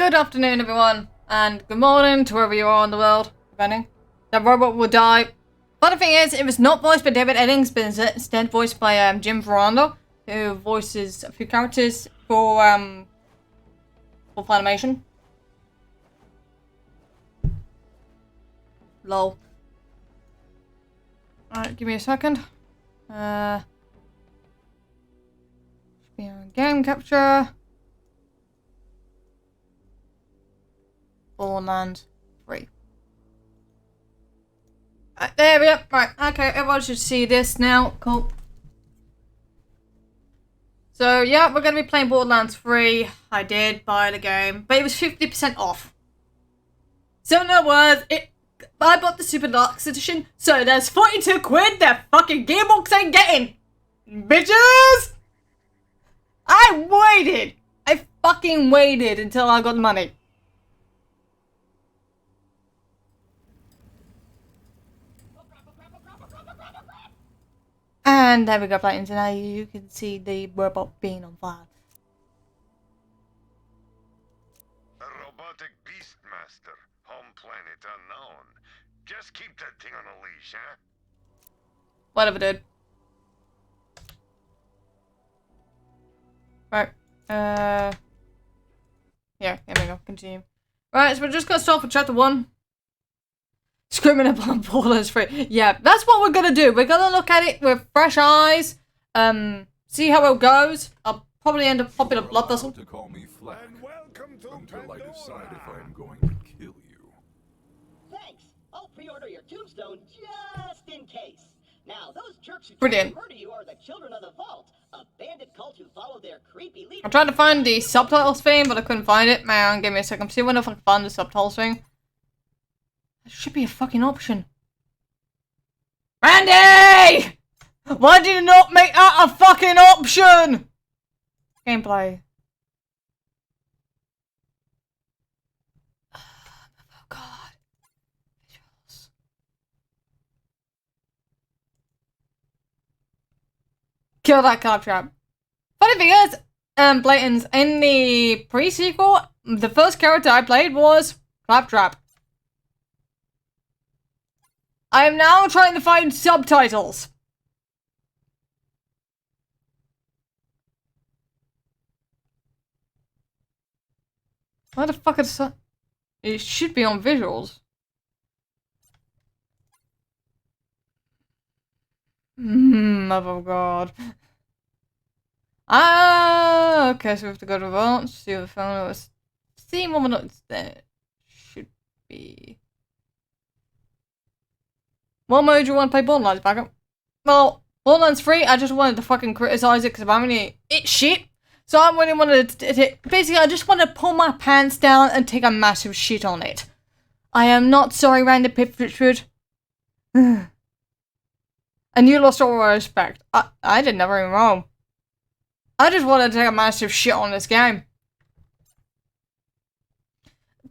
Good afternoon, everyone, and good morning to wherever you are in the world, depending. That robot will die. Funny thing is, it was not voiced by David Eddings, but instead voiced by Jim Ferrando, who voices a few characters for Funimation. Lol. Alright, give me a second. Should be on game capture. Borderlands 3. There we go. Right, okay, everyone should see this now. Cool. So, yeah, we're going to be playing Borderlands 3. I did buy the game, but it was 50% off. So, in other words, I bought the Super Deluxe Edition, so there's 42 quid that fucking Gearbox ain't getting. Bitches! I fucking waited until I got the money. And there we go, Blatons, and now you can see the robot being on fire. A robotic beastmaster, home planet unknown. Just keep that thing on a leash, huh? Whatever, dude. Right, yeah, here we go, continue. Right, so we're just gonna start with chapter 1. Screaming upon Borderlands 3. Yeah, that's what we're gonna do. We're gonna look at it with fresh eyes. See how it goes. I'll probably end up popping a blood vessel. To call me Flag until I decide if I'm going to kill you. Thanks. I'll pre-order your tombstone just in case. Now, those jerks who Brilliant. murder you are the children of the Vault, a bandit cult who follow their creepy leader. I'm trying to find the subtitles thing, but I couldn't find it. Man, give me a second. See when if I can find the subtitles thing. That should be a fucking option. Randy! Why did you not make that a fucking option? Gameplay. Oh god. Visuals. Kill that claptrap. Funny thing is, Blatons, in the pre-sequel, the first character I played was Claptrap. I am now trying to find subtitles. Why the fuck is that? It should be on visuals. Mother of God. Ah, okay, so we have to go to advanced, see what the phone was. See what minutes there should be. What mode do you want to play Borderlands back up? Well, Borderlands 3, I just wanted to fucking criticize it because apparently it's shit. So I really wanted to, basically I just want to pull my pants down and take a massive shit on it. I am not sorry, Randy Pitchford. And you lost all respect. I did nothing wrong. I just wanted to take a massive shit on this game.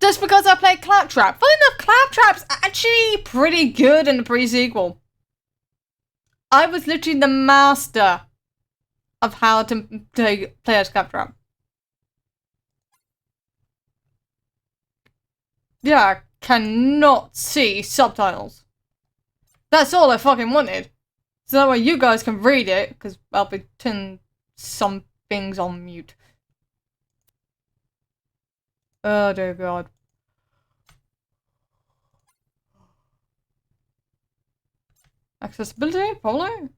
Just because I played Claptrap. Funny enough, Claptrap's actually pretty good in the pre-sequel. I was literally the master of how to play as Claptrap. Yeah, I cannot see subtitles. That's all I fucking wanted. So that way you guys can read it, because I'll be turning some things on mute. Oh dear God. Accessibility? Probably?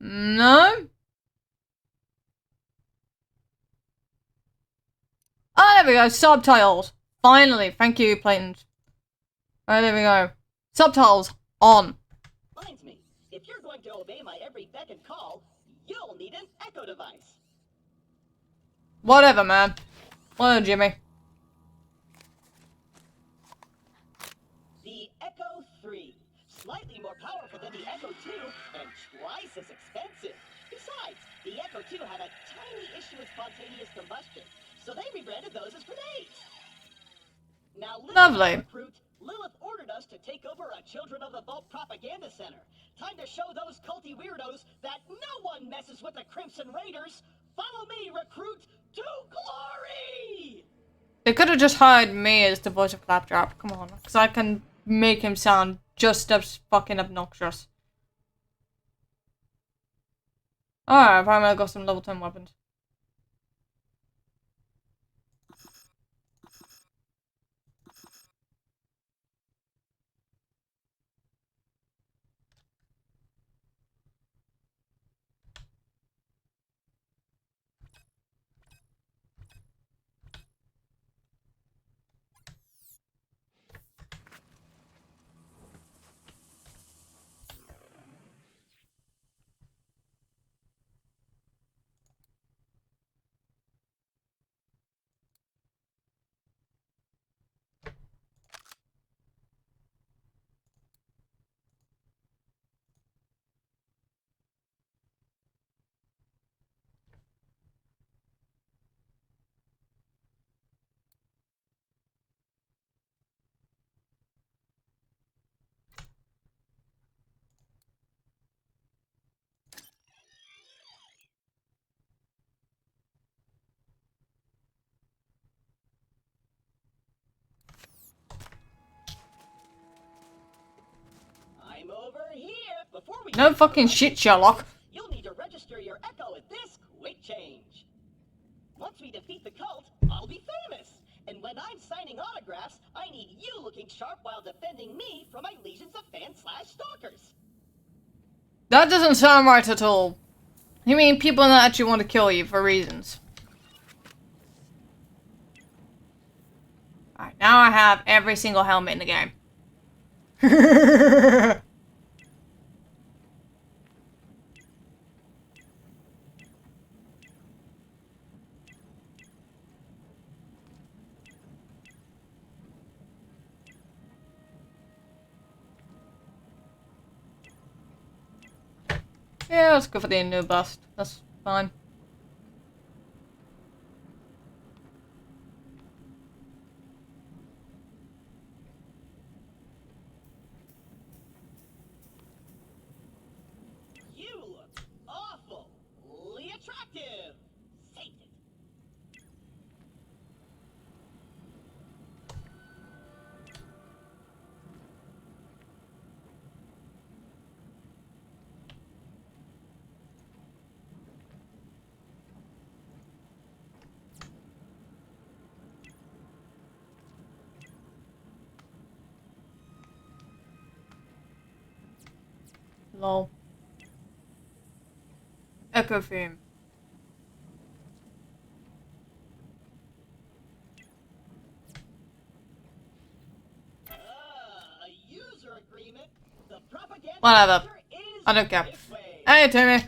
No? Oh, there we go. Subtitles. Finally. Thank you, Platons. Alright, there we go. Subtitles on. Reminds me, if you're going to obey my every beck and call, you'll need an echo device. Whatever, man. Whatever, Jimmy. The Echo 3. Slightly more powerful than the Echo 2 and twice as expensive. Besides, the Echo 2 had a tiny issue with spontaneous combustion, so they rebranded those as grenades. Now, Lovely. Lilith ordered us to take over a Children of the Vault propaganda center Time to show those culty weirdos that no one messes with the Crimson Raiders. Follow me, recruit, to glory! They could have just hired me as the voice of Claptrap. Come on, because I can make him sound just as fucking obnoxious. Alright, apparently I got some level 10 weapons. I'm over here. Before we No fucking shit, Sherlock. you'll need to register your echo at this quick change. Once we defeat the cult, I'll be famous. And when I'm signing autographs, I need you looking sharp while defending me from my legions of fans/stalkers. That doesn't sound right at all. You mean people that actually want to kill you for reasons? Alright, now I have every single helmet in the game. Yeah, let's go for the new bust. That's fine. You look awfully attractive. Saved it. Lol. Echo theme. A user agreement. The propaganda Whatever. master is I don't care. this way. Hey, Timmy.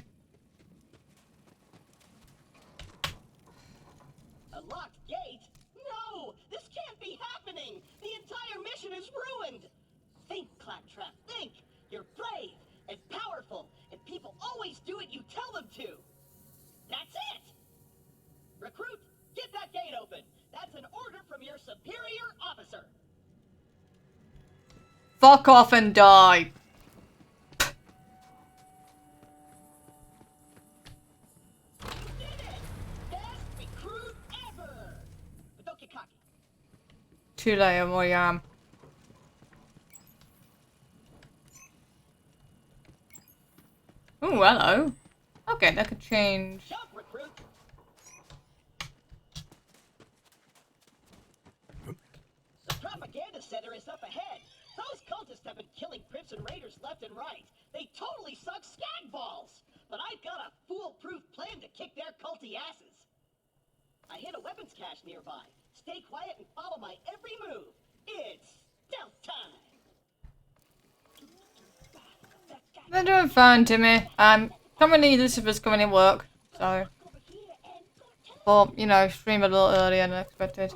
A locked gate? No! This can't be happening! The entire mission is ruined! Think, Claptrap, think! You're brave and powerful, and people always do what you tell them to! That's it! Recruit, get that gate open! That's an order from your superior officer! Fuck off and die. You did it! Best recruit ever! But don't get cocky. Too late, I'm where I am. Ooh, hello. Okay, that could change. Jump, recruit! The propaganda center is up ahead. Those cultists have been killing Crimson Raiders left and right. They totally suck skag balls. But I've got a foolproof plan to kick their culty asses. I hit a weapons cache nearby. Stay quiet and follow my every move. It's stealth time. They're doing fine, Timmy. Currently Elizabeth's coming in work, so. Well, you know, stream a little earlier than expected.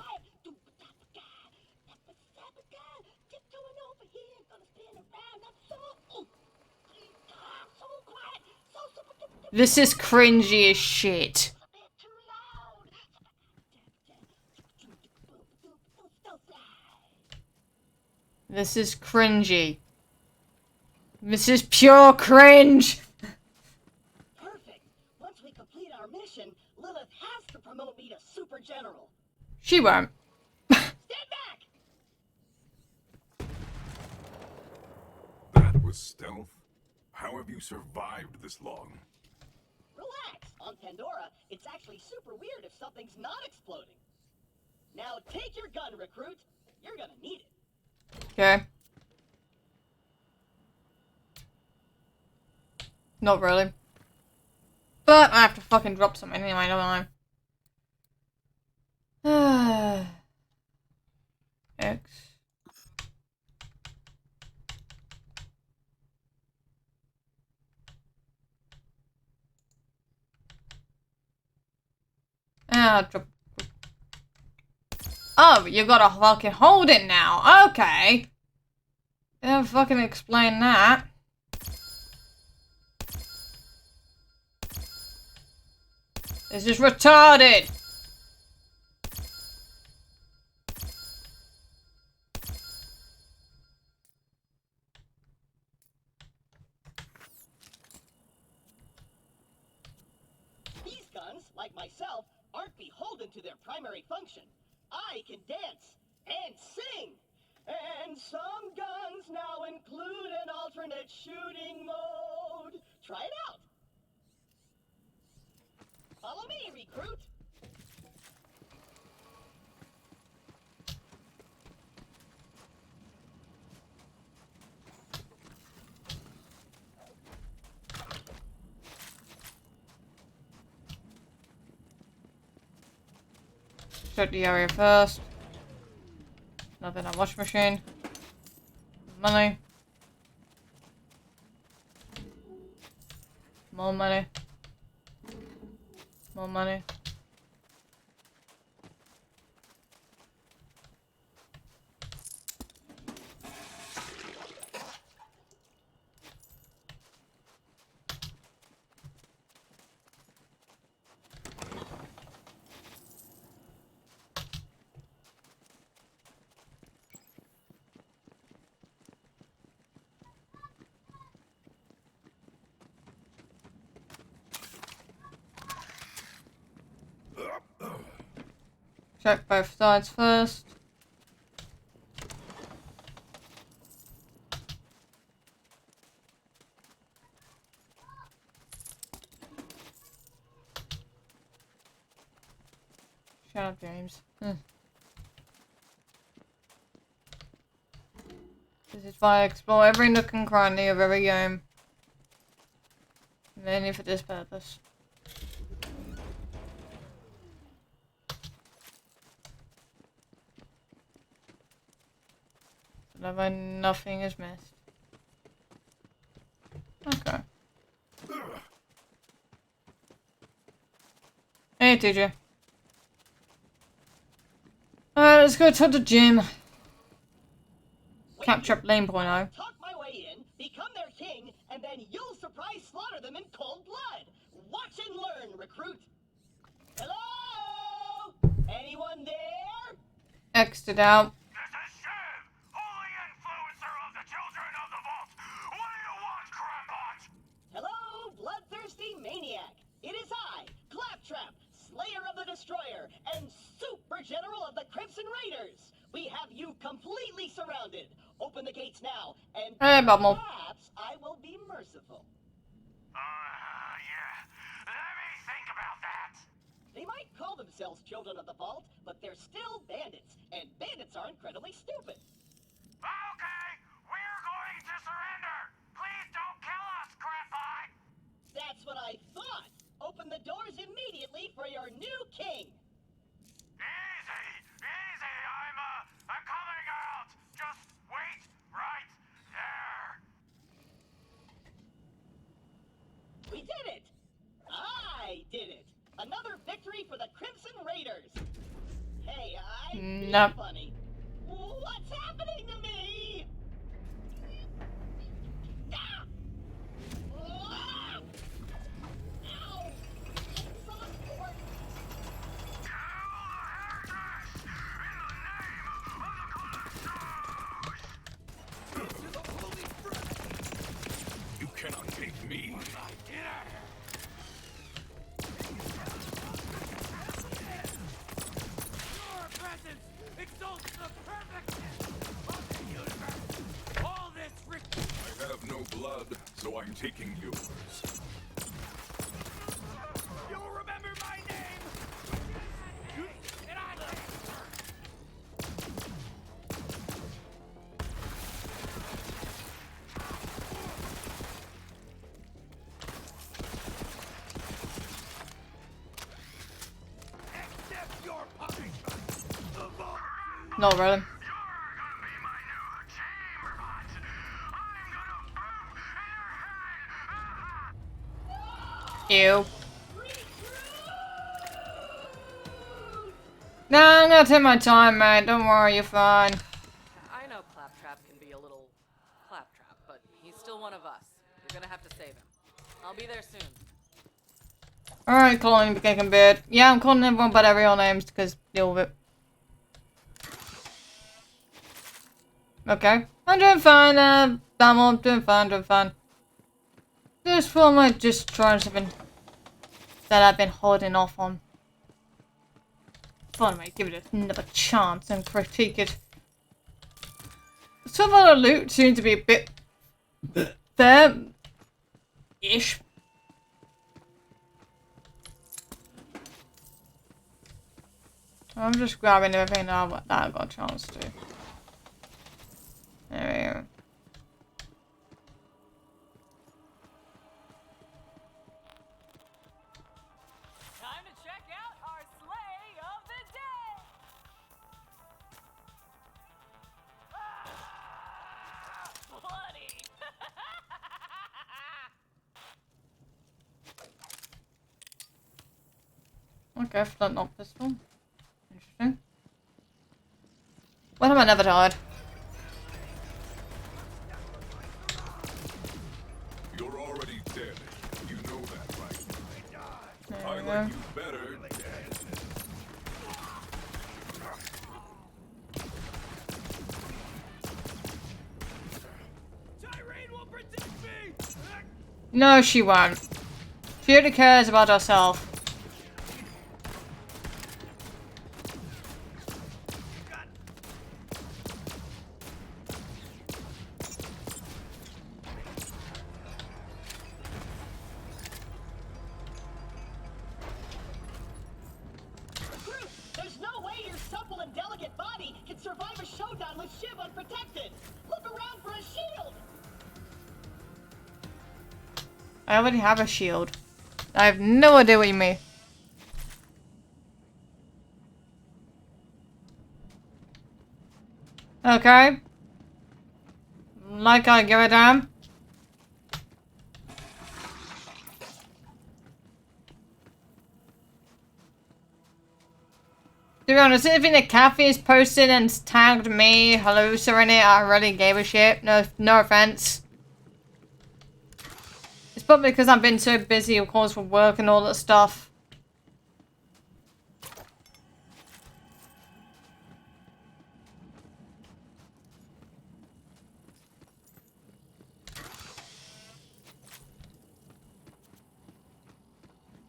This is cringy as shit. This is cringy. This is pure cringe. Perfect. Once we complete our mission, Lilith has to promote me to Super General. She won't. Stand back! That was stealth? How have you survived this long? Relax. On Pandora, it's actually super weird if something's not exploding. Now take your gun, recruit. You're gonna need it. Okay. Not really. But I have to fucking drop something anyway, don't I? X. Drop. Oh, you gotta fucking hold it now. Okay. Don't fucking explain that. This is retarded. These guns, like myself, aren't beholden to their primary function. I can dance and sing. And some guns now include an alternate shooting mode. Try it out. Follow me, recruit. Check the area first. Nothing on washing machine. Money. More money. More money. Check both sides first. Shut up, James. This is why I explore every nook and cranny of every game. Mainly for this purpose. That way nothing is missed. Okay. Hey, TJ. Alright, let's go to the gym. Capture up lane point now. Talk my way in, become their king, and then you'll surprise slaughter them in cold blood. Watch and learn, recruit. Hello? Anyone there? X'd it out. This is Shiv, holy influencer of the children of the vault. What do you want, Crampot? Hello, bloodthirsty maniac. It is I, Claptrap, Slayer of the Destroyer, and Super General of the Crimson Raiders. We have you completely surrounded. Open the gates now, and Hey, Bubble. perhaps I will be merciful. Yeah. Let me think about that. They might call themselves Children of the Vault, but they're still bandits, and bandits are incredibly stupid. Okay, we're going to surrender. Please don't kill us, Crampot. That's what I thought. Open the doors immediately for your new king. Easy, easy. I'm coming out. Just wait right there. We did it! I did it! Another victory for the Crimson Raiders! Hey, I'm being Nope. funny. What's happening to me? Ah! Ah! Ow! Someone support! blood, so I'm taking yours. You'll remember my name! And I... Accept your punishment! Not really. Ew. No, I'm gonna take my time, mate. Don't worry, you're fine. I know Claptrap can be a little claptrap, but he's still one of us. You're gonna have to save him. I'll be there soon. Alright, calling Kicking Beard. Yeah, I'm calling everyone by their real names because deal with it. Okay. I'm doing fine, I'm doing fine. Just for my trying something that I've been holding off on. Finally, give it another chance and critique it. Some of the loot seems to be a bit fair-ish. I'm just grabbing everything that I got a chance to. There we go. Time to check out our sleigh of the day! Bloody! Okay, flint not pistol. Interesting. When have I never died? You're already dead. You know that, right? There I we like go. you better dead. Tyrene will protect me! No, she won't. She only cares about herself. There's no way your supple and delicate body can survive a showdown with Shiv unprotected. Look around for a shield. I already have a shield. I have no idea what you mean. Okay. Like I give a damn. To be honest, anything that Kathy's posted and tagged me, Halusa in it, I really gave a shit. No offense. It's probably because I've been so busy, of course, with work and all that stuff.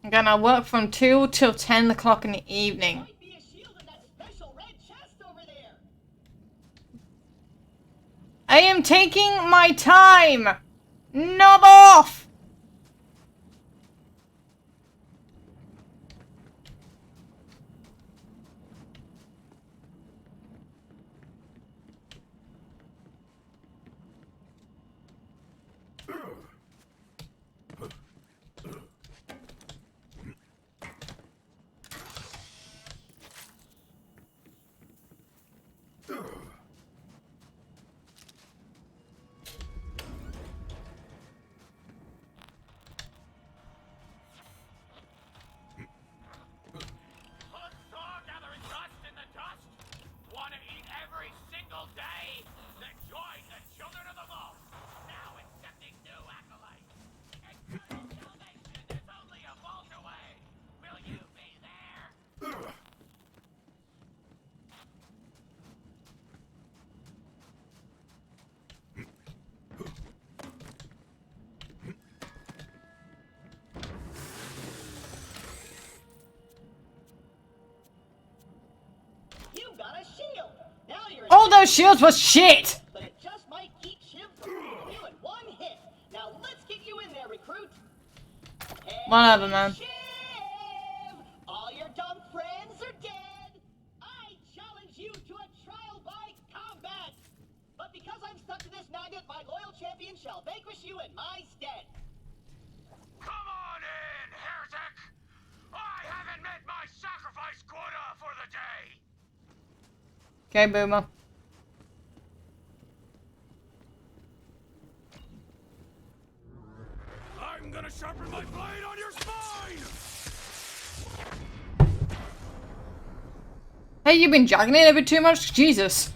Again, I work from 2 till 10 o'clock in the evening. Might be a shield in that special red chest over there. I am taking my time! Knob off! Saw gathering dust in the dust? Wanna eat every single day? Then join the Children of the Vault. Now accepting new acolytes. Eternal salvation is only a vault away. Will you be there? You got a shield. Now you're in All those shields was shit! but it just might keep Shiv from hitting you in one hit. Whatever, man. All your dumb friends are dead. I challenge you to a trial by combat. But because I'm stuck to this magnet, my loyal champion shall vanquish you in my stead. Come on in, heretic! I haven't met my sacrifice quota for the day! Okay, boomer. I'm gonna sharpen my blade on your spine! Hey, you've been jogging it a bit too much? Jesus.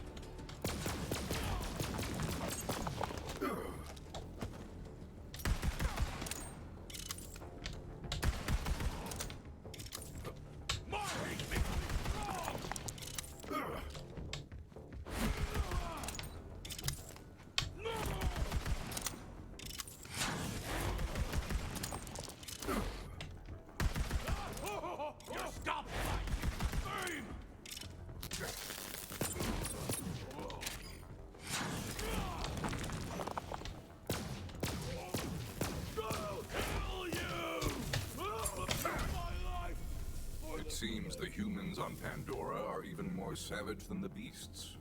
Stop! Aim! It seems the humans on Pandora are even more savage than the beasts.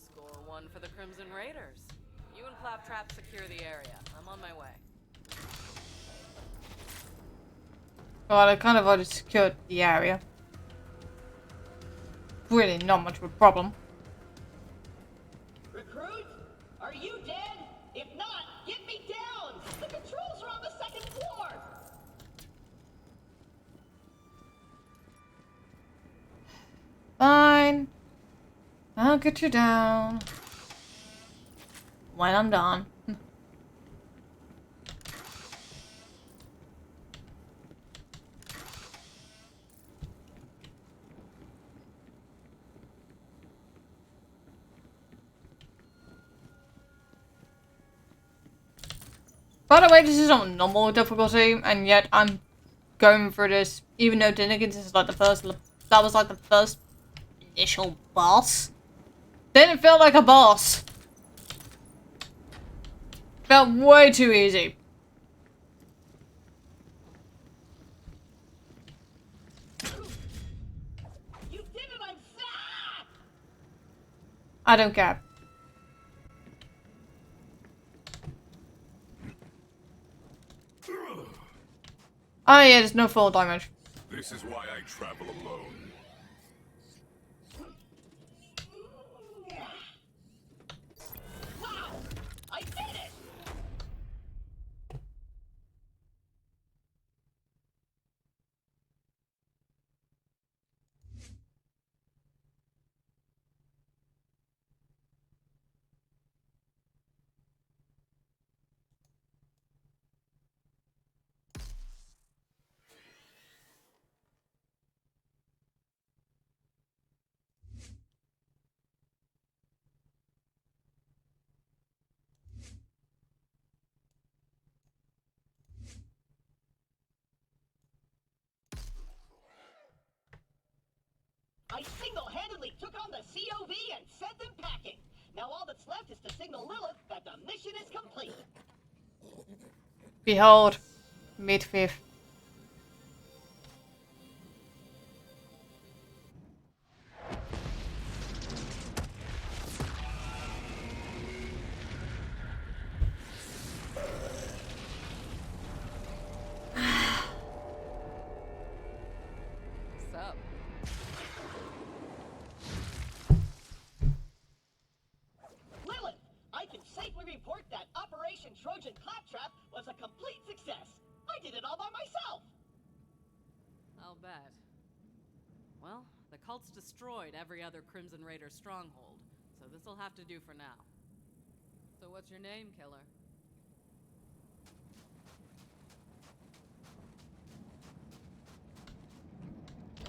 Score 1 for the Crimson Raiders. You and Claptrap secure the area. I'm on my way. Well, I kind of already secured the area. Really not much of a problem. Recruit, are you dead? If not, get me down. The controls are on the second floor. Fine. I'll get you down. When I'm done. By the way, this is on normal difficulty, and yet I'm going through this, even though Dinnigans is like the first, that was like the first initial boss. Didn't feel like a boss. Felt way too easy. You did it, I'm sad. I don't care. Oh yeah, there's no fall damage. This is why I travel alone. Wow, I did it. I single-handedly took on the COV and sent them packing. Now all that's left is to signal Lilith that the mission is complete. Behold, mid-fifth. What's up? Lilith, I can safely report that Operation Trojan Claptrap was a complete success. I did it all by myself. I'll bet. Well, the cult's destroyed every other Crimson Raider stronghold, so this'll have to do for now. So what's your name, killer?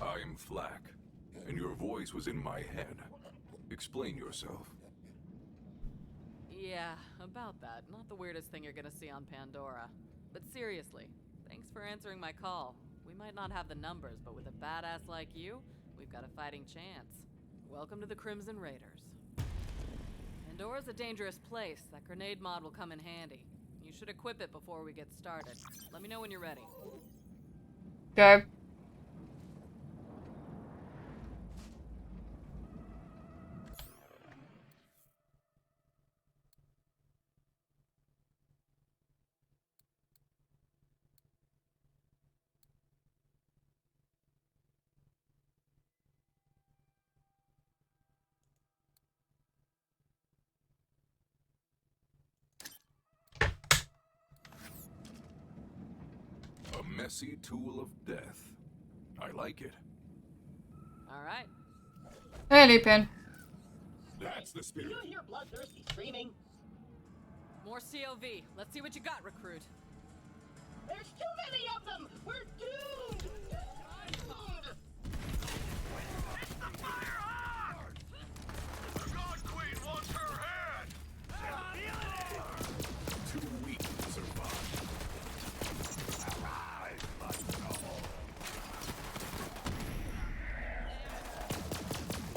I'm Flack, and your voice was in my head. Explain yourself. Yeah, about that. Not the weirdest thing you're gonna see on Pandora. But seriously, thanks for answering my call. We might not have the numbers, but with a badass like you, we've got a fighting chance. Welcome to the Crimson Raiders. Pandora's a dangerous place. That grenade mod will come in handy. You should equip it before we get started. Let me know when you're ready. Go. A messy tool of death. I like it. All right. Hey, Lupin. That's the Do spirit. you hear bloodthirsty screaming? More COV. Let's see what you got, recruit. There's too many of them! We're doomed! Doomed! It's the fire hawk! The God Queen wants her head! Too weak to survive.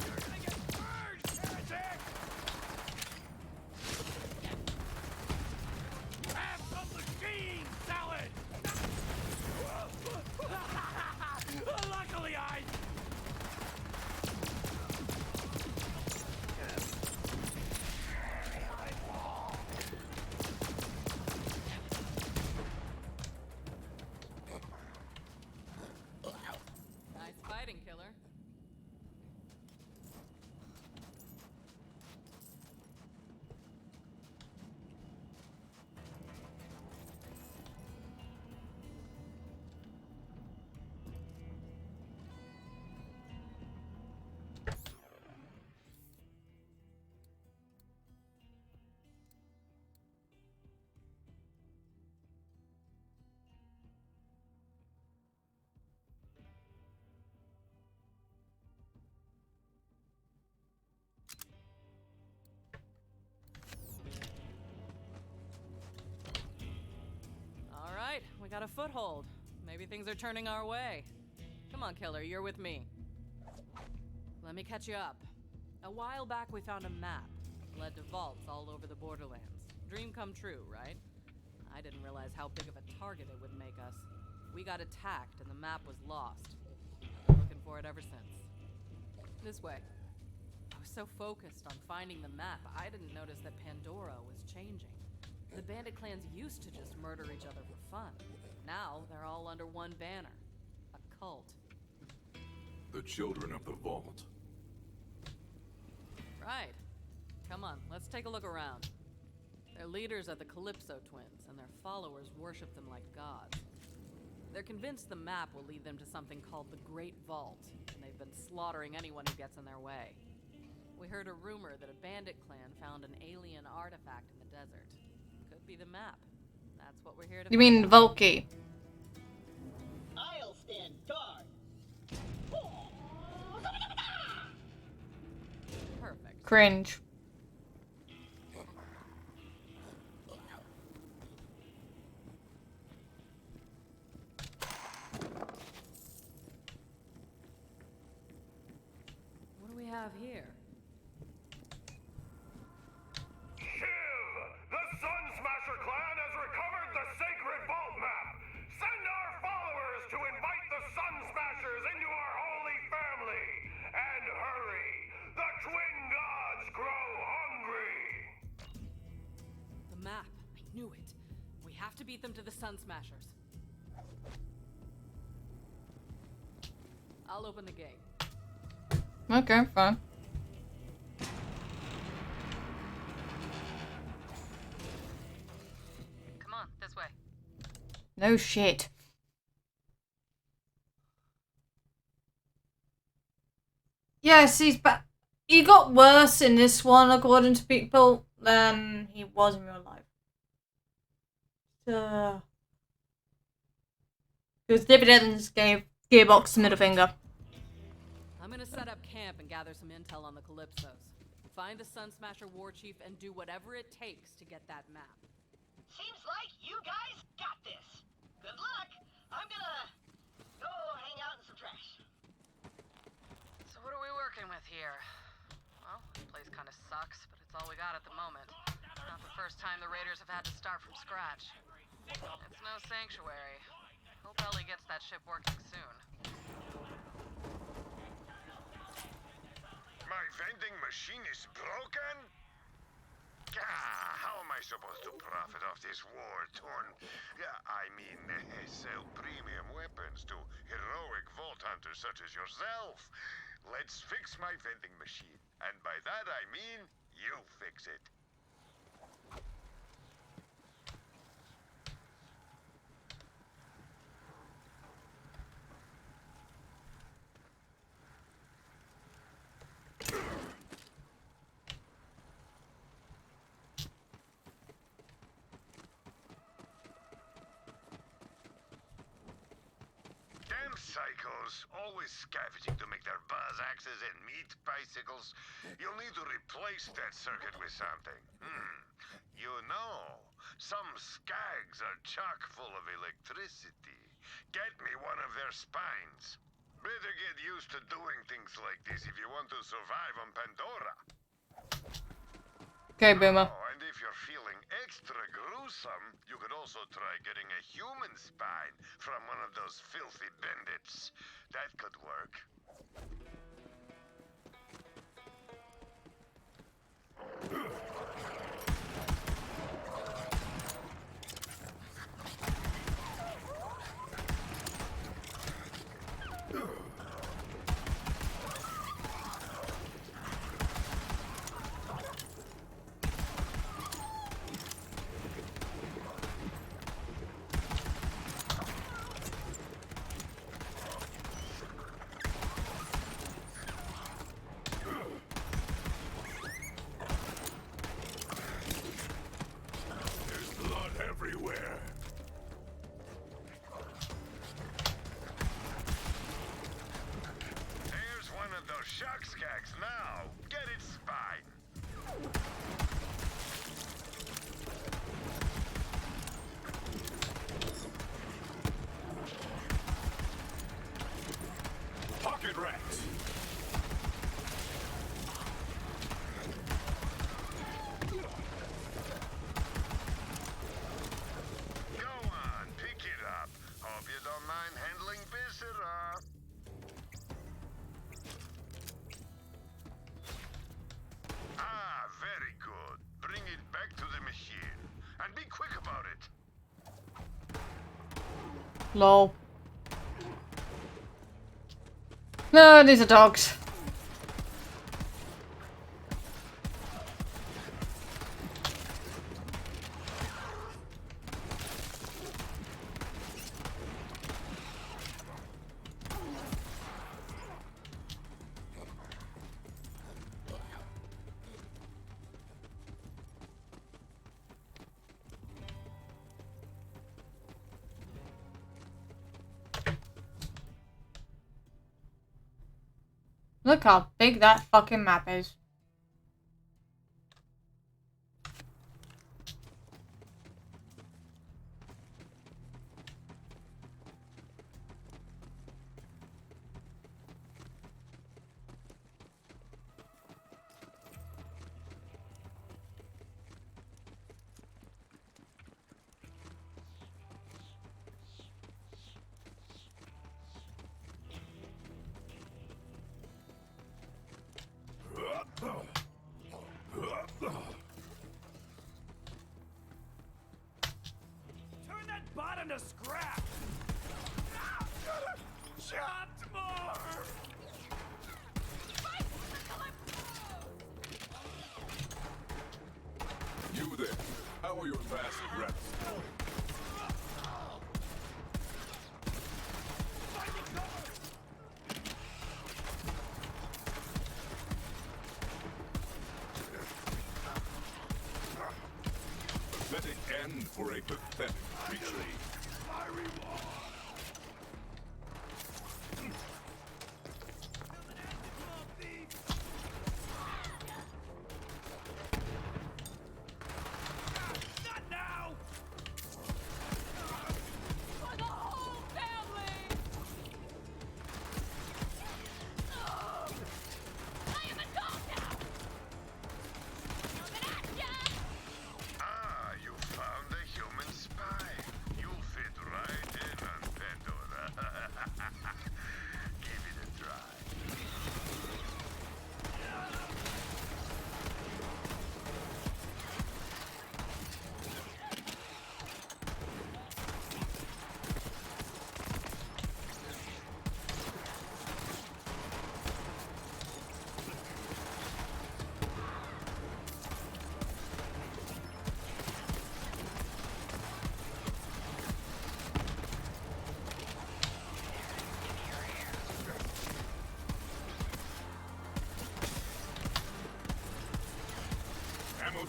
You're gonna get burned, heretic! Have some machine salad! Luckily I... Nice fighting, killer. All right, we got a foothold. Maybe things are turning our way. Come on, killer, you're with me. Let me catch you up. A while back, we found a map. Led to vaults all over the Borderlands. Dream come true, right? I didn't realize how big of a target it would make us. We got attacked and the map was lost. Looking for it ever since. This way. I was so focused on finding the map, I didn't notice that Pandora was changing. The bandit clans used to just murder each other for fun. Now they're all under one banner. A cult. The children of the vault. Right. Come on, let's take a look around. Their leaders are the Calypso twins, and their followers worship them like gods. They're convinced the map will lead them to something called the Great Vault, and they've been slaughtering anyone who gets in their way. We heard a rumor that a bandit clan found an alien artifact in the desert. Could be the map. That's what we're here to You find mean out. Volky? I'll stand guard. Perfect. Cringe. What do we have here? Shiv! The Sun Smasher clan has recovered the sacred vault map! Send our followers to invite the Sun Smashers into our holy family! And hurry! The twin gods grow hungry! The map. I knew it. We have to beat them to the Sun Smashers. I'll open the gate. Okay, fine. Come on, this way. No shit. Yes, he's back. He got worse in this one, according to people, than he was in real life. Because Dividends gave Gearbox the middle finger. I'm gonna set up camp and gather some intel on the Calypsos. Find the Sun Smasher war chief and do whatever it takes to get that map. Seems like you guys got this. Good luck. I'm gonna go hang out in some trash. So what are we working with here? Well, this place kind of sucks, but it's all we got at the moment. Not the first time the Raiders have had to start from scratch. It's no sanctuary. Hope Ellie gets that ship working soon. My vending machine is broken? How am I supposed to profit off this war-torn... sell premium weapons to heroic vault hunters such as yourself? Let's fix my vending machine. And by that I mean, you fix it. Damn psychos, always scavenging to make their buzz axes and meat bicycles. You'll need to replace that circuit with something. You know, some skags are chock full of electricity. Get me one of their spines. Better get used to doing things like this if you want to survive on Pandora. Okay, Boomer. Oh, and if you're feeling extra gruesome, you could also try getting a human spine from one of those filthy bandits. That could work. Everywhere. There's one of those shock skags now. Get its spine. Pocket rats. Hope you don't mind handling viscera. Ah, very good. Bring it back to the machine. And be quick about it. Lol. No, these are dogs. Look how big that fucking map is. Turn that bottom to scrap! Chopped more! You there. How are your massive rats? Let it end for a pathetic creature. My reward! Not now! For the whole family! I am a dog now! Coming at ya!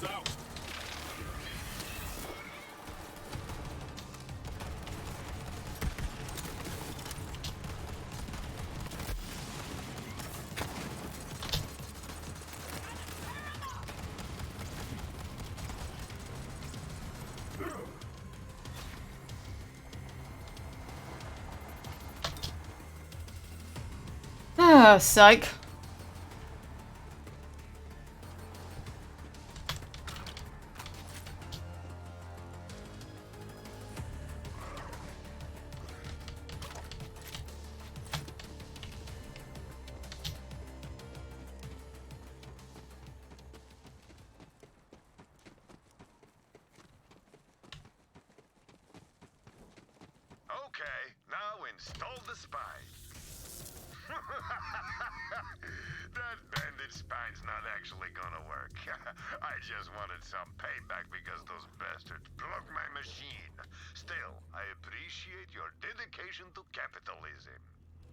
Sensors out. Ah, psych. Okay, now install the spine. That bandage spine's not actually gonna work. I just wanted some payback because those bastards broke my machine. Still, I appreciate your dedication to capitalism.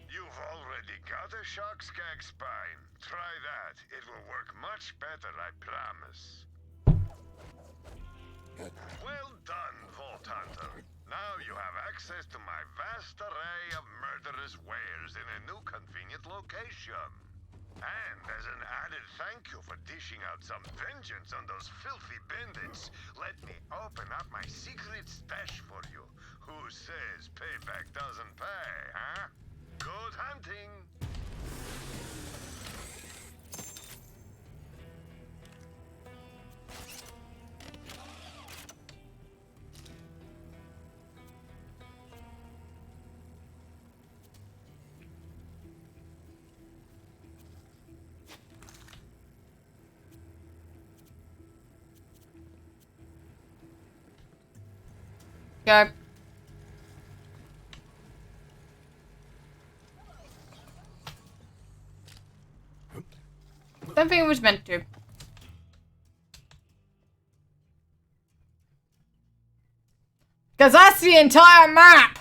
You've already got a shock skag spine. Try that. It will work much better, I promise. Well done, Vault Hunter. Now you have access to my vast array of murderous wares in a new convenient location. And as an added thank you for dishing out some vengeance on those filthy bandits, let me open up my secret stash for you. Who says payback doesn't pay, huh? Good hunting! Go. Don't think it was meant to. Because that's the entire map!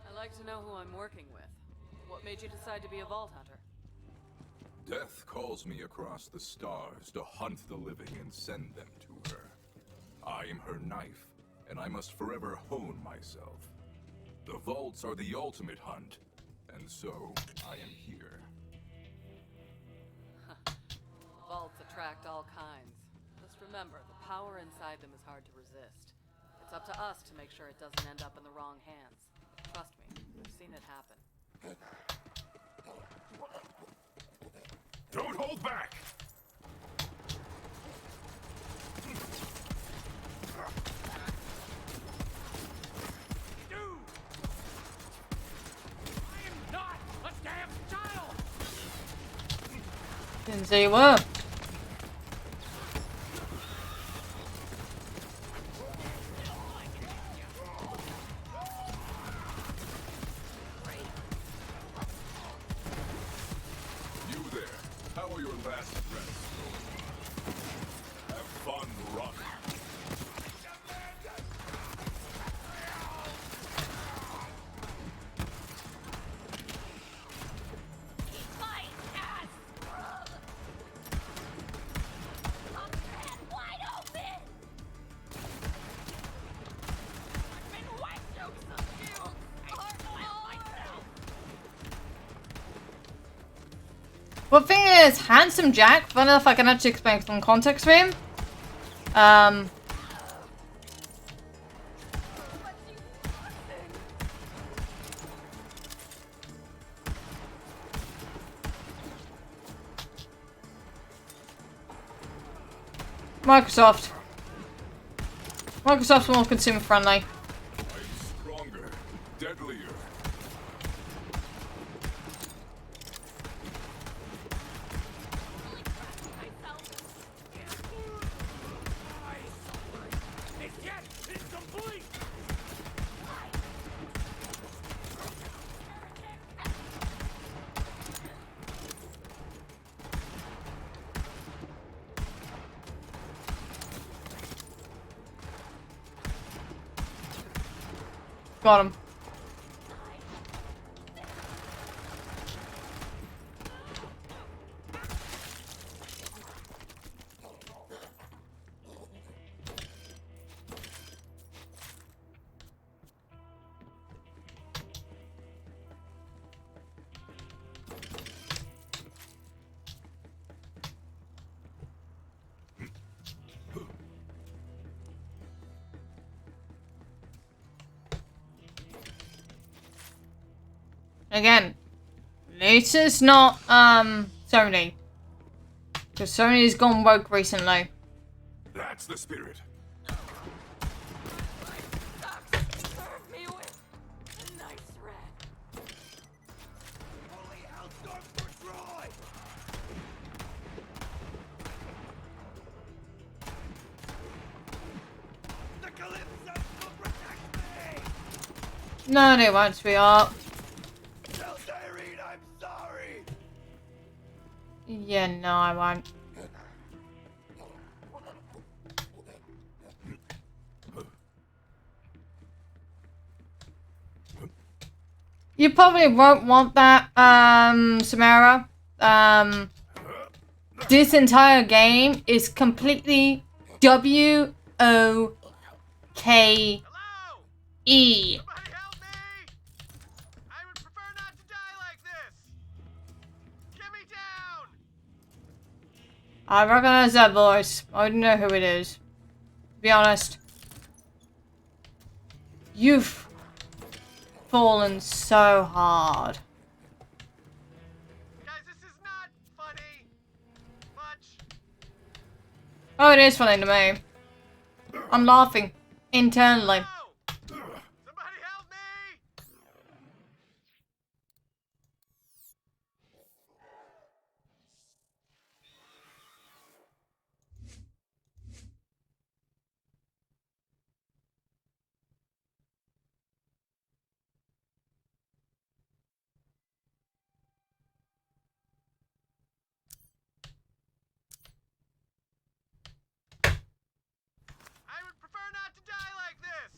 I'd like to know who I'm working with. What made you decide to be a Vault Hunter? Death calls me across the stars to hunt the living and send them to her. I am her knife, and I must forever hone myself. The vaults are the ultimate hunt, and so I am here. Vaults attract all kinds. Just remember, the power inside them is hard to resist. It's up to us to make sure it doesn't end up in the wrong hands. Trust me, I've seen it happen. Don't hold back! Dude! I am not a damn child! Didn't say you were. You there, how are your last breaths going? Have fun running. My ass! I'm wide open! I've been wet jokes of you! Myself! Well, the thing is, Handsome Jack, I don't know if I can actually explain some context for him. Microsoft's more consumer friendly. I am stronger, deadlier. Got him. Again, this is not, Sony. Because Sony's gone woke recently. That's the spirit. Serve me with a nice red. Holy hellstorm for Troy! The Calypso will protect me! No, they won't, sweetheart. Tell Tyrene I'm sorry! Yeah, no, I won't. You probably won't want that, Samara. This entire game is completely W-O-K-E. Hello? Somebody help me! I would prefer not to die like this! Get me down! I recognize that voice. I don't know who it is. To be honest. You've fallen so hard. Guys, this is not funny. Much. Oh, it is funny to me. I'm laughing internally. Oh! Somebody help me! I would prefer not to die like this!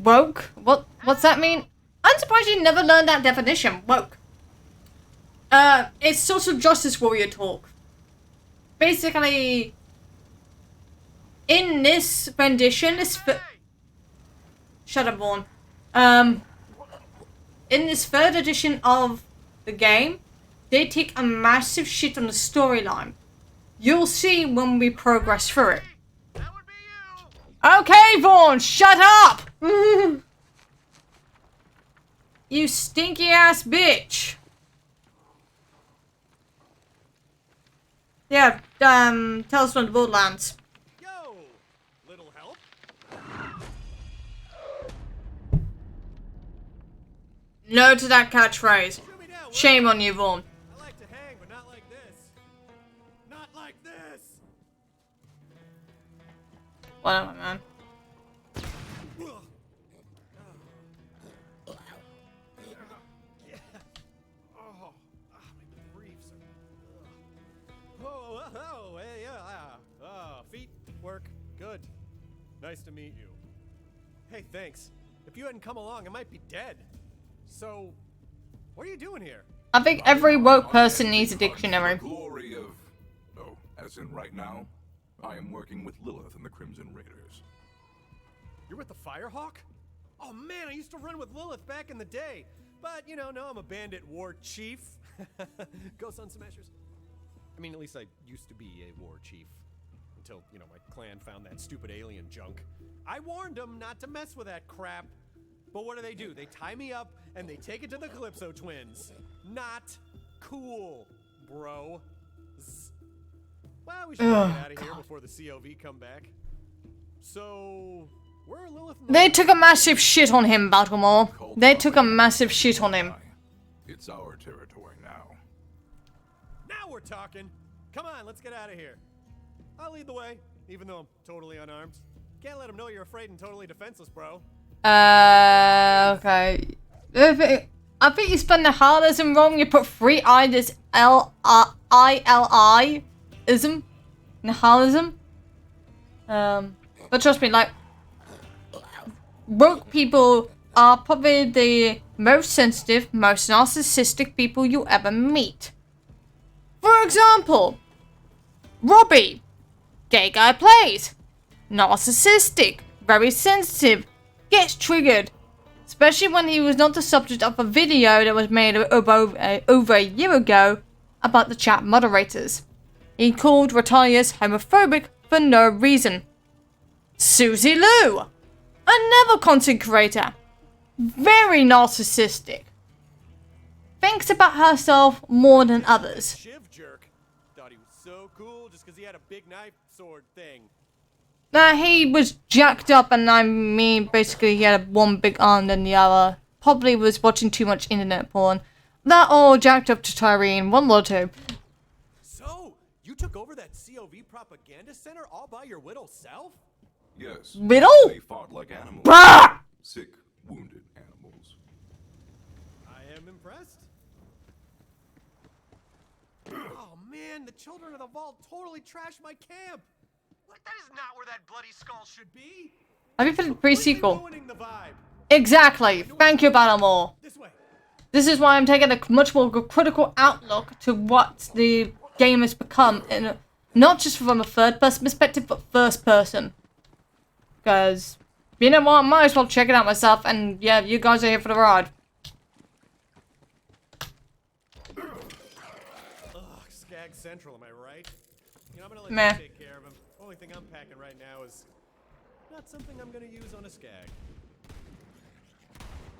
Woke? What's that mean? I'm surprised you never learned that definition. Woke. It's social justice warrior talk. Basically, in this rendition, shut up, Vaughn. In this third edition of the game, they take a massive shit on the storyline. You'll see when we progress through it. That would be you! Okay, Vaughn, shut up! You stinky ass bitch. Yeah, tell us from the Borderlands. Yo! Little help? No to that catchphrase. Shoot me down, will Shame ya? on you, Vaughn. I like to hang, but not like this. Not like this! Whatever, man. Oh, my briefs are... Oh, hey, yeah. Feet work. Good. Nice to meet you. Hey, thanks. If you hadn't come along, I might be dead. So, what are you doing here? I think every woke person needs a dictionary. The glory of... Oh, as in right now, I am working with Lilith and the Crimson Raiders. You're with the Firehawk? Oh man, I used to run with Lilith back in the day. But, you know, now I'm a bandit war chief. Go Sun Smashers. I mean, at least I used to be a war chief. Until, you know, my clan found that stupid alien junk. I warned them not to mess with that crap. But what do? They tie me up and they take it to the Calypso twins. Not cool, bro. Well, we should get out of here before the COV come back. So, where are Lilith and They took a massive shit on him, Baltimore. They took a massive shit on him. It's our territory now. Now we're talking. Come on, let's get out of here. I'll lead the way, even though I'm totally unarmed. Can't let them know you're afraid and totally defenseless, bro. Okay. I think you spelled the Nihilism wrong. You put 3 I as L-I-L-I ism. Nihilism. But trust me, like, woke people are probably the most sensitive, most narcissistic people you'll ever meet. For example, Robbie, gay guy plays, narcissistic, very sensitive, gets triggered, especially when he was not the subject of a video that was made over a year ago about the chat moderators. He called retirees homophobic for no reason. Susie Lou, another content creator, very narcissistic, thinks about herself more than others. Shiv jerk. Thought he was so cool just because he had a big knife sword thing. Nah, he was jacked up, and I mean, basically, he had one big arm than the other. Probably was watching too much internet porn. That all jacked up to Tyrene, one or two. So, you took over that COV propaganda center all by your little self? Yes. Riddle? They fought like animals. Bah! Sick, wounded animals. I am impressed. Oh man, the children of the vault totally trashed my camp. Like, that is not where that bloody skull should be. Have you finished the pre-sequel? Ruining the vibe. Exactly. Thank you, Battlemore. This way. This is why I'm taking a much more critical outlook to what the game has become, in not just from a third-person perspective, but first-person. Because, you know what, I might as well check it out myself, and yeah, you guys are here for the ride. Ugh, Skag Central, am I right? You know, I'm gonna let Meh. you take care of him. Only thing I'm packing right now is not something I'm gonna use on a Skag.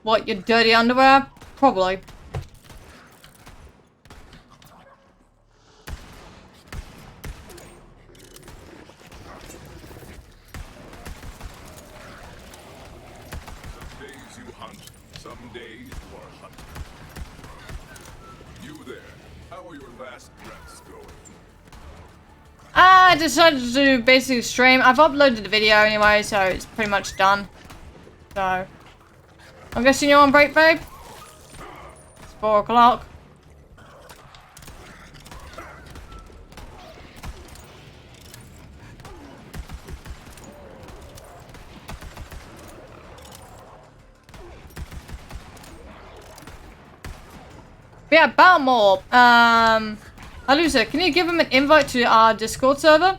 What, your dirty underwear? Probably. Some days you hunt, some days you are hunted. You there, how are your last breaths going? I decided to basically stream. I've uploaded the video anyway, so it's pretty much done. So, I'm guessing you're on break, babe? It's 4 o'clock. Yeah, Balmore. Alusa, can you give him an invite to our Discord server?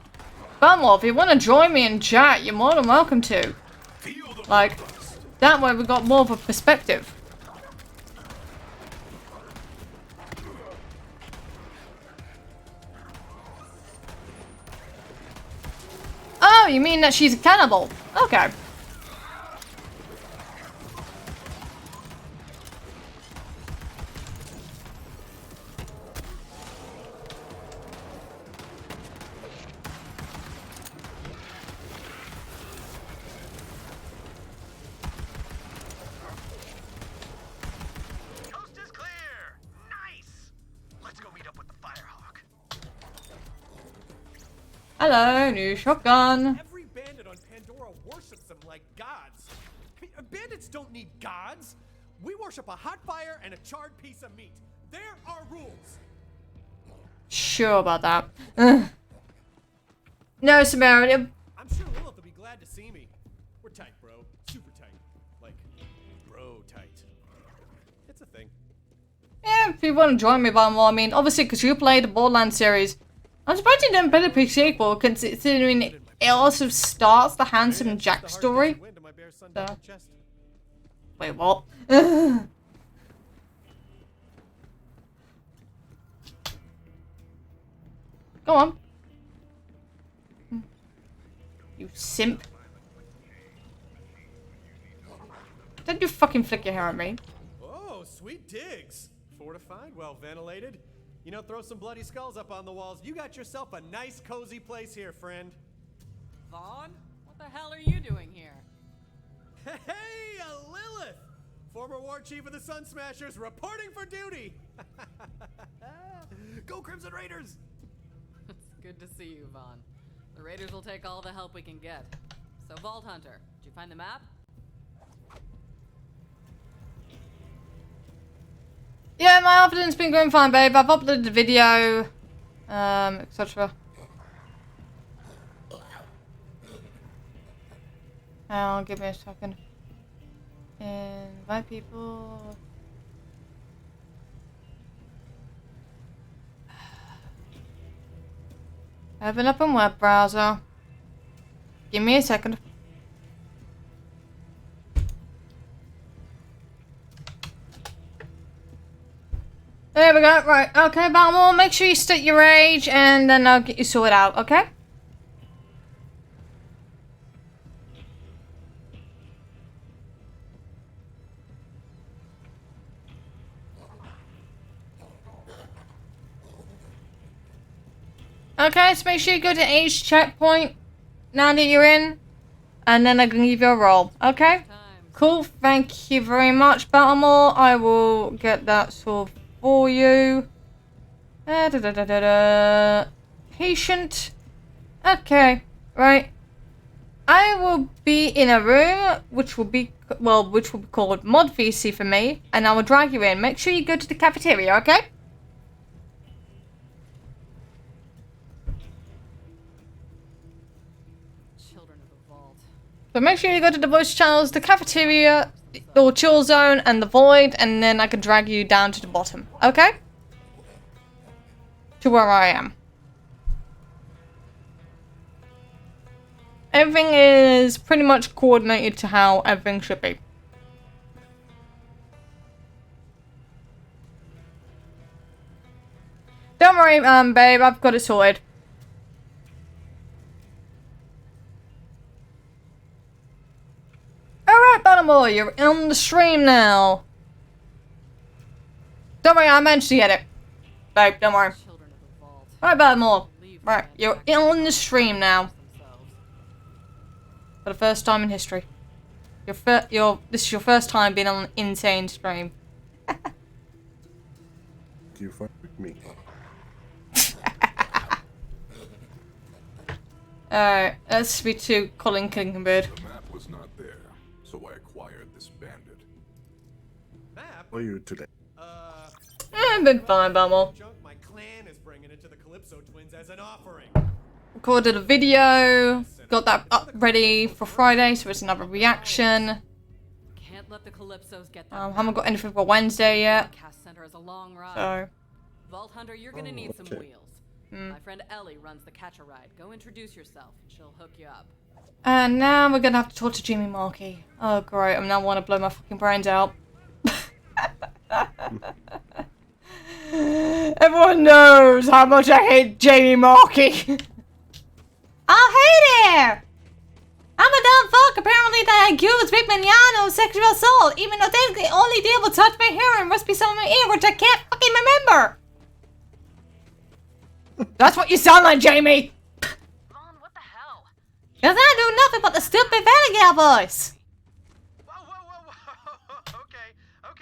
Balmore, if you want to join me in chat, you're more than welcome to. Like, that way we got more of a perspective. Oh, you mean that she's a cannibal? Okay. Coast is clear. Nice. Let's go meet up with the Firehawk. Hello, new shotgun. Every bandit on Pandora worships them like gods. Bandits don't need gods. We worship a hot fire and a charred piece of meat. There are rules. Sure about that. Ugh. No, Samaritan. I'm sure Lilith will be glad to see me. We're tight, bro. Super tight. Like, bro tight. It's a thing. Yeah, if you want to join me, but I mean, obviously, because you played the Borderlands series, I'm surprised you didn't play the pre-sequel, considering it also starts the Handsome Jack story. So. Wait, what? Ugh. Go on. You simp. Don't you fucking flick your hair at me. Oh, sweet digs. Fortified, well ventilated. You know, throw some bloody skulls up on the walls. You got yourself a nice, cozy place here, friend. Vaughn? What the hell are you doing here? Hey, a Lilith! Former war chief of the Sun Smashers reporting for duty! Go Crimson Raiders! It's good to see you, Vaughn. The Raiders will take all the help we can get. So, Vault Hunter, did you find the map? Yeah, my afternoon's been going fine, babe. I've uploaded the video, etc. Hang on, give me a second. Invite people. Open up a web browser. Give me a second. There we go. Right. Okay, Balmore. Make sure you state your age, and then I'll get you sorted out. Okay. Okay, so make sure you go to age checkpoint now that you're in, and then I can give you a roll. Okay? Cool. Thank you very much, Baltimore. I will get that sorted for you. Patient. Okay. Right. I will be in a room which will be called Mod VC for me, and I will drag you in. Make sure you go to the cafeteria. Okay? So make sure you go to the voice channels, the cafeteria, or chill zone, and the void, and then I can drag you down to the bottom. Okay? To where I am. Everything is pretty much coordinated to how everything should be. Don't worry, babe, I've got it sorted. Alright, Baltimore, you're on the stream now. Don't worry, I managed to get it. Babe, don't worry. Alright, Baltimore. Right, you're on the stream now. For the first time in history. This is your first time being on an insane stream. You fuck with me. Alright, let's be to Colin Kinkenbeard. The map was not there, so I acquired this bandit. Map? How are you today? I've been fine, Baltimore. Junk my clan is bringing into the Calypso twins as an offering. Recorded a video. Got that up ready for Friday, so it's another reaction. Can't let the Calypsos get Haven't got anything for Wednesday yet. Cast Center is a long ride. So, Vault Hunter, you're gonna need some okay. wheels. My friend Ellie runs the catch a ride. Go introduce yourself, and she'll hook you up. and now we're gonna have to talk to Jimmy Markey. Oh, great! I now want to blow my fucking brains out. Everyone knows how much I hate Jamie Markey. Oh, hey there! I'm a dumb fuck apparently that accused Vic Mignano of sexual assault, even though technically only did was touch my hair and must be some of my ear, which I can't fucking remember. That's what you sound like, Jamie! Vaughn, what the hell? Cause I do nothing but the stupid Valley Gal voice. Whoa. Okay,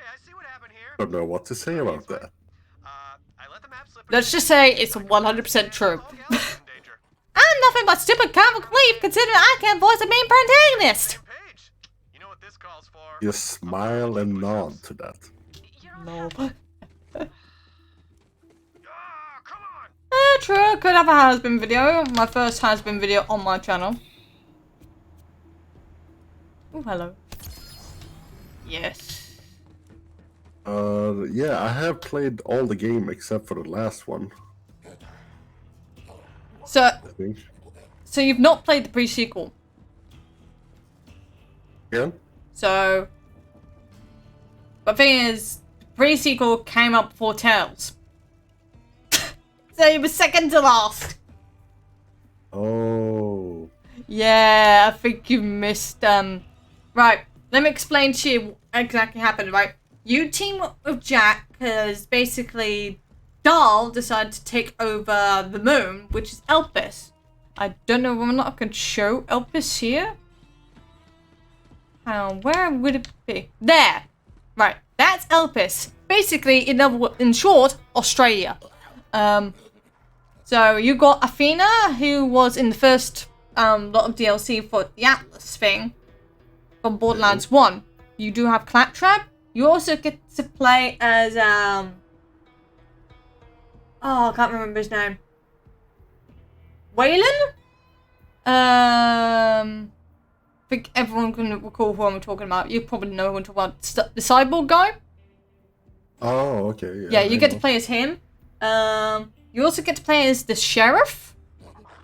I see what happened here. Don't know what to say about that. I let the map slip. Let's just say it's 100% true. All gals in danger. I'm nothing but stupid comic relief considering I can't voice a main protagonist. Page. You know what this calls for? Just smile and nod to that. No. Come on. True, could have a has-been video. My first has-been video on my channel. Oh, hello. Yes. Yeah, I have played all the game except for the last one, So, I think. so you've not played the pre-sequel. Again? So, the thing is, the pre-sequel came up before Tales. So it was second to last. Oh. Yeah, I think you missed, Right, let me explain to you what exactly happened, right? You team up with Jack, because basically Dahl decided to take over the moon, which is Elpis. I don't know whether or not I can show Elpis here. Where would it be? There! Right, that's Elpis. Basically, in short, Australia. So you got Athena, who was in the first lot of DLC for the Atlas thing from Borderlands 1. You do have Claptrap. You also get to play as oh, I can't remember his name. Waylon? I think everyone can recall who I'm talking about. You probably know who I'm talking about. The cyborg guy. Oh, okay. Yeah, you I get know. to play as him. You also get to play as the sheriff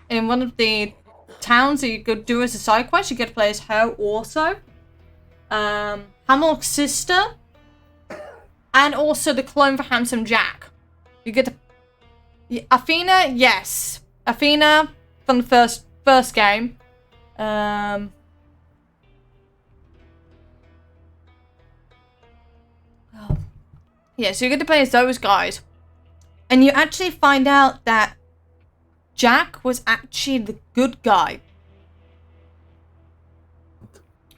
in one of the towns that you could do as a side quest. You get to play as her also. Hamilk's sister, and also the clone for Handsome Jack. You get to Athena, yes, Athena from the first game. Yeah, so you get to play as those guys. And you actually find out that Jack was actually the good guy.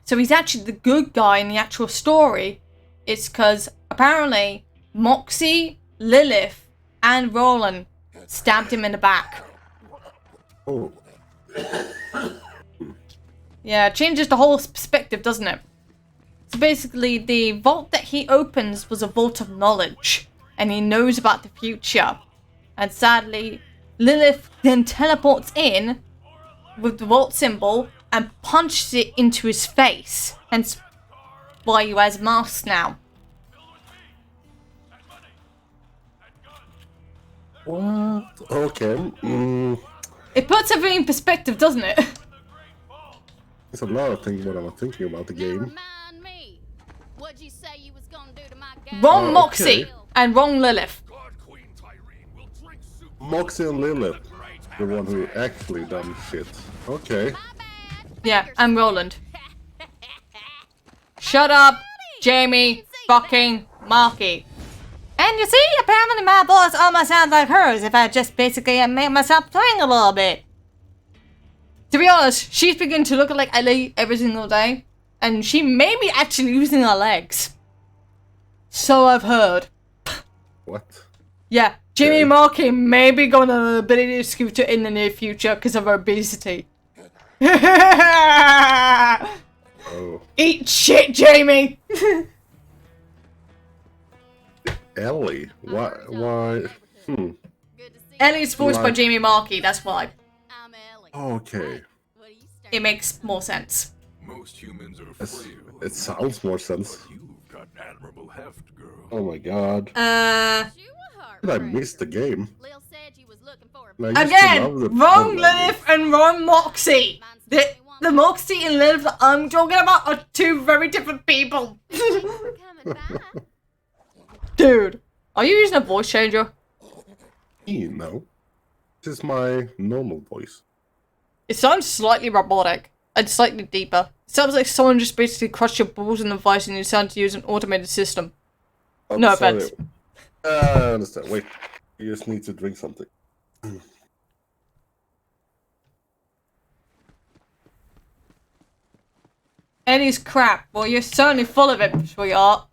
So he's actually the good guy in the actual story. It's because apparently Moxie, Lilith, and Roland stabbed him in the back. Oh, Yeah, it changes the whole perspective, doesn't it? So basically, the vault that he opens was a vault of knowledge, and he knows about the future. And sadly, Lilith then teleports in with the vault symbol and punches it into his face. Hence why he wears masks now. what? Okay. It puts everything in perspective, doesn't it? There's a lot of things when I'm thinking about the game. Remind me, what'd you say you was gonna do to my guy? Wrong Oh, Moxie okay. and wrong Lilith. God Queen Tyrene will drink soup. Moxie and Lilith, the one who actually done shit. Okay. My bad. Yeah, and Roland. Shut up, Jamie fucking Markey. And you see, apparently my voice almost sounds like hers if I just basically make myself swing a little bit. To be honest, she's beginning to look like Ellie every single day. And she may be actually losing her legs. So I've heard. What? Yeah, Jamie Okay. Markey may be going on an ability scooter in the near future because of her obesity. Oh. Eat shit, Jamie! Ellie? Why? Why? Good to see Ellie's voiced by Like- Jamie Markey, that's why. I'm Ellie. Okay. What are you staring It makes more sense. Most humans are It's- frail. it sounds more sense. But you've got admirable heft, girl. Oh my god. You a Did I heartbreaker. miss the game? Lil said you was looking for a And I used to Again, love the wrong Borderlands Lilith and wrong Moxie. The Moxie and Lilith that I'm talking about are two very different people. for coming by. Dude, are you using a voice changer? game. No. This is my normal voice. It sounds slightly robotic and slightly deeper. It sounds like someone just basically crushed your balls in the vice and you decided to use an automated system. Oh, No sorry. offense. I understand. Wait. You just need to drink something. Eddie's crap. Well, you're certainly full of it, sweetheart.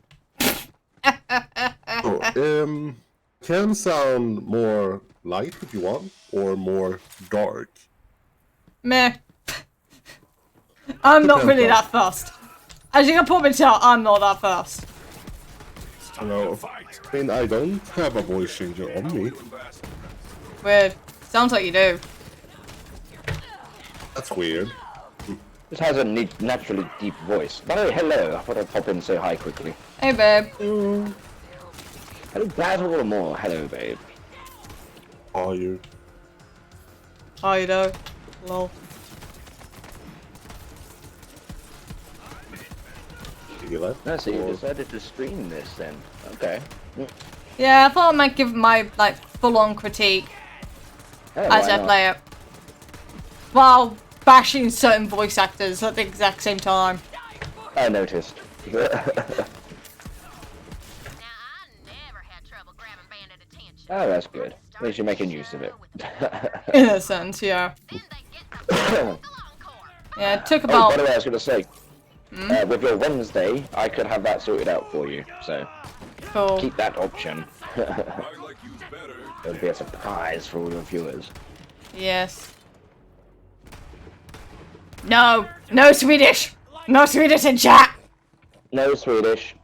Oh, can sound more light if you want, or more dark. Meh. I'm not Depends really on- that fast. As you can probably tell, I'm not that fast. No, I mean, I don't have a voice changer on me. Weird. Sounds like you do. That's weird. This has a naturally deep voice. By the way, hello. I thought I'd pop in and say hi quickly. Hey, babe. Hello, Basil or more. Hello, babe. Are you? How you doing? Lol. You that? I see you Or- decided to stream this then. Okay. Yeah, I thought I might give my, like, full-on critique Hey, as why I not? play it. While bashing certain voice actors at the exact same time. I noticed. Now, I never had trouble grabbing bandit attention. Oh, that's good. At least you're making use of it. In a sense, yeah. Then they get the encore. Yeah, it took Oh, by the about... way, I was gonna say, with your Wednesday, I could have that sorted out for you. So Cool. keep that option. I like you better. It'll be a surprise for all your viewers. Yes. No! No Swedish! No Swedish in chat! No Swedish.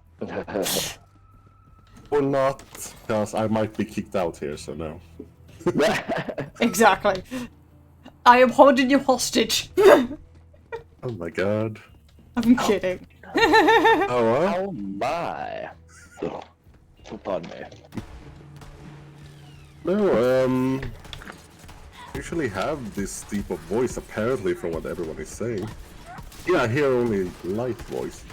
Or not, because I might be kicked out here, so no. Exactly. I am holding you hostage. Oh my god. I'm kidding. Oh, what? Oh my. Oh, pardon me. No, usually have this deep of voice apparently from what everyone is saying. Yeah, I hear only light voice.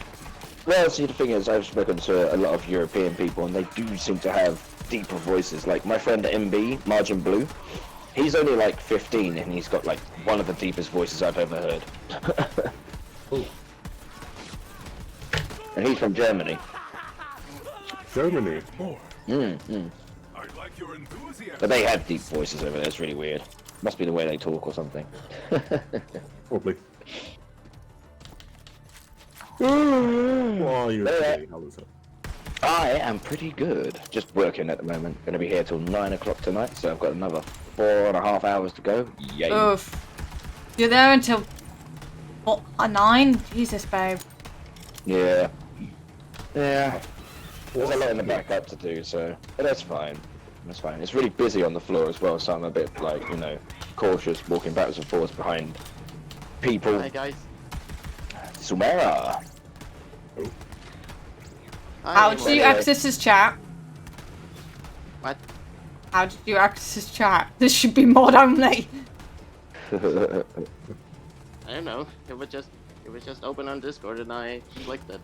Well, see, the thing is, I've spoken to a lot of European people, and they do seem to have deeper voices. Like my friend MB, Margin Blue, he's only like 15, and he's got like one of the deepest voices I've ever heard. Oh, And he's from Germany. Germany. More. Mm. I like your enthusiasm. But they have deep voices over there. It's really weird. Must be the way they talk or something. Probably. Oh, you're Yeah. kidding. How is it? I am pretty good. Just working at the moment. Gonna be here till 9 o'clock tonight, so I've got another 4.5 hours to go. Yay. Oof. You're there until what, 9? Jesus, babe. Yeah. Yeah. There's a lot in the backup to do, so but that's fine. That's fine. It's really busy on the floor as well, so I'm a bit like, you know, cautious walking backwards and forwards behind people. Hi guys. Sumera. How did you access his chat? What? How did you access his chat? This should be mod only. I don't know. It was just open on Discord and I clicked it.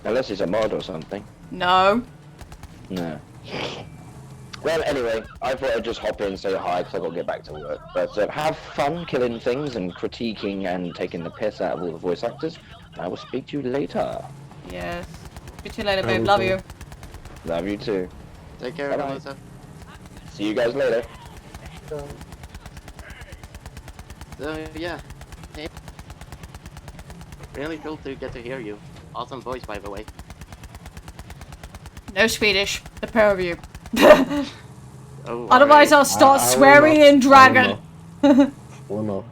Unless it's a mod or something. No. No. Well, anyway, I thought I'd just hop in and say hi because I've got to get back to work. But have fun killing things and critiquing and taking the piss out of all the voice actors. I will speak to you later. Yes. Speak to you later, babe. Love you. Love you too. Take care, Bye-bye. Melissa. See you guys later. So yeah. Hey. Really cool to get to hear you. Awesome voice, by the way. No Swedish. The pair of you. Oh, Otherwise, I'll start swearing in dragon. Or not.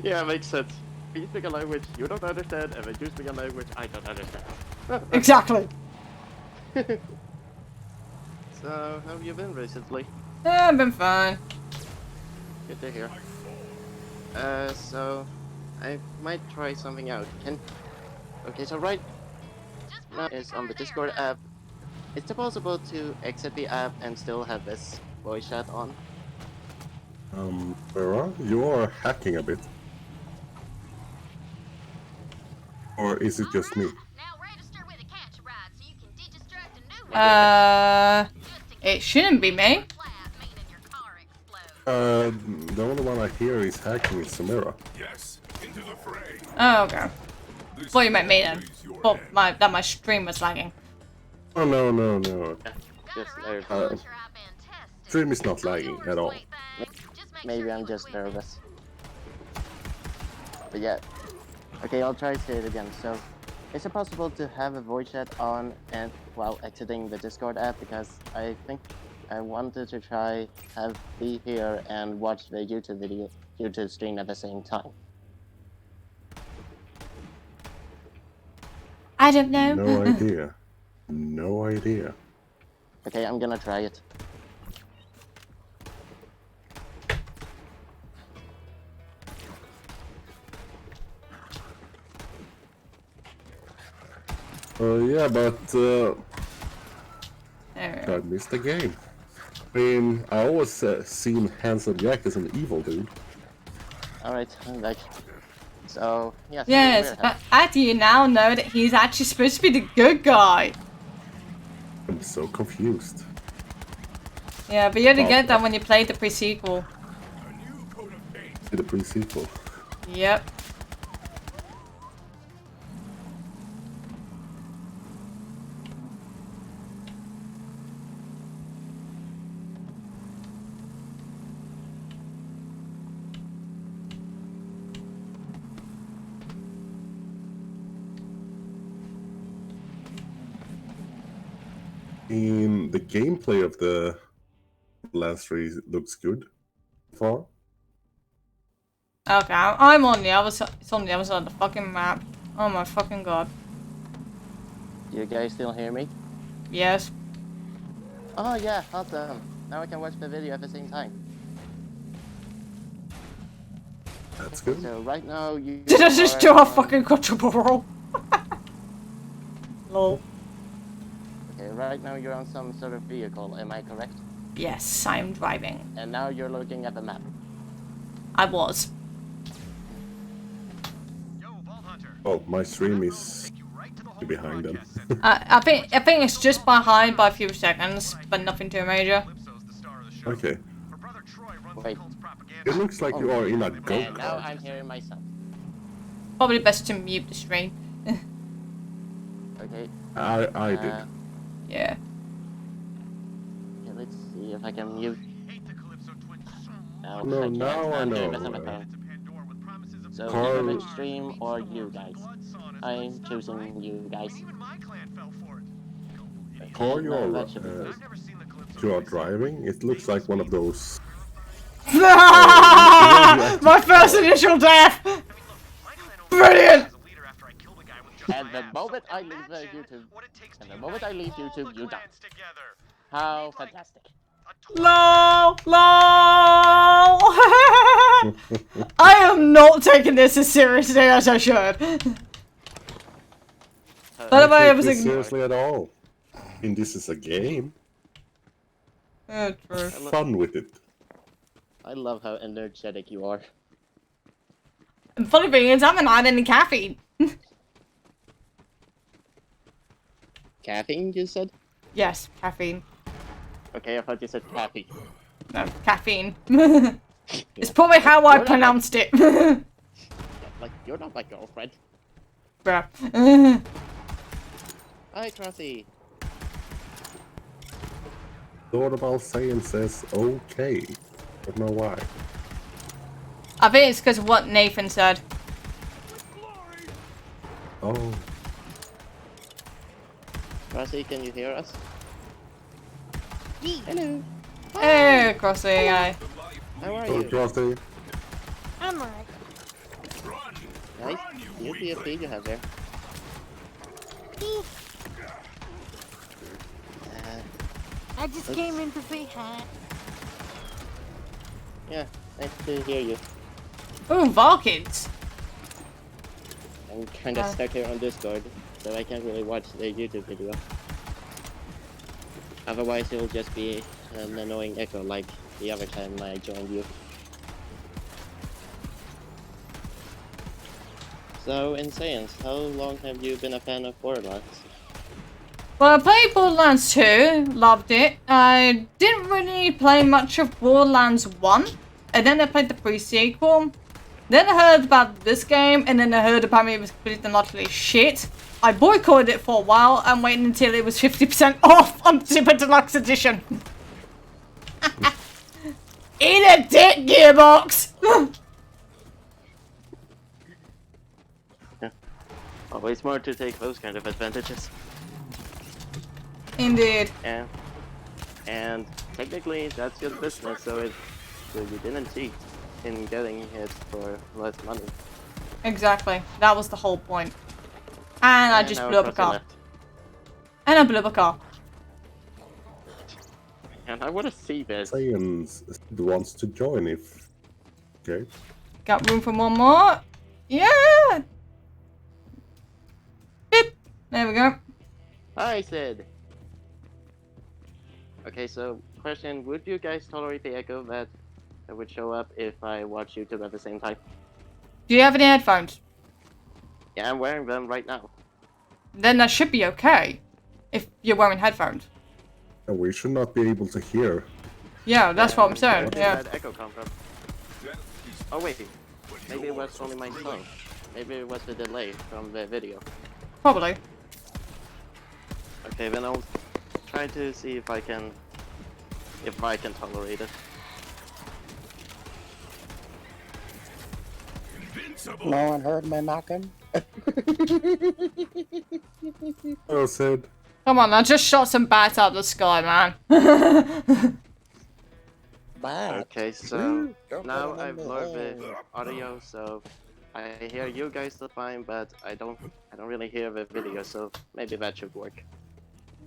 Yeah, makes sense. You speak a language you don't understand, and then you speak a language I don't understand. Exactly. So, how have you been recently? Yeah, I've been fine. Good to hear. So, I might try something out. Okay, so right now is on the Discord app. Is it possible to exit the app and still have this voice chat on? Vera, you are hacking a bit. Or is it just me? Now register with a catch ride so you can deconstruct a new It shouldn't be me. meaning your car explodes. The only one I hear is hacking is Samira. Yes, into the fray. Oh, okay. This Thought you meant me then. is your Thought end. that my stream was lagging. Oh no. Just there. Stream is not lagging at all. Maybe I'm just nervous. But yeah. Okay, I'll try to say it again. So, is it possible to have a voice chat on and while exiting the Discord app? Because I think I wanted to try be here and watch the YouTube stream at the same time. I don't know. No idea. No idea. Okay, I'm gonna try it. Yeah, but There. I missed the game. I mean, I always seen Handsome Jack as an evil dude. Alright, I'm back. So, yeah. so Yes, we're but how do you now know that he's actually supposed to be the good guy? I'm so confused. Yeah, but you only get that when you play the pre-sequel. A new coat of paint. The pre-sequel. Yep. In the gameplay of the last 3 looks good. Far. Okay, I'm on the other side. It's on the other side of the fucking map. Oh my fucking god. Do you guys still hear me? Yes. Oh yeah, awesome. Now I can watch the video at the same time. That's good. So right now you. Did I just are do a on- fucking quadruple roll? Lol. Okay, right now you're on some sort of vehicle. Am I correct? Yes, I'm driving. And now you're looking at the map. I was. Oh, my stream is behind them. I think it's just behind by a few seconds, but nothing too major. Okay. Wait. It looks like you are in a And now go-kart. I'm hearing myself. Probably best to mute the stream. Okay. I did. Yeah. Okay, let's see if I can mute. No, I can't. now I I'm know. doing this on my phone. So Carl- either stream or you guys. I'm choosing you guys. Car you No, are, that should be good. you are driving, it looks like one of those. My first initial death! Brilliant! And the moment I leave YouTube, you die. How fantastic. LOL! LOL! I am not taking this as seriously as I should. By the way, I Take was this ignoring. seriously at all. I mean, this is a game. True. Fun with it. I love how energetic you are. And funny thing is, I haven't had any caffeine. Caffeine, you said? Yes, caffeine. Okay, I thought you said caffeine. No, caffeine. It's probably how I pronounced it. Like, you're not my girlfriend. Bruh. Hi, Crossy. Thought about saying says okay. Don't know why. I think it's because of what Nathan said. Oh, Crossy, can you hear us? Hello. Hey, Crossy guy. How are oh, you? Frosty. I'm alright. Nice. New PFP you have there. I just came in to say hi. Yeah, nice to hear you. Ooh, Valkids. I'm kinda stuck here on Discord, so I can't really watch the YouTube video. Otherwise, it'll just be an annoying echo like the other time I joined you. So, in Science, how long have you been a fan of Borderlands? Well, I played Borderlands 2, loved it. I didn't really play much of Borderlands 1, and then I played the pre-sequel. Then I heard about this game, and then I heard apparently it was completely and utterly shit. I boycotted it for a while and waited until it was 50% off on Super Deluxe Edition. Eat a dick, Gearbox! Always smart to take those kind of advantages. Indeed. And technically, that's your business, so you didn't cheat in getting it for less money. Exactly. That was the whole point. And I just now blew up a Crossy car. left. And I blew up a car. And I want to see this. Science wants to join if. Okay. Got room for one more. Yeah! Beep. There we go. Hi, Sid. Okay, so question: would you guys tolerate the echo that would show up if I watch YouTube at the same time? Do you have any headphones? Yeah, I'm wearing them right now. Then that should be okay. If you're wearing headphones. And we should not be able to hear. Yeah, that's what I'm saying. Where did Yeah. that echo come from? Oh wait, maybe it was only my phone. Maybe it was the delay from the video. Probably. Okay, then I'll try to see if I can tolerate it. No one heard me knocking. Oh, Sid. Come on, I just shot some bats out of the sky, man. Bye. Okay, so now I've lowered the audio, so I hear you guys still fine, but I don't really hear the video, so maybe that should work.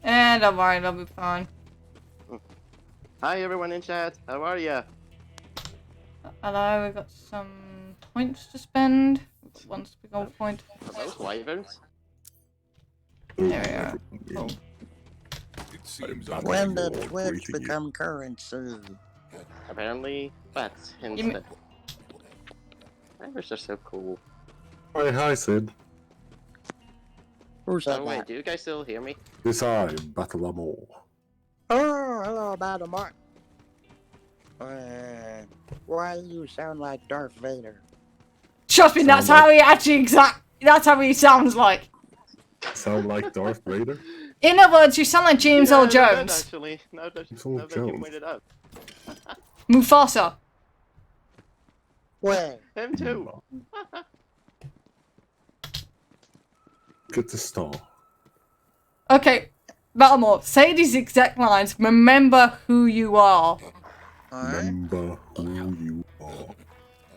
And don't worry, that'll be fine. Hi everyone in chat, how are ya? Hello, we got some points to spend. One gold point. Are those wyverns? There we are. Oh. It seems When I'm did Twitch become currency? Apparently, bats instead. Wyverns are so cool. Hey, hi, Sid. Who said Oh wait, that? do you guys still hear me? This I, Battle Amor. Oh, hello, Battle Mark. Why you sound like Darth Vader? Trust me, that's how he actually that's how he sounds like. Sound like Darth Vader? In other words, you sound like James Earl Yeah, Jones. actually, now that Earl you Jones. point it out. Mufasa. Wait. Him too. Get the star. Okay, Baltimore, say these exact lines. Remember who you are. Remember who you are.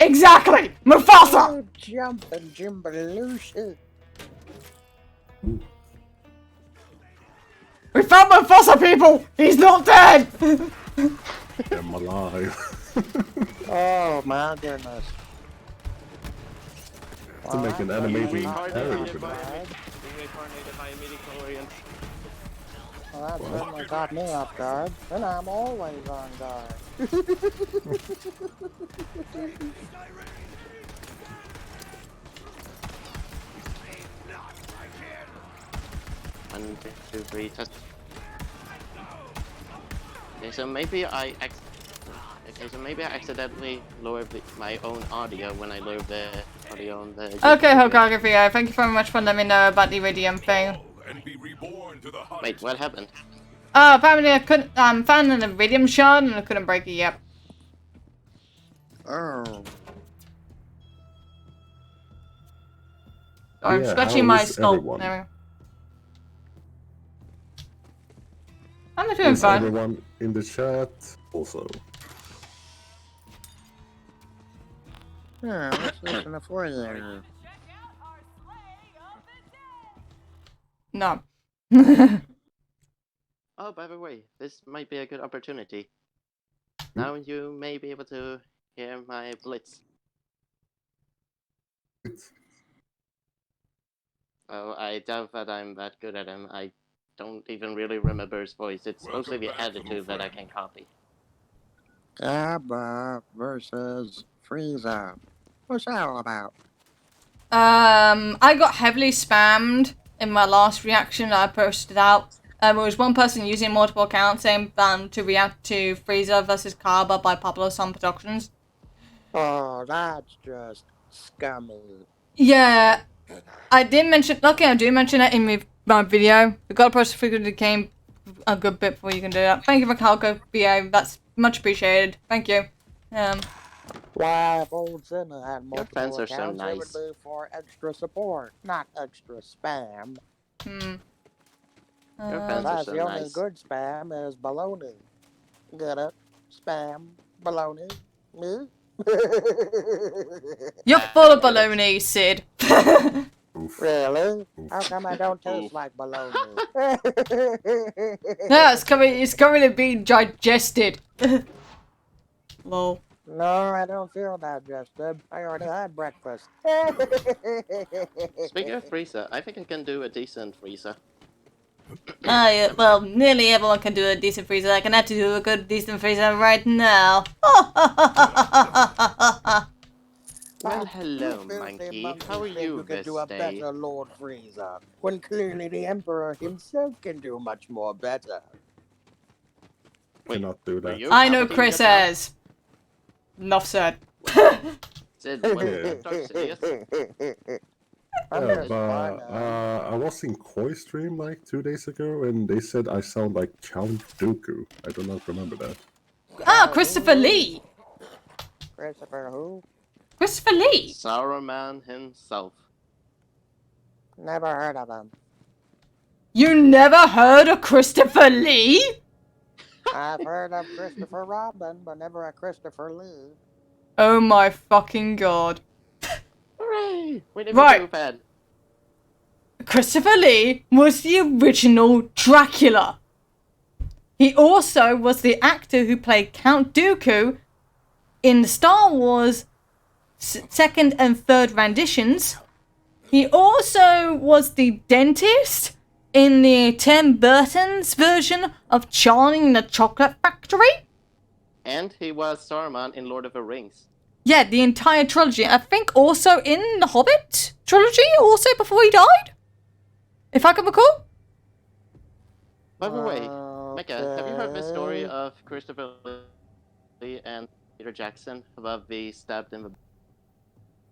Exactly! Mufasa! Oh, jumping Jimbaloosa. We found Mufasa, people! He's not dead! I'm alive. Oh my goodness. To make an animated Reincarnated character. by a midi-chlorian. Well, that certainly caught me off guard, and I'm always on guard. 1, 2, 3, test. Okay, so maybe I accidentally lowered my own audio when I lowered the audio on the. Okay, Hokage, thank you very much for letting me know about the iridium thing. Wait, what happened? Apparently I couldn't, found an iridium shard and I couldn't break it yet. Oh. So I'm Yeah, scratching how my is skull. everyone? There we go. I'm doing Is fine. everyone in the chat also? Yeah, let's listen for you. No. Oh, by the way, this might be a good opportunity. Now you may be able to hear my blitz. Oh, I doubt that I'm that good at him. I don't even really remember his voice. It's mostly the attitude that I can copy. Abba versus Frieza. What's that all about? I got heavily spammed in my last reaction I posted out. It was one person using multiple accounts saying to react to Frieza versus Kaba by Pablo Sun Productions. Oh, that's just scummy. Yeah, I did mention. Okay, I do mention it in my video. The God Post figured it came a good bit before you can do that. Thank you for Calco BA. That's much appreciated. Thank you. Why, if old Senna had multiple fans are accounts, so it nice. would be for extra support, not extra spam. Your fans are Besides, so the only nice. good spam is baloney. Get it? Spam, baloney, me? You're full of baloney, Sid. Really? How come I don't taste like baloney? No, it's currently being digested. Lol. No, I don't feel digested. I already had breakfast. Speaking of Frieza, I think I can do a decent Frieza. Yeah, well, nearly everyone can do a decent Frieza. I can actually do a good, decent Frieza right now. Well, hello, monkey. How are you can this do a day? better Lord Frieza, when clearly the Emperor himself can do much more better. Cannot do that. I know Chris says. Enough said. Sid, what the Dark Sidious? Yeah, but I was in Koi stream like 2 days ago, and they said I sound like Count Dooku. I do not remember that. Ah, Christopher Lee. Christopher who? Christopher Lee. Saruman himself. Never heard of him. You never heard of Christopher Lee? I've heard of Christopher Robin, but never a Christopher Lee. Oh my fucking god. Hooray! We didn't Right. do bad. Christopher Lee was the original Dracula. He also was the actor who played Count Dooku in the Star Wars second and third renditions. He also was the dentist in the Tim Burton's version of Charlie and the Chocolate Factory. And he was Saruman in Lord of the Rings. Yeah, the entire trilogy. I think also in the Hobbit trilogy, also before he died. If I can recall. By the way, Mecca, have you heard the story of Christopher Lee and Peter Jackson about the stabbed in the...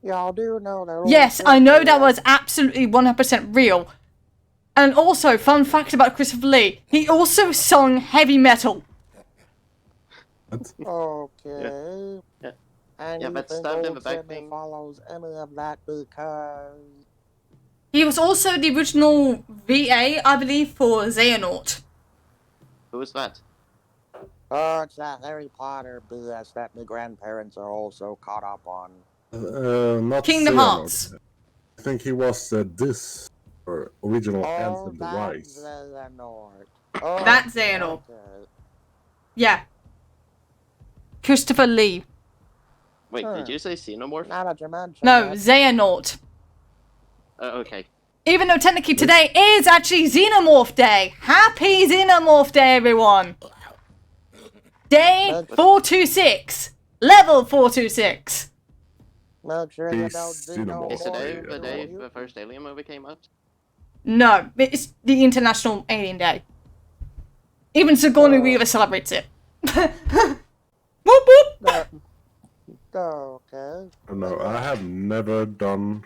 Y'all do know that. Yes, I know that was absolutely 100% real. And also, fun fact about Christopher Lee, he also sung heavy metal. Okay. Yeah. And Yeah, you but think stabbed in the old back Sydney thing. follows any of that because... He was also the original VA, I believe, for Xehanort. Who's that? Oh, it's that Harry Potter BS that my grandparents are also caught up on. Not Kingdom Xehanort. Hearts. I think he was this or original Anthem the that's Rise. Xehanort. Oh, That's Xehanort. okay. Yeah. Christopher Lee. Wait, did you say Xenomorph? Now that you mention No, that. Xehanort. Okay. Even though technically today is actually Xenomorph Day. Happy Xenomorph Day, everyone. Day 426. Level 426. Make sure you don't Xenomorph. Is today Xenomorph. the day the first Alien movie came out? No, it's the International Alien Day. Even Sigourney Weaver celebrates it. Whoop whoop. Okay. No, I have never done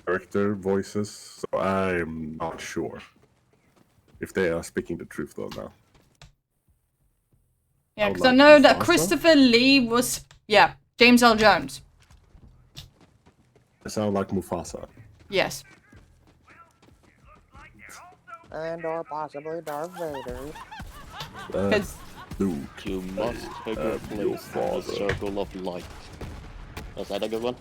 character voices, so I'm not sure if they are speaking the truth though now. Yeah, because like I know that Mufasa? Christopher Lee was, yeah, James L. Jones. I sound like Mufasa. Yes. And or possibly Darth Vader. That's Luke. You must take your your place in the father. circle of light. Was that a good one?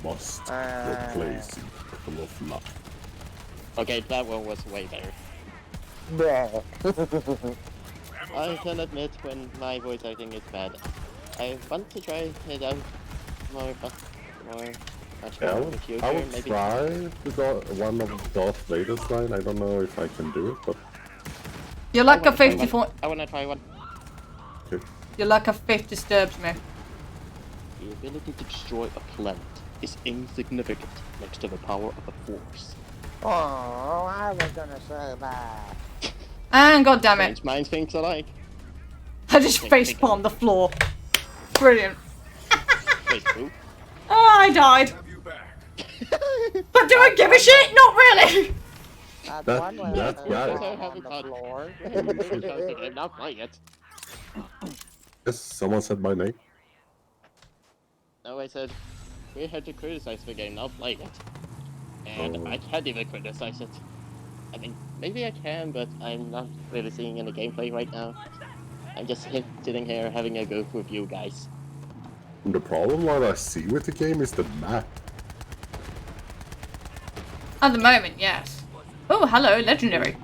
Must replace in the circle of life. Okay, that one was way better. Bleh. I can admit when my voice acting is bad. I want to try it out more, much Yeah, more in the future, I will maybe. try to go one of Darth Vader's line. I don't know if I can do it, but Your lack of faith I wanna try one. okay. Your lack of faith disturbs me. The ability to destroy a planet is insignificant next to the power of a force. Oh, I was gonna say that. And god damn it, Strange minds think alike. I just facepalmed the floor. Brilliant. Wait, who? Oh, I died. Have you back? But do I give a shit? Not really. That's That- one way that to guy- fall on the floor. I'm not playing it. Yes, someone said my name. No, I said we're here to criticize the game, not play it. And I can't even criticize it. I mean, maybe I can, but I'm not really seeing any gameplay right now. I'm just sitting here having a go with you guys. The problem what I see with the game is the map. At the moment, yes. Oh, hello, legendary.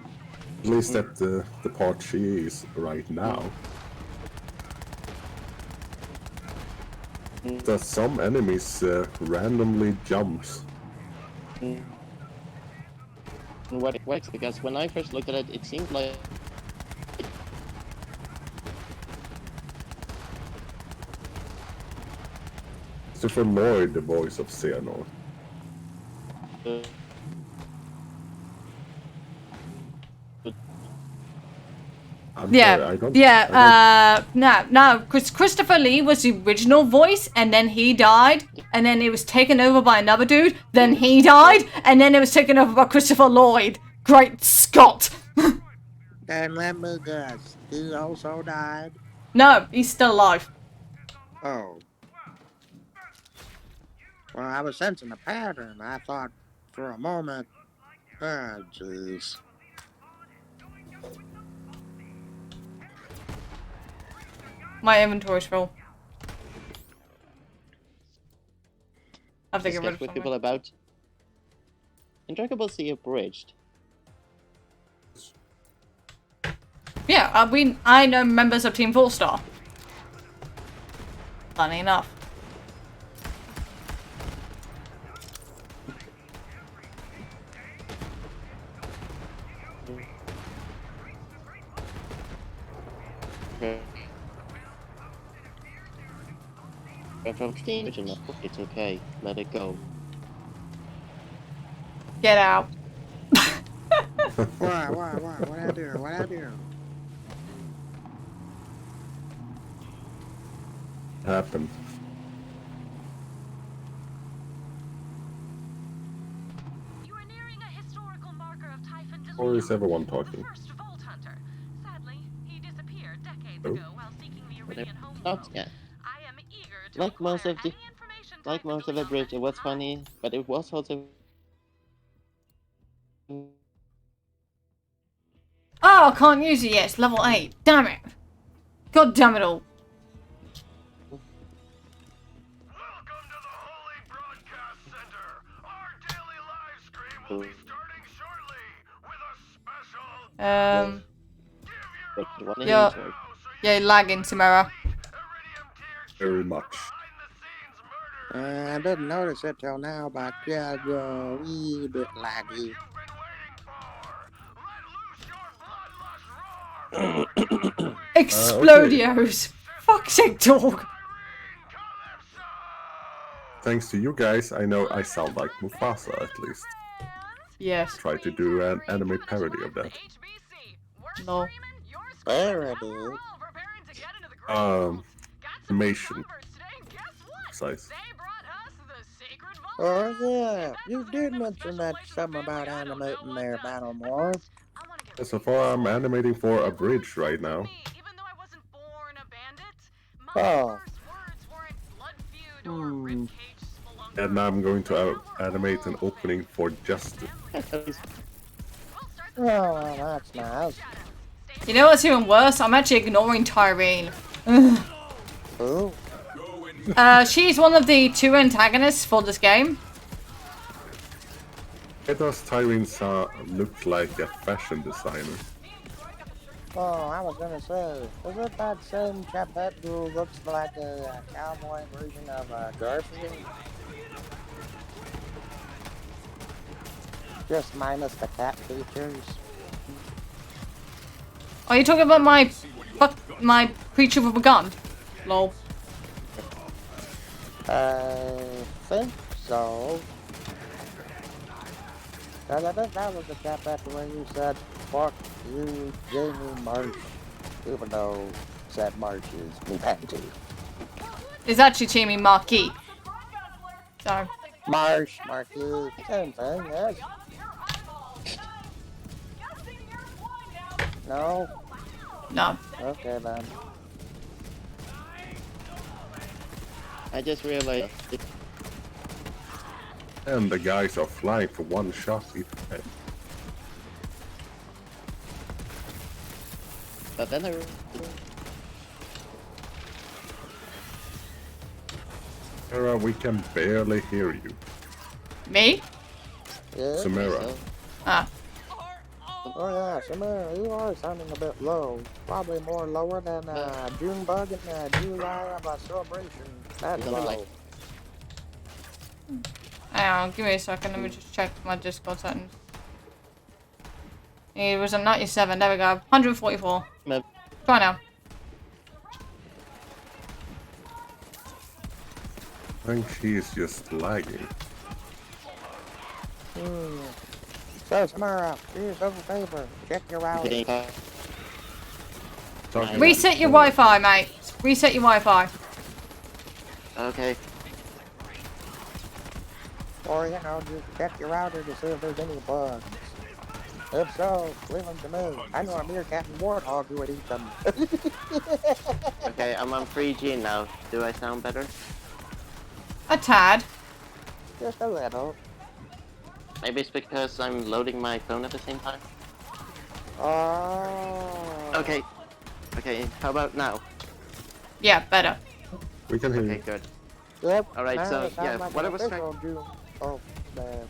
At least at the part she is right now. That some enemies randomly jumps. What it works, because when I first looked at it, it seemed like Christopher Lloyd, the voice of Xehanort. I'm sorry, I don't- No, Christopher Lee was the original voice, and then he died, and then it was taken over by another dude, then he died, and then it was taken over by Christopher Lloyd. Great Scott! Then let me guess, he also died? No, he's still alive. Oh. Well, I was sensing a pattern. I thought for a moment, ah, jeez. My inventory's full. I have to get rid discuss of with something. people about Undragable Sea Abridged. Yeah, I know members of Team 4 Star. Funny enough. But from the original, it's okay. Let it go. Get out. Why? What I do? What I do? Happened. You are nearing a historical marker of Typhon Or is Delia, everyone the talking? first Vault Hunter. Sadly, he disappeared decades Oh. ago while seeking the But it Iridian homeworld. not, yeah. I am eager to Like most acquire of the, any information like Typhon most of the Delia bridge, it was has. funny, but it was also. Oh, I can't use it yet. It's level 8. Damn it. God damn it all. Welcome to the Holy Broadcast Center. Our daily live stream will be starting shortly with a special But one Yeah. in each, Yeah, lagging, Samara. Very much. I didn't notice it till now, but yeah, a wee bit laggy. Explodios! Fuck's sake, dog! Thanks to you guys, I know I sound like Mufasa at least. Yes. Try to do an anime parody of that. No. Parody? Animation size. Oh yeah, you did mention that something about animating their battle more. Yeah, so far I'm animating for a bridge right now. Oh. And now I'm going to animate an opening for Justice. Oh, well, that's nice. You know what's even worse? I'm actually ignoring Tyrene. Ugh. Ooh. She's one of the 2 antagonists for this game. Why does Tyrene look like a fashion designer? Oh, I was gonna say, is it that same chapette who looks like a cowboy version of Garfield? Just minus the cat features. Are you talking about my creature with a gun? Lol. I think so. And I think that was the chapette where you said, fuck you, Jamie Marsh. Even though said Marsh is me panty. It's actually Jamie Marquis. So. Marsh, Marquis, same thing, yes. No? No. Okay then. I just realized. And the guys are flying for one shot each time. But then I. Samara, we can barely hear you. Me? Yeah? Samara. Ah. Oh yeah, Samara, you are sounding a bit low. Probably more lower than Junebug in July of a celebration. That's low. Hang on, give me a second. Let me just check my Discord settings. It was a 97. There we go. 144. No. Try now. I think she's just lagging. So Samara, do yourself a favor. Check your router. Reset your Wi-Fi, mate. Reset your Wi-Fi. Okay. Or, you know, just check your router to see if there's any bugs. If so, leave them to me. I know a meerkat and warthog who would eat them. Okay, I'm on 3G now. Do I sound better? A tad. Just a little. Maybe it's because I'm loading my phone at the same time. Oh. Okay. Okay, how about now? Yeah, better. We can hear Okay, you. good. Yep. Alright, now so it sounds yeah, like what an I was trying. official June. Oh, man.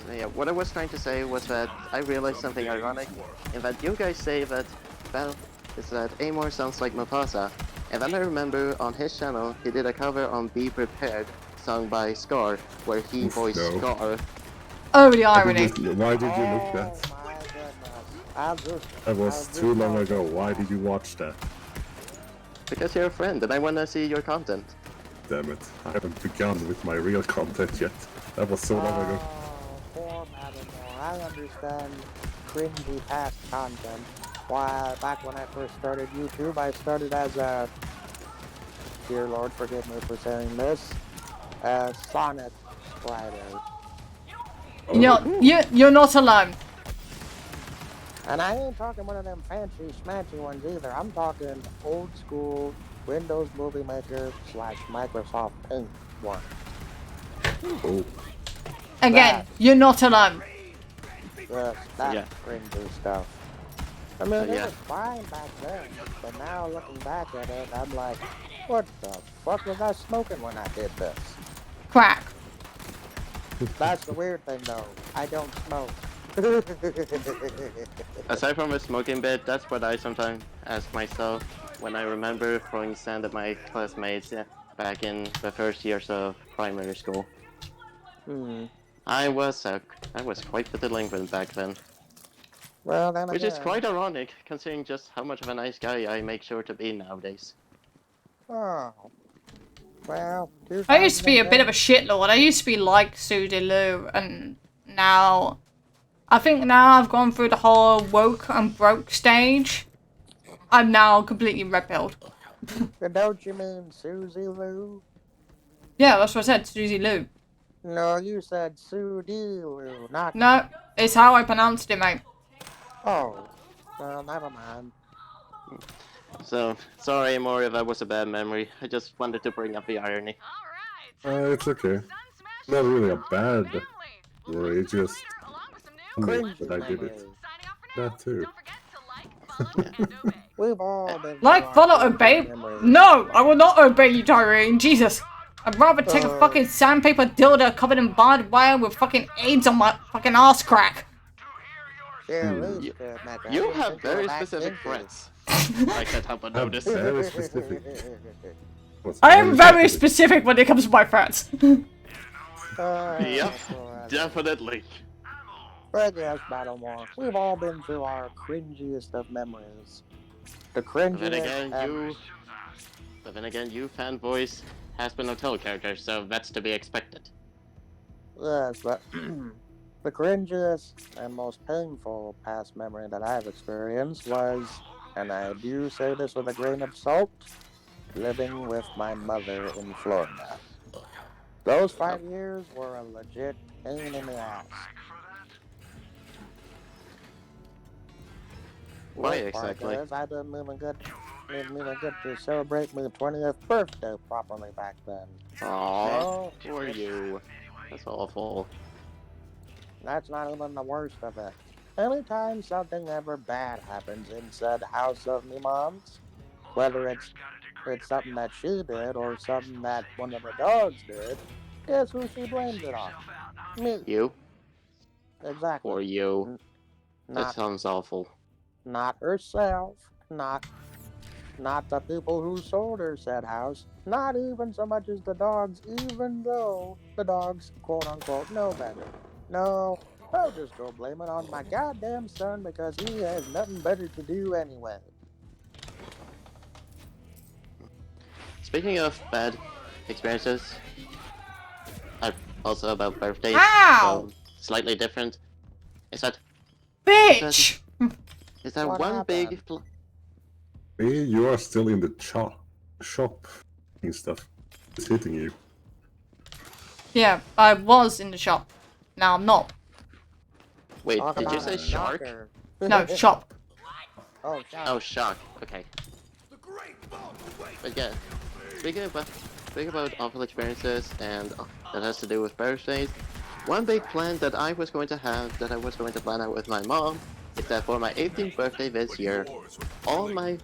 So yeah, what I was trying to say was that I realized something ironic, in that you guys say that, well, is that Amor sounds like Mufasa, and then I remember on his channel he did a cover on Be Prepared, sung by Scar, where he voiced no. Scar. Oh, the irony. Why did you look that? Oh, my goodness. That was too long ago. Why did you watch that? Because you're a friend and I wanna see your content. damn it. I haven't begun with my real content yet. That was so long ago. Poor Matador. I understand cringy past content. Why, back when I first started YouTube, I started as a... Dear Lord, forgive me for saying this. A Sonic writer. You're not alone. And I ain't talking one of them fancy schmancy ones either. I'm talking old school Windows Movie Maker / Microsoft Paint one. Oh. Again, you're not alone. That's cringy stuff. I mean, it was fine back then, but now looking back at it, I'm like, what the fuck was I smoking when I did this? Crack. That's the weird thing, though. I don't smoke. Aside from a smoking bit, that's what I sometimes ask myself when I remember throwing sand at my classmates back in the first years of primary school. I was quite the delinquent back then. Well, then Which is quite ironic, considering just how much of a nice guy I make sure to be nowadays. Oh. Well, I used to be a bit of a shitlord. I used to be like Sudi Lou, and now... I think now I've gone through the whole woke and broke stage. I'm now completely red-pilled. Don't you mean Susie Lou? Yeah, that's what I said, Susie Lou. No, you said Sudi Lou, not... No, it's how I pronounced it, mate. Oh, well, never mind. So, sorry, Maury, if that was a bad memory. I just wanted to bring up the irony. It's okay. Not really a bad story, it's just... that I did it. That too. We've all been... Like, follow, obey? No! I will not obey you, Tyrene. Jesus. I'd rather take a fucking sandpaper dildo covered in barbed wire with fucking AIDS on my fucking ass crack. You have very specific friends. I can't help but notice. Very specific. I am very specific when it comes to my friends. Yep, definitely. But yes, Battlemore, we've all been through our cringiest of memories. The cringiest. But then again, you fanboys has been hotel characters, so that's to be expected. Yes, but the cringiest and most painful past memory that I've experienced was, and I do say this with a grain of salt, living with my mother in Florida. Those 5 years were a legit pain in the ass. Why exactly? I didn't even get to celebrate my 20th birthday properly back then. Aww, poor you. That's awful. That's not even the worst of it. Anytime something ever bad happens in said house of me mom's, whether it's something that she did or something that one of the dogs did, guess who she blames it on? Me. You? Exactly. Or you. That sounds awful. Not herself, not the people who sold her said house, not even so much as the dogs, even though the dogs, quote-unquote, know better. No, I'll just go blame it on my goddamn son because he has nothing better to do anyway. Speaking of bad experiences, also about birthdays, Ow! so slightly different. Bitch! Is that What one happened? big... You are still in the shop and stuff. It's hitting you. Yeah, I was in the shop. Now I'm not. Wait, Talk did you about say a shark? shocker. No, shop. Oh, shocker. Oh, shark. Okay. But yeah, speaking about awful experiences and that has to do with birthdays, one big plan that I was going to plan out with my mom is that for my 18th birthday this year, all my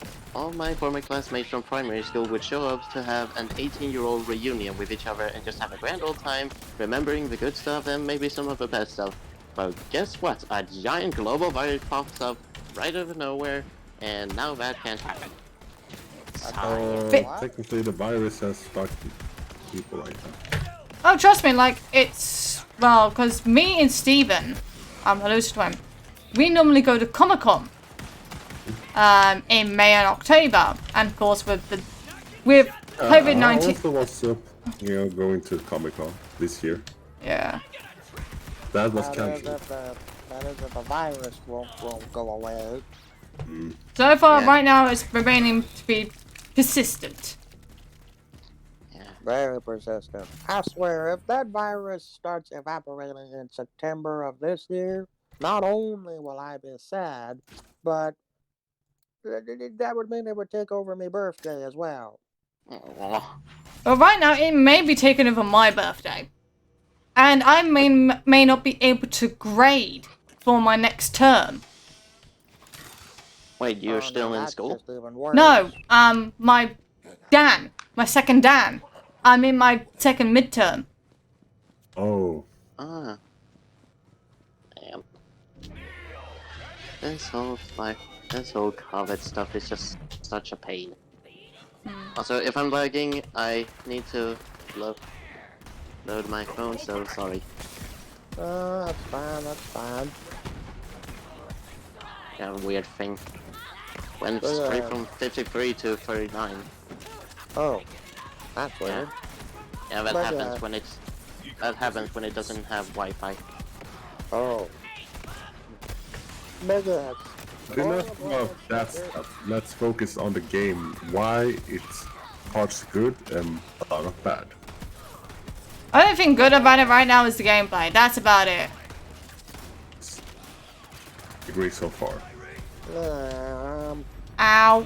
former classmates from primary school would show up to have an 18-year-old reunion with each other and just have a grand old time, remembering the good stuff and maybe some of the bad stuff. But guess what? A giant global virus pops up right out of nowhere, and now that can't happen. Technically, the virus has fucked people right now. Oh, trust me, like, it's... Well, because me and Steven, hallucinating to him, we normally go to Comic-Con in May and October. And of course, with COVID I 19. also was, going to Comic Con this year. Yeah. That was That is cancelled. if the virus won't go away. So far, Yeah. right now, it's remaining to be persistent. Very persistent. I swear, if that virus starts evaporating in September of this year, not only will I be sad, but that would mean it would take over my birthday as well. Oh, But right now, it may be taking over my birthday. And I may not be able to grade for my next term. wait, you're Oh, still no, in that's school? just even worse. No, my second Dan. I'm in my second midterm. Oh, Ah. Damn. This whole COVID stuff is just such a pain. Also, if I'm lagging, I need to load my phone, so sorry. That's fine. Yeah, weird thing. Went So, straight from 53 to 39. Oh, that's weird. Yeah, that But, happens when it's... That happens when it doesn't have Wi-Fi. Oh. But yes. enough about that stuff. Let's focus on the game. Why it's parts good and a lot of bad. Only thing good about it right now is the gameplay. That's about it. Agree so far. Ow.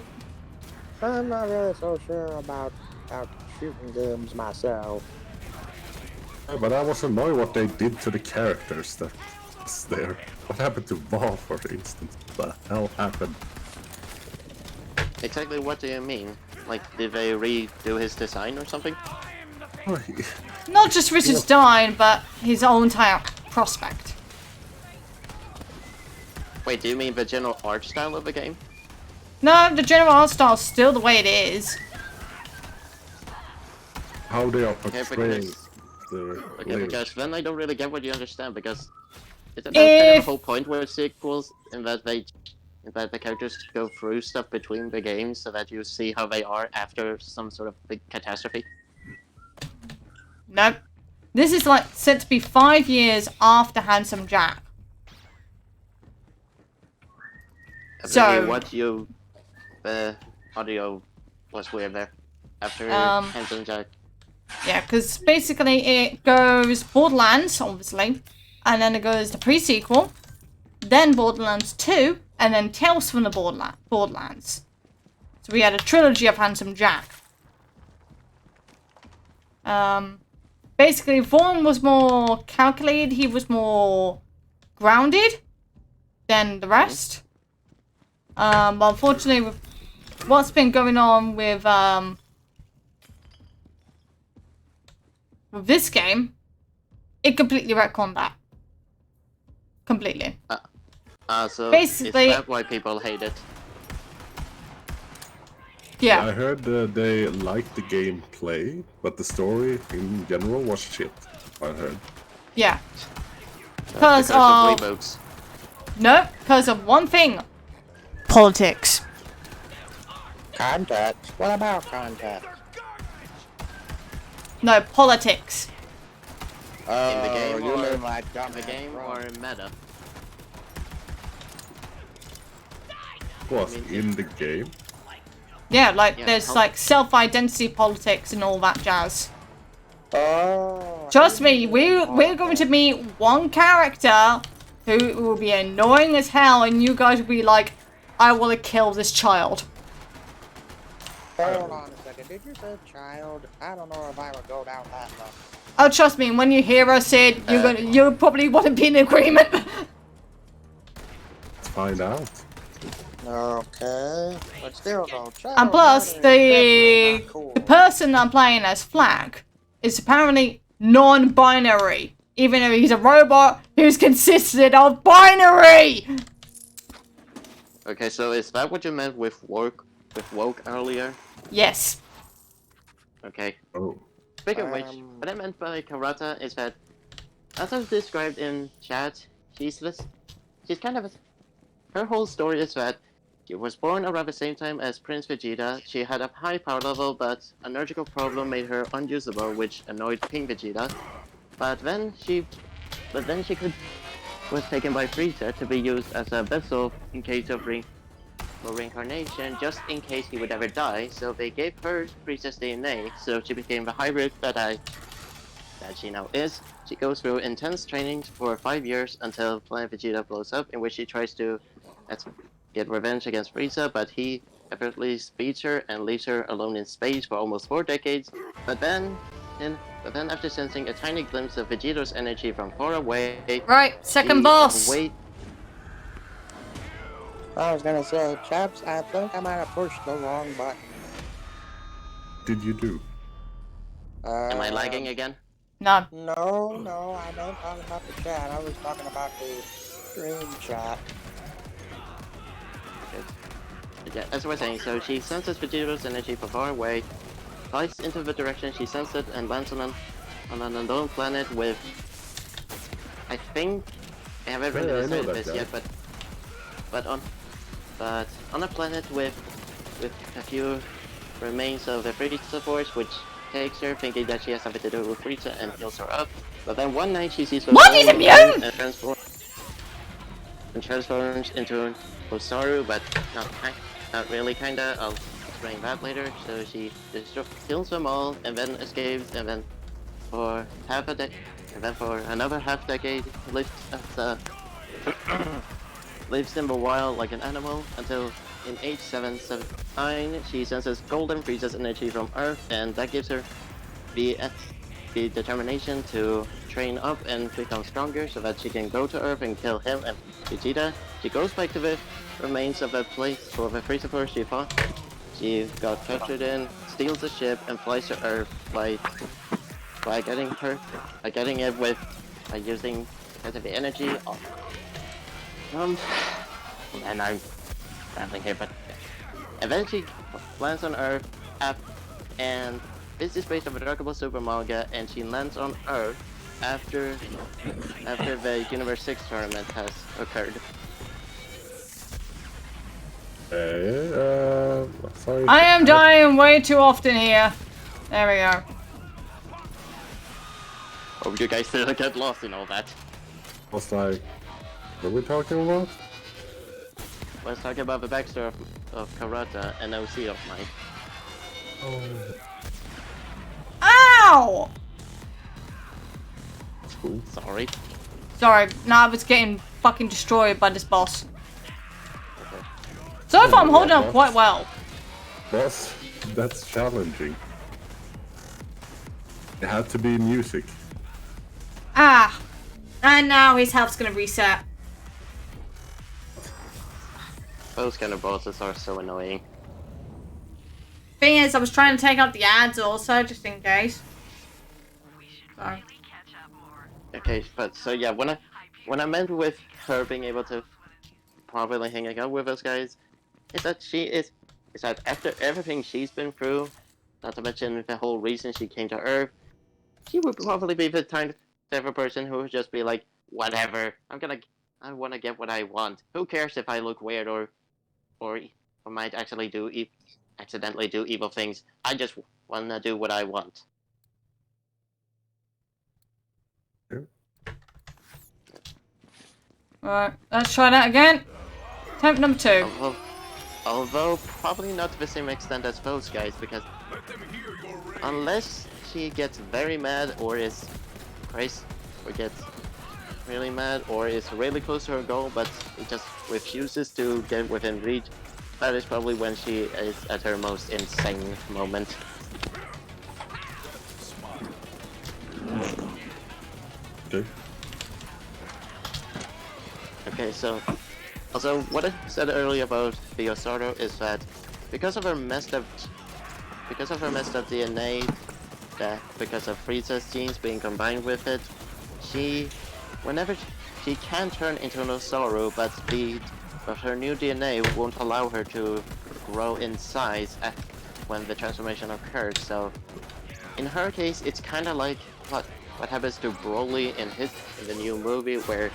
I'm not really so sure about shooting games myself. Yeah, but I was annoyed what they did to the characters that's there. What happened to Val, for instance? What the hell happened? Exactly what do you mean? Like, did they redo his design or something? Not just Richard's design, but his whole entire prospect. Wait, do you mean the general art style of the game? No, the general art style is still the way it is. How they are Okay, portraying because, the okay, players. because then I don't really get what you understand, because isn't that kind of the If- whole point with sequels, in that the characters go through stuff between the games so that you see how they are after some sort of big catastrophe? Nope. This is like said to be 5 years after Handsome Jack. So- The audio was weird there. After Um, Handsome Jack. Yeah, because basically it goes Borderlands, obviously, and then it goes the pre-sequel, then Borderlands 2, and then Tales from the Borderlands. So we had a trilogy of Handsome Jack. Basically, Vaughn was more calculated, he was more grounded than the rest. But unfortunately, with what's been going on with this game, it completely retconned that. Completely. So Basically- is that why people hate it? Yeah. I heard they liked the gameplay, but the story in general was shit. I heard. Yeah. Because of... Reboots. No, because of one thing. Politics. Context? What about context? No, politics. Oh, In the game you or mean like in the game or meta? Was in the game. Yeah, like Yeah, there's how- like self-identity politics and all that jazz. Oh. Trust me, we're going to meet one character who will be annoying as hell, and you guys will be like, I want to kill this child. Hold on a second. Did you say child? I don't know if I would go down that road. Oh, trust me, when you hear us say it, you'll probably want to be in agreement. Let's find out. Okay. But still though, child. And plus, that is definitely not cool. the person I'm playing as Flag is apparently non-binary, even though he's a robot who's consisted of binary. Okay, so is that what you meant with woke earlier? Yes. Okay. Oh. Speaking of which, what I meant by Karata is that, as I've described in chat, she's kind of her whole story is that She was born around the same time as Prince Vegeta. She had a high power level, but a neurological problem made her unusable, which annoyed King Vegeta. But then she was taken by Frieza to be used as a vessel in case of reincarnation, just in case he would ever die. So they gave her Frieza's DNA, so she became the hybrid that she now is. She goes through intense training for 5 years until Planet Vegeta blows up, in which she tries to get revenge against Frieza, but he effortlessly beats her and leaves her alone in space for almost 4 decades. But then after sensing a tiny glimpse of Vegeto's energy from far away, Right, second boss. I was gonna say, chaps, I think I might have pushed the wrong button. Did you do? Am I lagging again? No. No, I ain't talking about the chat. I was talking about the stream chat. Okay. Yeah, as I was saying, so she senses Vegeto's energy from far away, flies into the direction she sensed it, and lands on an unknown planet with, I think, I haven't really decided this yet, but on a planet with a few remains of the Frieza Force, which takes her, thinking that she has something to do with Frieza, and heals her up. But then one night she sees What? He's immune? And transforms into Osaru, but not really, kinda. I'll explain that later. So she kills them all, and then escapes, and then for another half decade lives lives in the wild like an animal until in age 779 she senses golden Frieza's energy from Earth, and that gives her the determination to train up and become stronger so that she can go to Earth and kill him and Vegeta. She goes back to the remains of the place for the Frieza Force she fought. She got captured in, steals the ship, and flies to Earth by getting it by using the energy of and I'm rambling here, but eventually lands on Earth, and this is based on the Dragon Ball Super manga, and she lands on Earth after the Universe 6 tournament has occurred. Sorry. I am dying way too often here. There we go. Hope you guys didn't get lost in all that. I was like, what are we talking about? Let's talk about the backstory of Karata, an OC of mine. Ow! Cool. Sorry. Sorry, no, I was getting fucking destroyed by this boss. Okay. So far I'm holding up quite well. That's challenging. It had to be music. Ah! And now his health's gonna reset. Those kind of bosses are so annoying. Thing is, I was trying to take out the ads also, just in case. Sorry. Okay, but so yeah, when I meant with her being able to properly hang out with those guys, is that after everything she's been through, not to mention the whole reason she came to Earth, she would probably be the type of person who would just be like, whatever, I want to get what I want. Who cares if I look weird or might actually accidentally do evil things? I just want to do what I want. Alright, let's try that again. Attempt number 2. Although probably not to the same extent as those guys, because unless she gets very mad or is crazy, or gets really mad or is really close to her goal, but it just refuses to get within reach, that is probably when she is at her most insane moment. Okay. Okay, so also what I said earlier about the Osaru is that because of her messed up DNA, because of Frieza's genes being combined with it, she can turn into an Osaru, but her new DNA won't allow her to grow in size when the transformation occurs. So in her case, it's kind of like what happens to Broly in the new movie, where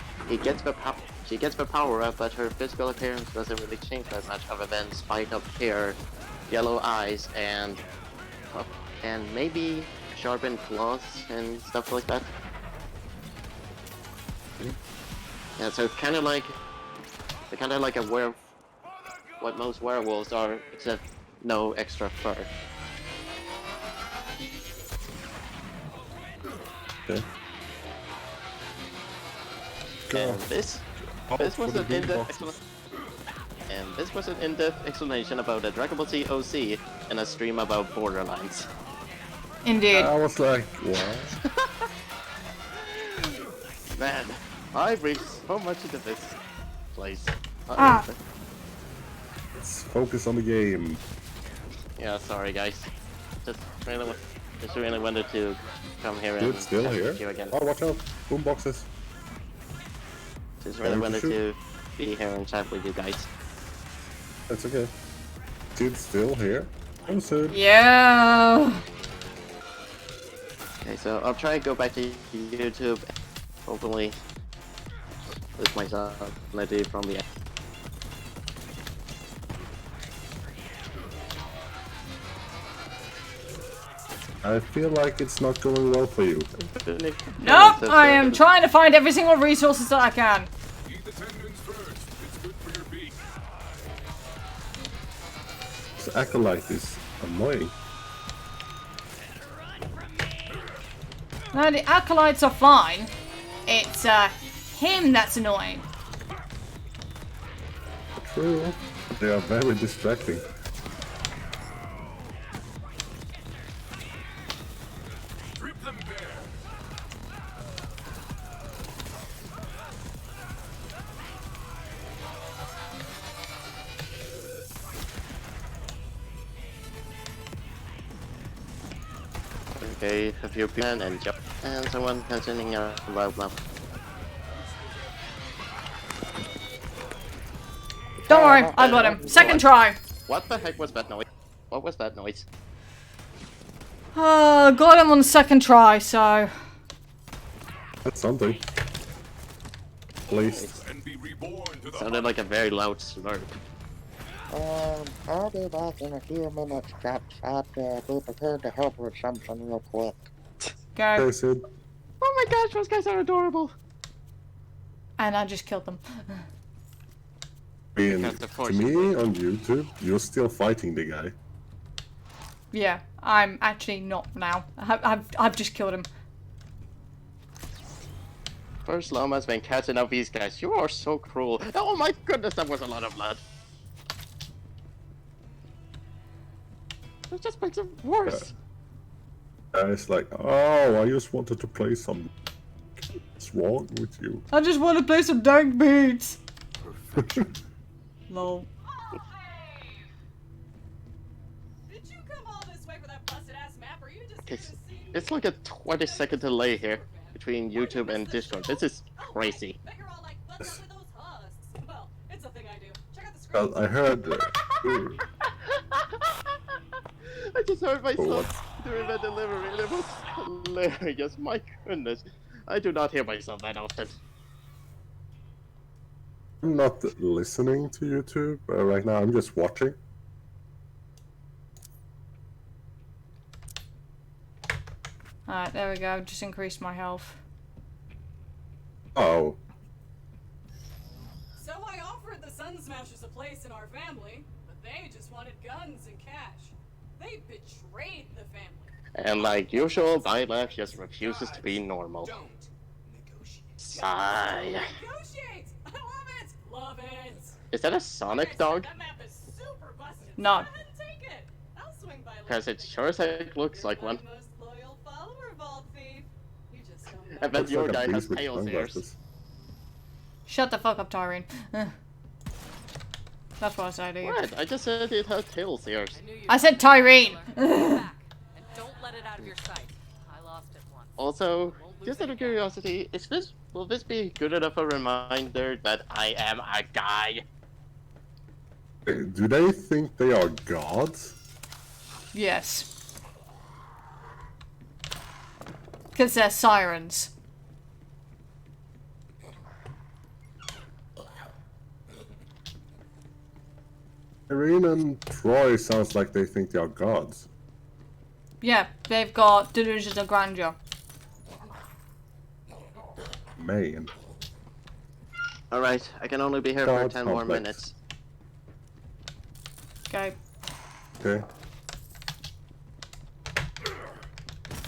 She gets the power up, but her physical appearance doesn't really change that much other than spiked up hair, yellow eyes, and maybe sharpened claws and stuff like that. Yeah, so kind of like a what most werewolves are, except no extra fur. Okay. And this was an in-depth explanation about the Dragon Ball Z OC in a stream about Borderlands. Indeed. I was like, what? Man, I bring so much into this place. Let's focus on the game. Yeah, sorry guys. Just really wanted to come here and Dude, still chat here? with you again. Oh, watch out. Boom boxes. Just really wanted to be here and chat with you guys. That's okay. Dude, still here? I'm soon. Yeah. Okay, so I'll try and go back to YouTube. Hopefully, with myself, maybe from the. I feel like it's not going well for you. Nope, I am trying to find every single resources that I can. Eat the tendons first. It's good for your beak. This acolyte is annoying. No, the acolytes are fine. It's him that's annoying. True. They are very distracting. Strip them bare. Okay, a few people and jump, and someone continuing a wild map. Don't worry, I got him. Second try. What the heck was that noise? What was that noise? Got him on the second try, so. That's something. At least. And be reborn to the Sounded like a very loud slurp. I'll be back in a few minutes, chaps. I'd be prepared to help with something real quick. Go. Hey, Sid. Oh my gosh, those guys are adorable! And I just killed them. I mean, Because of course to you me on YouTube, you're still fighting the guy. Yeah, I'm actually not now. I've just killed him. First Llama's been catching up these guys. You are so cruel. Oh my goodness, that was a lot of blood. It just makes it worse. It's like, oh, I just wanted to play some. What's wrong with you? I just want to play some dank beats. Lol. Did you come all this way for that busted ass map, or you just here to see me? It's like a 20-second delay here between YouTube and Discord. This is crazy. Bet you're all like, what's up with those husks? Well, it's a thing I do. Check out the screen. Well, I heard. I just heard myself during the delivery and it was hilarious. My goodness. I do not hear myself that often. I'm not listening to YouTube right now. I'm just watching. Alright, there we go. Just increased my health. Oh. So I offered the Sun Smashers a place in our family, but they just wanted guns and cash. They betrayed the family. And like usual, my life just refuses to be normal. Don't negotiate. Sigh. Negotiate! I love it! Love it! Is that a Sonic dog? That map is super busted. No. Go ahead and take it. I'll swing by later. Because it sure as heck looks like one. My most loyal follower, Vault Thief. You just don't know. I bet Looks your like a guy has beast with tails ears. sunglasses. Shut the fuck up, Tyrene. That's what I said to you. What? I just said it had tails ears. I said Tyrene. Get back, and don't let it out of your sight. I lost it once. Also, just out of curiosity, will this be good enough a reminder that I am a guy? Do they think they are gods? Yes. Because they're sirens. Irene and Troy sounds like they think they are gods. Yeah, they've got delusions of grandeur. Man. Alright, I can only be here for God 10 more complex. minutes. Okay. Okay.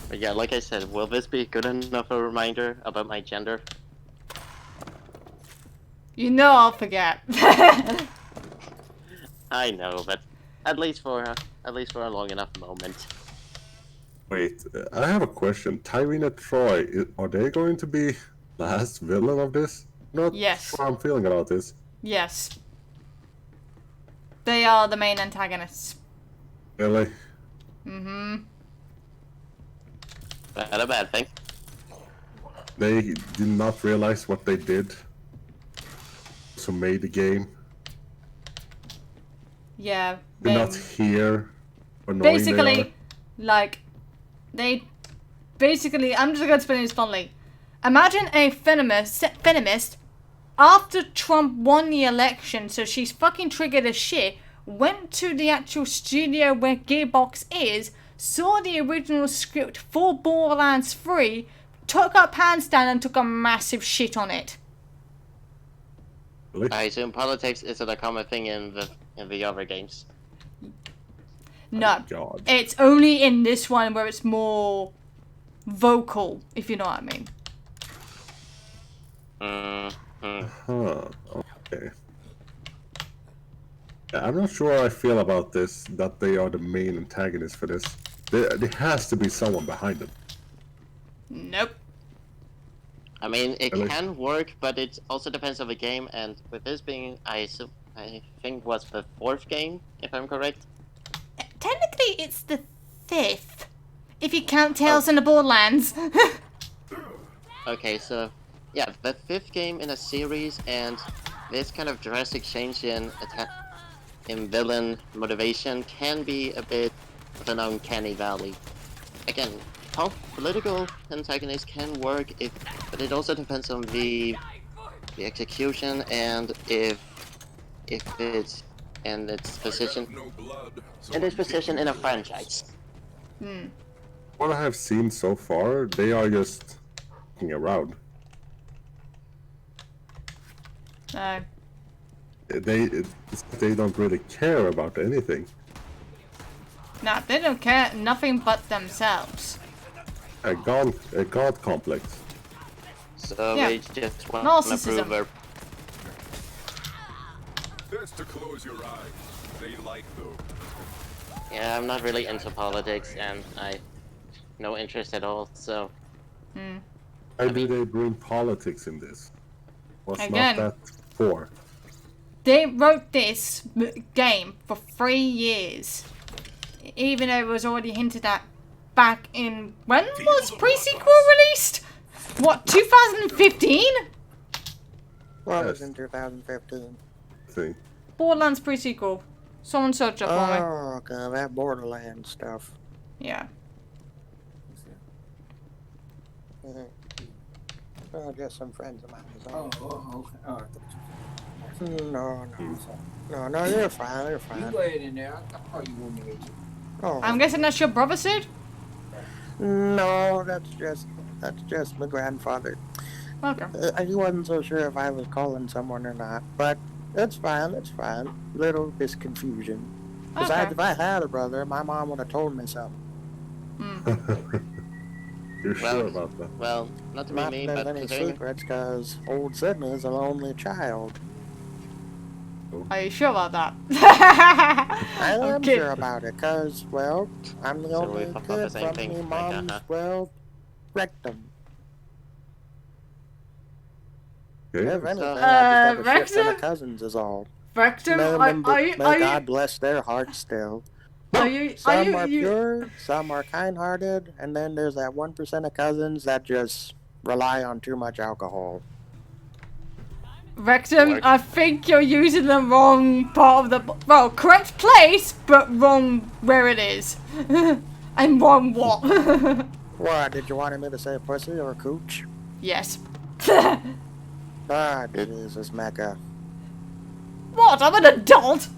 But yeah, like I said, will this be good enough a reminder about my gender? You know I'll forget. I know, but at least for a long enough moment. Wait, I have a question. Tyrene and Troy, are they going to be last villain of this? Not Yes. sure how I'm feeling about this. Yes. They are the main antagonists. Really? Mm-hmm. Not a bad thing. They did not realize what they did. So made the game. Yeah. They're not here. Annoying they basically, are. like, basically, I'm just going to explain this fondly. Imagine a feminist, after Trump won the election, so she's fucking triggered as shit, went to the actual studio where Gearbox is, saw the original script for Borderlands 3, took her pants down and took a massive shit on it. Really? I assume politics isn't a common thing in the other games. No, God. it's only in this one where it's more vocal, if you know what I mean. Huh. Okay. Yeah, I'm not sure how I feel about this, that they are the main antagonist for this. There has to be someone behind them. Nope. I mean, it Really? can work, but it also depends on the game, and with this being, I think was the 4th game, if I'm correct. Technically, it's the 5th, if you count Tales in the Borderlands. Okay, so yeah, the 5th game in a series, and this kind of drastic change in villain motivation can be a bit of an uncanny valley. Again, political antagonists can work, but it also depends on the execution and if it's and its position in a franchise. What I have seen so far, they are just fucking around. No. They don't really care about anything. Nah, they don't care nothing but themselves. A god complex. So Yeah. they just want to Narcissism. prove their... Best to close your eyes. They like those. Yeah, I'm not really into politics, and I no interest at all, so... Why do they bring politics in this? Was Again. not that for? They wrote this game for 3 years. Even though it was already hinted at back in... When was pre-sequel released? What, 2015? What was Yes. in 2015? Thing. Borderlands pre-sequel. Someone search it for me. Oh, okay, that Borderlands stuff. Yeah. Well, just some friends of mine. Oh, okay. Oh, I thought you No, you're fine, you're You fine. go ahead in there. I thought you wanted me to. Oh, I'm guessing that's your brother, Sid? no, that's just my grandfather. Okay. He wasn't so sure if I was calling someone or not, but it's fine, it's fine. Little misconfusion. Besides, Okay. if I had a brother, my mom would have told me something. You're sure about that? Well, not to be Not mean, that but there's any considering... secrets, because old Sydney's an only child. Are you sure about that? I am Okay. sure about it, because, well, I'm the So only we thought kid the same from thing, me like, mom's, well, rectum. Okay. If anything, I just have a shit ton rectum? of cousins is all. Rectum, May God bless their hearts still. Some are pure, some are kind-hearted, and then there's that 1% of cousins that just rely on too much alcohol. Rectum, I think you're using the wrong part of the... Well, correct place, but wrong where it is. And wrong what? What, did you want me to say pussy or cooch? Yes. Ah, Jesus, Mecca. What? I'm an adult?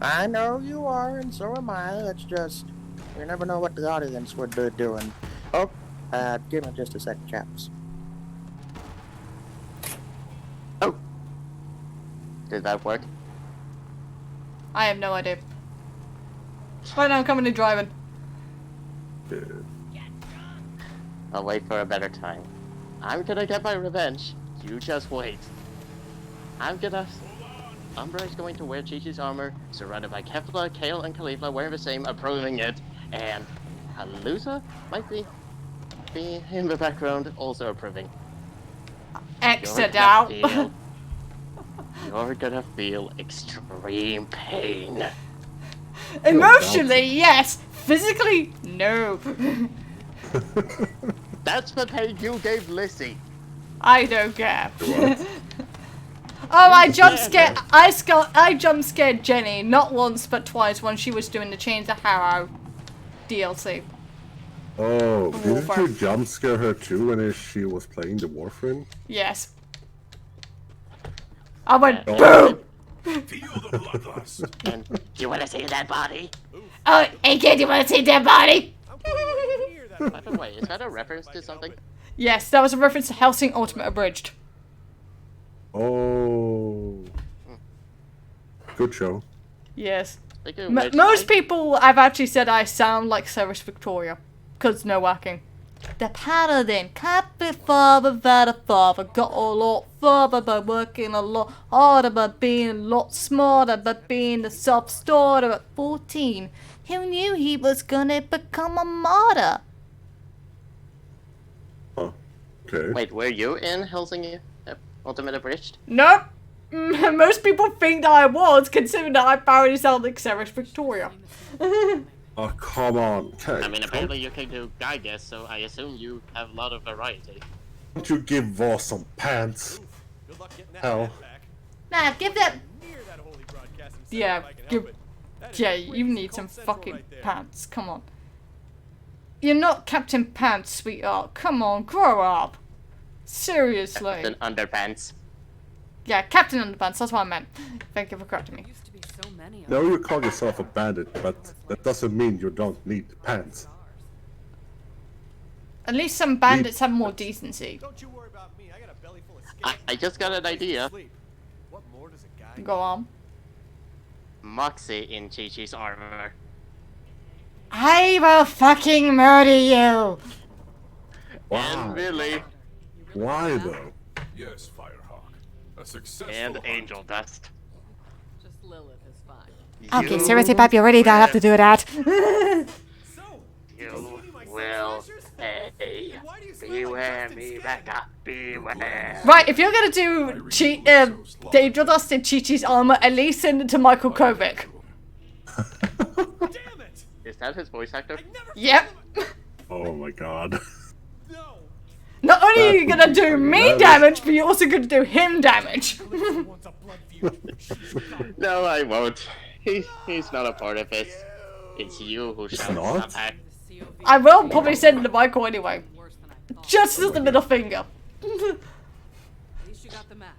I know you are, and so am I. It's just, you never know what the audience would be doing. Oh, give me just a sec, chaps. Oh. Did that work? I have no idea. Right now I'm coming and driving. I'll wait for a better time. I'm gonna get my revenge. You just wait. Umbra is going to wear Chi-Chi's armor, surrounded by Kefla, Kale, and Khalifa wearing the same, approving it, and Halusa might be in the background, also approving. Exit out. You're gonna feel extreme pain. Emotionally, yes. Physically, no. That's the pain you gave Lissy. I don't care. Oh, I jump scared. I jump scared Jenny not once but twice when she was doing the Chains of Harrow DLC. Oh, didn't you jump scare her too when she was playing the Warframe? Yes. I went boom. Feel the bloodlust. And do you want to see that body? Oh, hey kid, you want to see that body? By the way, is that a reference to something? Yes, that was a reference to Hellsing Ultimate Abridged. Oh. Good show. Yes. Which, Most people have actually said I sound like Ceres Victoria. Because no whacking. The paladin can't be further than a father. Got a lot further by working a lot harder, by being a lot smarter, by being a self-starter at 14. Who knew he was gonna become a martyr? Oh, okay. Wait, were you in Helsing Ultimate Abridged? Nope. Most people think that I was, considering that I apparently sound like Ceres Victoria. Oh, come on. I mean, apparently you can do Gygas, so I assume you have a lot of variety. Don't you give Voss some pants? Hell. Nah, give that... Yeah, you need some fucking pants. Come on. You're not Captain Pants, sweetheart. Come on, grow up. Seriously. Captain Underpants. Yeah, Captain Underpants, that's what I meant. Thank you for correcting me. Now you call yourself a bandit, but that doesn't mean you don't need pants. At least some bandits have more decency. I just got an idea. Go on. Moxie in Chi-Chi's armor. I will fucking murder you! And Billy. Why though? Yes, Firehawk. A successful And hunt. Angel Dust. Just Lilith is fine. Okay, seriously, Pap, you're ready? I have to do that. You will pay. Beware me, Becca. Beware. Right, if you're gonna do Angel Dust in Chi-Chi's armor, at least send it to Michael Kovic. Is that his voice actor? Yep. Oh my god. Not only are you gonna do me damage, but you're also gonna do him damage. No, I won't. He's not a part of it. It's you who shall not? suffer. I will probably send it to Michael anyway. Just as the middle finger. At least you got the map.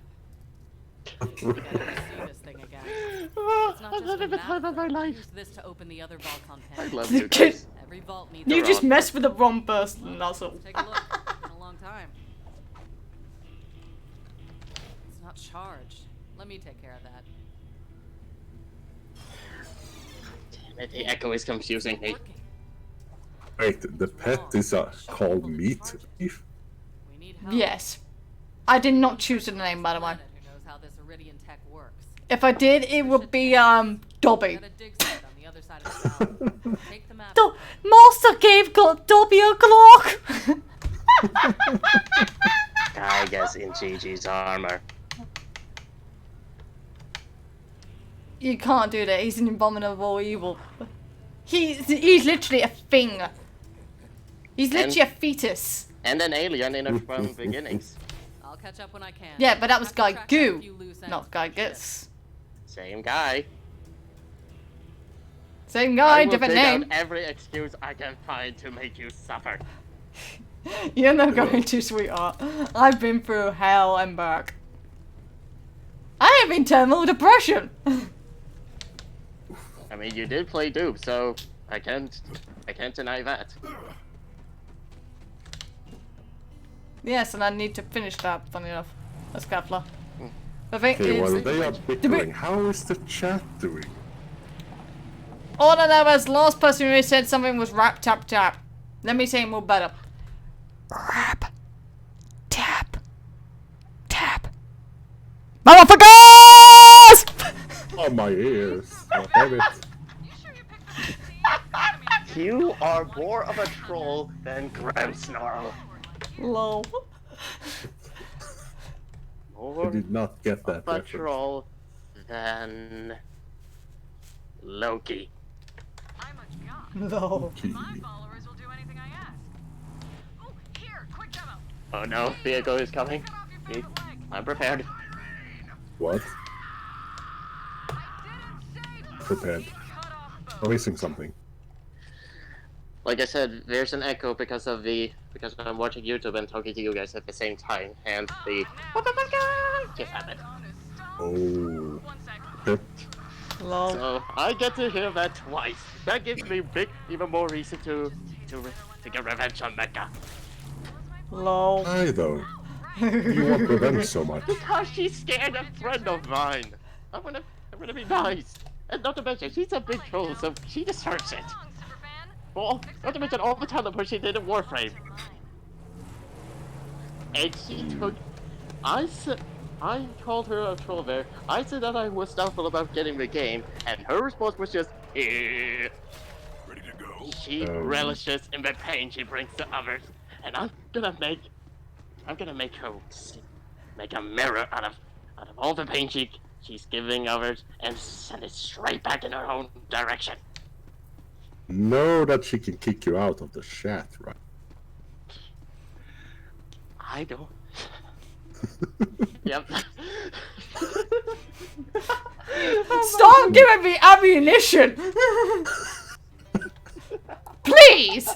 We gotta see this thing again. It's not just a map. Use this to open the other Volcon I pen. love you guys. Every vault needs You a just rock. messed with the wrong person, that's all. Take a look. Been a long time. It's not charged. Let me take care of that. Damn it, the echo is confusing me. Wait, the pet is called Meat Thief? We need help. Yes. I did not choose the name, by the way. Who knows how this Iridian tech works? If I did, it would be, Dobby. Got a dig site on the other side of the town. Take the map. Master gave Dobby a Glock! Gygas in Chi-Chi's armor. You can't do that, he's an abominable evil. He's literally a thing. He's literally a fetus. And an alien in it from beginnings. I'll catch up when I can. Yeah, but that was Guy Track down a Goo, few loose ends not for Guy the ship. Gits. Same guy. Same guy, I will different dig name. out every excuse I can find to make you suffer. You're not going to, sweetheart. I've been through hell and back. I have internal depression. I mean, you did play Doom, so I can't deny that. Yes, and I need to finish that, funny enough. That's Kefla. The thing Okay, is... well, they are bickering. How is the chat doing? All I know is last person who said something was rap tap tap. Let me say it more better. Rap tap tap. Motherfuckers! Oh, my ears. I have it. You are more of a troll than Grimmsnarl. Lol. I did not get that Of a reference. troll than Loki. No. Oh no, vehicle is coming. I'm prepared. What? Prepared. I'm missing something. Like I said, there's an echo because I'm watching YouTube and talking to you guys at the same time, and the what the fuck just happened. Oh. Okay. Lol. So I get to hear that twice. That gives me even more reason to get revenge on Mecca. Lol. Why though? You want revenge so much? Because she scared a friend of mine. I'm gonna be nice. And not to mention, she's a big troll, so she deserves it. Well, not to mention all the time that she did in Warframe. And she took... I called her a troll there. I said that I was doubtful about getting the game, and her response was just, eh. Ready to go? She relishes in the pain she brings to others, and I'm gonna make her make a mirror out of all the pain she's giving others, and send it straight back in her own direction. Know that she can kick you out of the chat, right? I don't. Yep. Stop giving me ammunition! Please!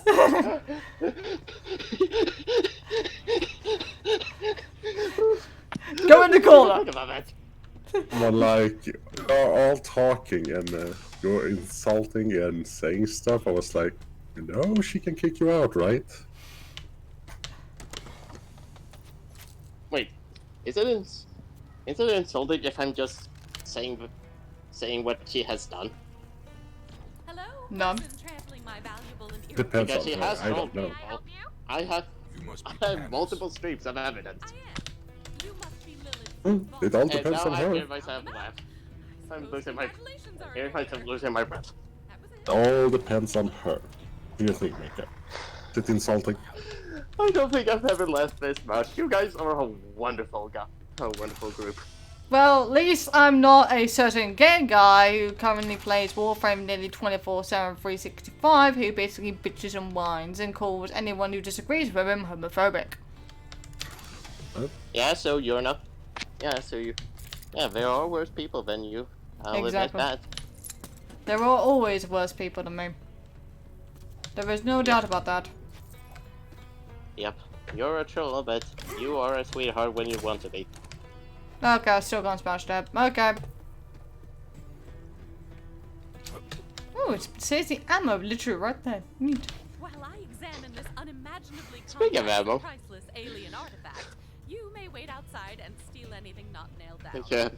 Go in the corner! Think about that. But like, you're all talking and you're insulting and saying stuff. I was like, you know, she can kick you out, right? Wait, is it insulting if I'm just saying what she has done? Hello? No. Depends Because on she her. has I don't told know. people. I have multiple streams of evidence. It all And depends now on I her. hear myself laugh. I'm hearing myself losing my breath. It all depends on her. What do you think, Mika? Is it insulting? I don't think I've ever laughed this much. You guys are a wonderful group. Well, at least I'm not a certain gay guy who currently plays Warframe nearly 24/7, 365, who basically bitches and whines and calls anyone who disagrees with him homophobic. Yeah, so you're not. Yeah, so you. Yeah, there are worse people than you. I'll admit Exactly. that. There are always worse people than me. There is no doubt about that. Yep, you're a troll, but you are a sweetheart when you want to be. Okay, I still can't smash that. Okay. Oh, it says the ammo literally right there. Neat. While I examine this unimaginably Speaking of complex, ammo. priceless alien artifact, you may wait outside and steal anything not nailed down. Yeah,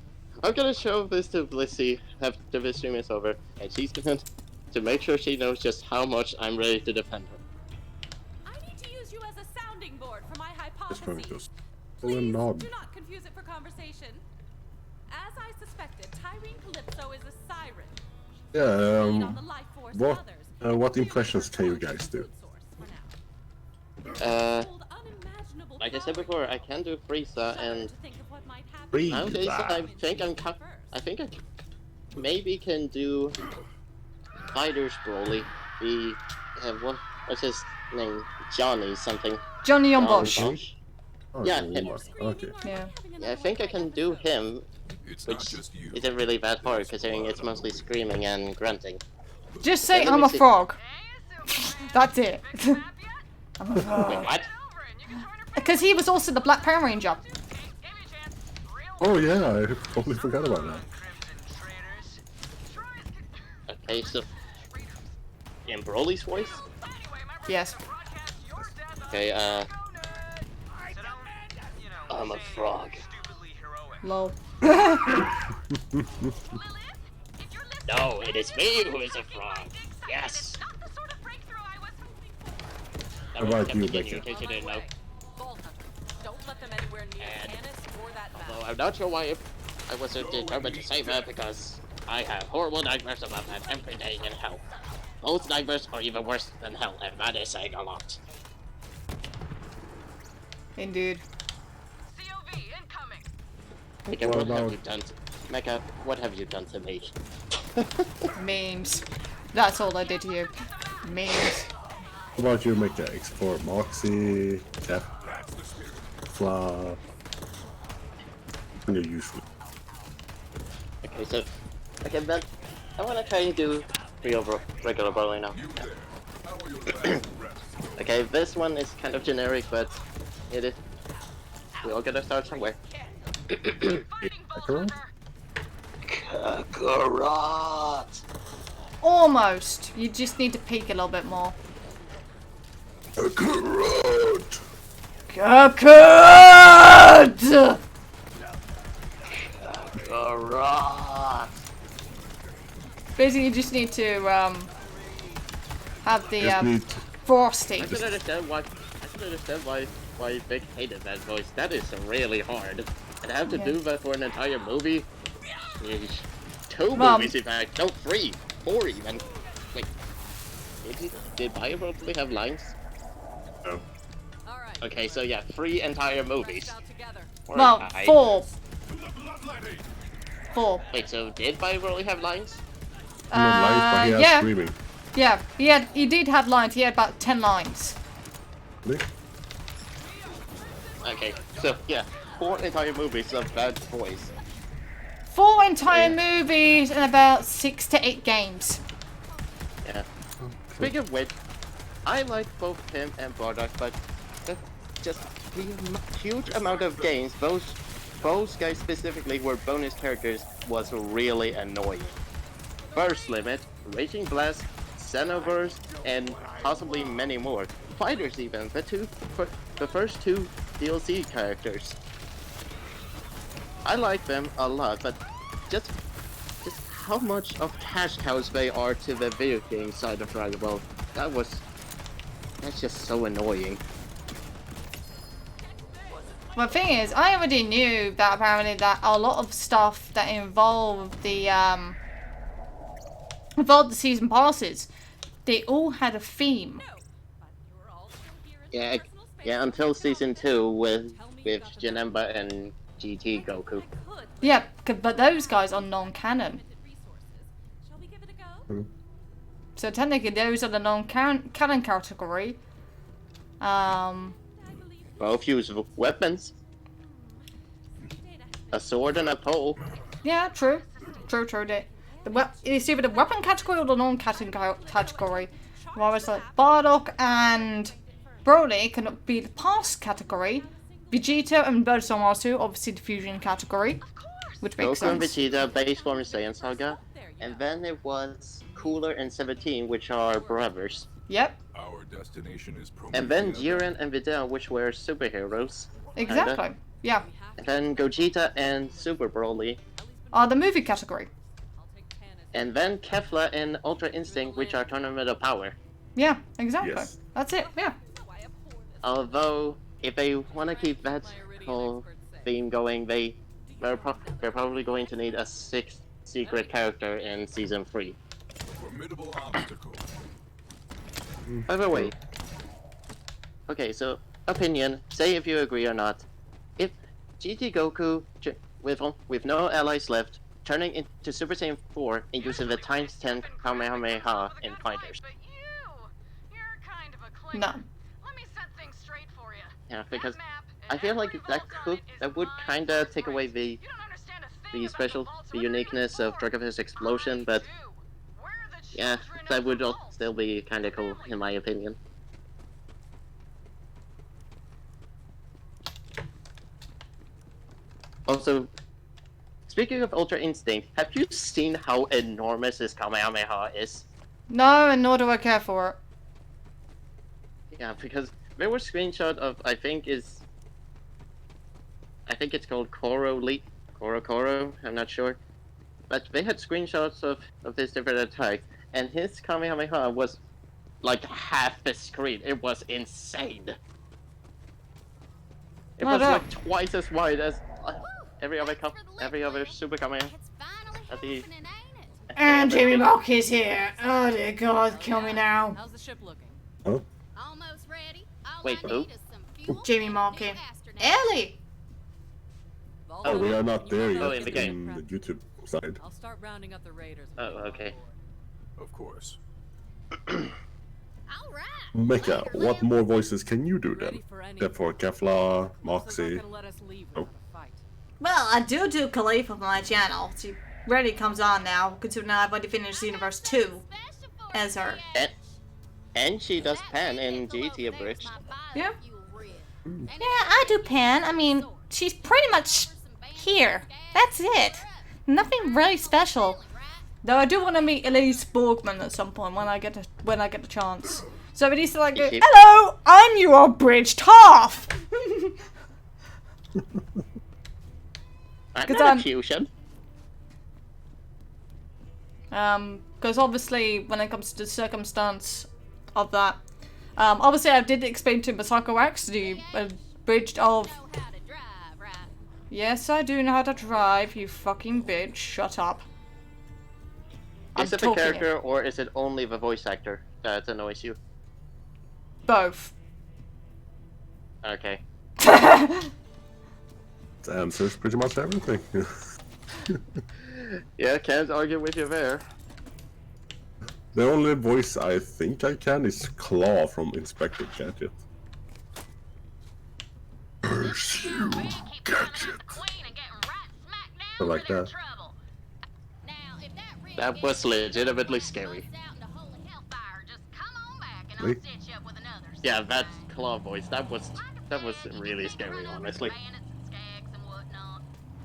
I'm gonna show this to Blissey after the stream is over, and she's going to make sure she knows just how much I'm ready to defend her. I need to use you as a sounding board for my Just going hypotheses. to pull a knob. Do not confuse it for conversation. As I suspected, Tyrene Calypso is a siren. Yeah, On the life force of others. what impressions can you guys do? Like I said before, I can do Frieza and Frieza. nowadays I think I maybe can do Spider's Broly. The what's his name? Johnny something. Johnny on John Bosch. Oh, Yeah, so him. you are. Okay. Yeah. Yeah, I think I can do him, It's not which just you. isn't really that hard considering it's mostly screaming and grunting. Just say Let I'm me a see. frog. That's it. I'm a Wait, frog. what? Because he was also the Black Power Ranger. Oh yeah, I totally forgot about that. Okay, so in Broly's voice. Yes. Okay, I'm a frog. Lol. No, it is me who is a frog. Yes. How about you, Becca? In case you didn't know. Vault Hunter, don't let them anywhere near Canis or that map. Although I'm not sure why I was so determined to save her, because I have horrible nightmares about that every day in hell. Most nightmares are even worse than hell, and that is saying a lot. Indeed. Mecha, What what have about- you done? Mecha, what have you done to me? Memes. That's all I did to you. Memes. How about you make the X4 Moxie, Jeff, Fla, and your usual. Okay, so then I want to try and do real regular Broly now. Okay, this one is kind of generic, but it is. We all gotta start somewhere. Kakarot? Kakarot! Almost. You just need to peek a little bit more. Kakarot! Kakarot! Kakarot! Basically, you just need to have the Just need frosting. I can understand why Vic hated that voice. That is really hard. And have to Yeah. do that for an entire movie? Yeesh. 2 Mom. movies in fact. No, 3. 4 even. Wait. Did Bio really have lines? no. Okay, so yeah, 3 entire movies. Well, Alright. 4. 4. Wait, so did Bio really have lines? Not live, but he has yeah. screaming. Yeah, he did have lines. He had about 10 lines. Really? Okay, so yeah, 4 entire movies of that voice. 4 entire movies and about 6 to 8 games. Yeah. Speaking of which, I like both him and Bardock, but just the huge amount of games those guys specifically were bonus characters was really annoying. Burst Limit, Raging Blast, Xenoverse, and possibly many more. Fighters even, the first 2 DLC characters. I like them a lot, but just how much of cash cows they are to the video game side of Dragon Ball, that's just so annoying. Well, the thing is, I already knew that apparently that a lot of stuff that involved the season passes, they all had a theme. Yeah, until season 2 with Janemba and GT Goku. Yeah, but those guys are non-canon. So technically, those are the non-canon category. Both use weapons. A sword and a pole. Yeah, true. True. It's either the weapon category or the non-canon category. Whereas like Bardock and Broly can be the past category. Vegeta and Zamasu, obviously the fusion category. Which makes Goku and sense. Vegeta, base form Saiyan Saga. And then it was Cooler and 17, which are brothers. Yep. Our destination is And then Jiren and Videl, which were superheroes. Exactly. Kinda. Yeah. And then Gogeta and Super Broly. The movie category. And then Kefla and Ultra Instinct, which are Tournament of Power. Yeah, exactly. Yes. That's it, yeah. Although, if they want to keep that whole theme going, they're probably going to need a 6th secret character in Season 3. formidable obstacle. By the way, okay, so opinion. Say if you agree or not. If GT Goku, with no allies left, turning into Super Saiyan 4 and using the times 10 Kamehameha in fighters. No. Yeah, because I feel like that would kinda take away the uniqueness of Dragon's explosion, but yeah, that would still be kinda cool in my opinion. Also, Speaking of Ultra Instinct, have you seen how enormous his Kamehameha is? No, and nor do I care for it. Yeah, because there was screenshot of I think it's called Koro. I'm not sure, but they had screenshots of his different attacks, and his Kamehameha was like half the screen. It was insane. It No, was no. like twice as wide as every other Super Kamehameha at the. And Jimmy Mock is here. Oh dear God, kill me now. How's the ship looking? Huh? Almost ready. All Wait, I who? need is some fuel Jamie and Markey. new astronauts. Ellie! Oh, we are not there Oh, yet in the game. in the YouTube side. I'll start rounding up the raiders. Oh, okay. Of course. All right. Mecha, what more voices can you do then? Ready for any. Except for Kefla, Moxie. Gonna let us leave Oh. without a fight. Well, I do Khalifa for my channel. She rarely comes on now, considering I've already finished Universe 2 as her. And she does Pan in GT Abridged. Yeah. Yeah, I do Pan. I mean, she's pretty much here. That's it. Nothing really special. Though I do want to meet Elise Borgman at some point when I get a chance. So it needs to like go, hello, I'm your abridged half. I'm not a fusion. Because obviously when it comes to the circumstance of that, obviously I did explain to Masako X the abridged of. Yes, I do know how to drive, you fucking bitch. Shut up. Is it the character or is it only the voice actor that annoys you? Both. Okay. That answers pretty much everything. Yeah, can't argue with you there. The only voice I think I can is Claw from Inspector Gadget. Pursue Gadget. I like that. That was legitimately scary. Wait. Yeah, that Claw voice, that was really scary, honestly.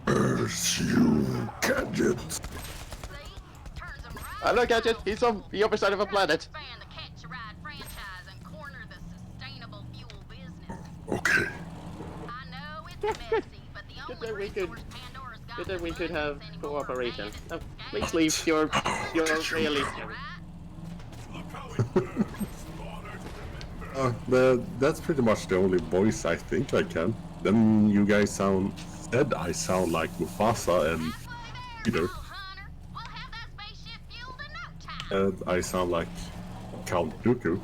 Pursue Gadget. I know Gadget, he's on the other side of the planet. Okay. Good that we could have cooperation. Oh, please leave your really scary. That's pretty much the only voice I think I can. Then you guys said I sound like Mufasa and Peter. And I sound like Count Dooku.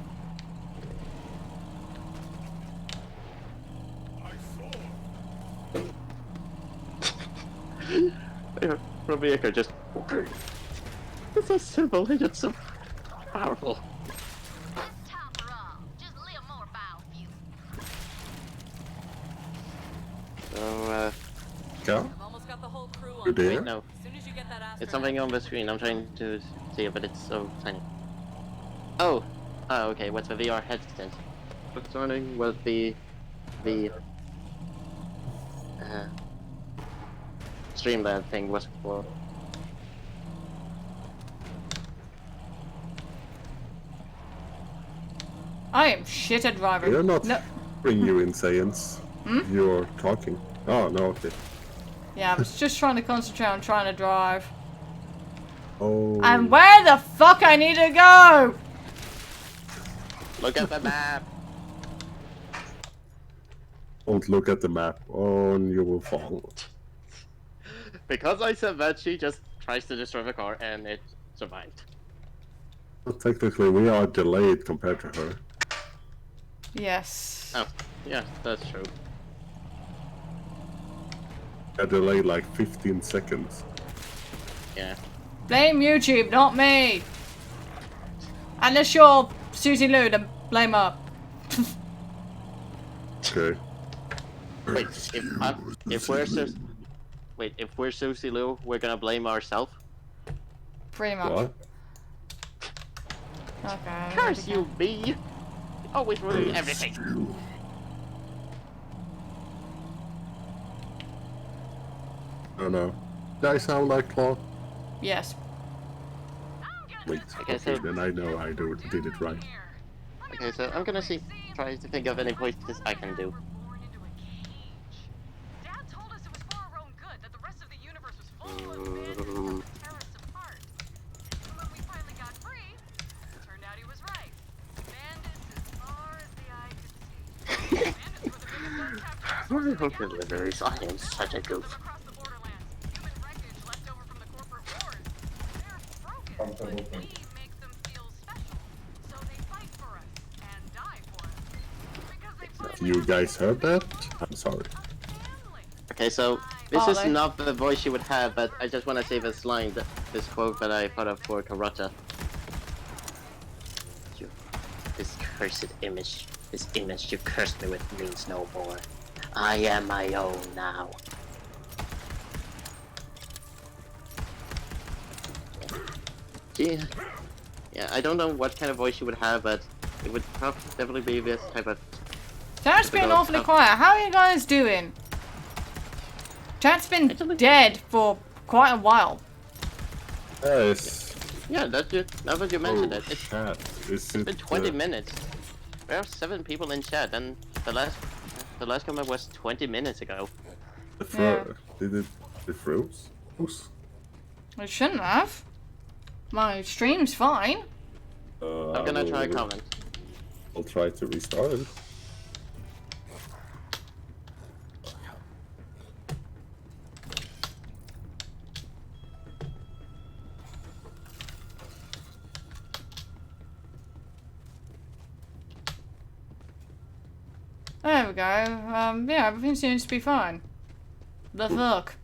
From the echo, just it's so simple and it's so powerful. So, Cal? You there? wait, no. It's something on the screen. I'm trying to see it, but it's so tiny. Oh, okay. What's the VR headset? What's running was the Streamlab thing was for. I am shit at driving. We're not No. bring you in science. You're talking. Oh, no, okay. Yeah, I was just trying to concentrate on trying to drive. Oh. And where the fuck I need to go? Look at the map. Don't look at the map, or you will fall. Because I said that, she just tries to destroy the car and it survived. But technically, we are delayed compared to her. Yes. Oh, yeah, that's true. A delay like 15 seconds. Yeah. Blame YouTube, not me. Unless you're Susie Lou, then blame her. Okay. Wait, if we're Susie Lou, we're gonna blame ourselves? Pretty much. What? Okay. Curse you, me! Always ruining everything. Oh no. I sound like Claw? Yes. Wait, Okay, okay, so- then I know I did it right. Okay, so I'm gonna try to think of any voices I can do. Dad told us it was for our own good, that the rest of the universe was full of bandits that would tear us apart. And when we finally got free, it turned out he was right. Bandits as far as the eye could see. Bandits were the biggest untapped Okay, deliveries. I am such a goof. across the borderlands. Human wreckage left over from the corporate wars. They're broken, but we make them feel special. So they fight for us and die for us. Because they Have you guys heard that? I'm sorry. Okay, so this is Father. not the voice you would have, but I just want to say this line, this quote that I thought of for Karata. This cursed image, this image you cursed me with means no more. I am my own now. Yeah, I don't know what kind of voice you would have, but it would definitely be this type of. Chat's been awfully quiet. How are you guys doing? Chat's been dead for quite a while. Yes. Yeah, now that you mentioned it, it's Chat. Is it been 20 minutes. There are 7 people in chat, and the last comment was 20 minutes ago. Did it froze? It shouldn't have. My stream's fine. I'm gonna try a comment. I'll try to restart it. There we go. Yeah, everything seems to be fine. The fuck?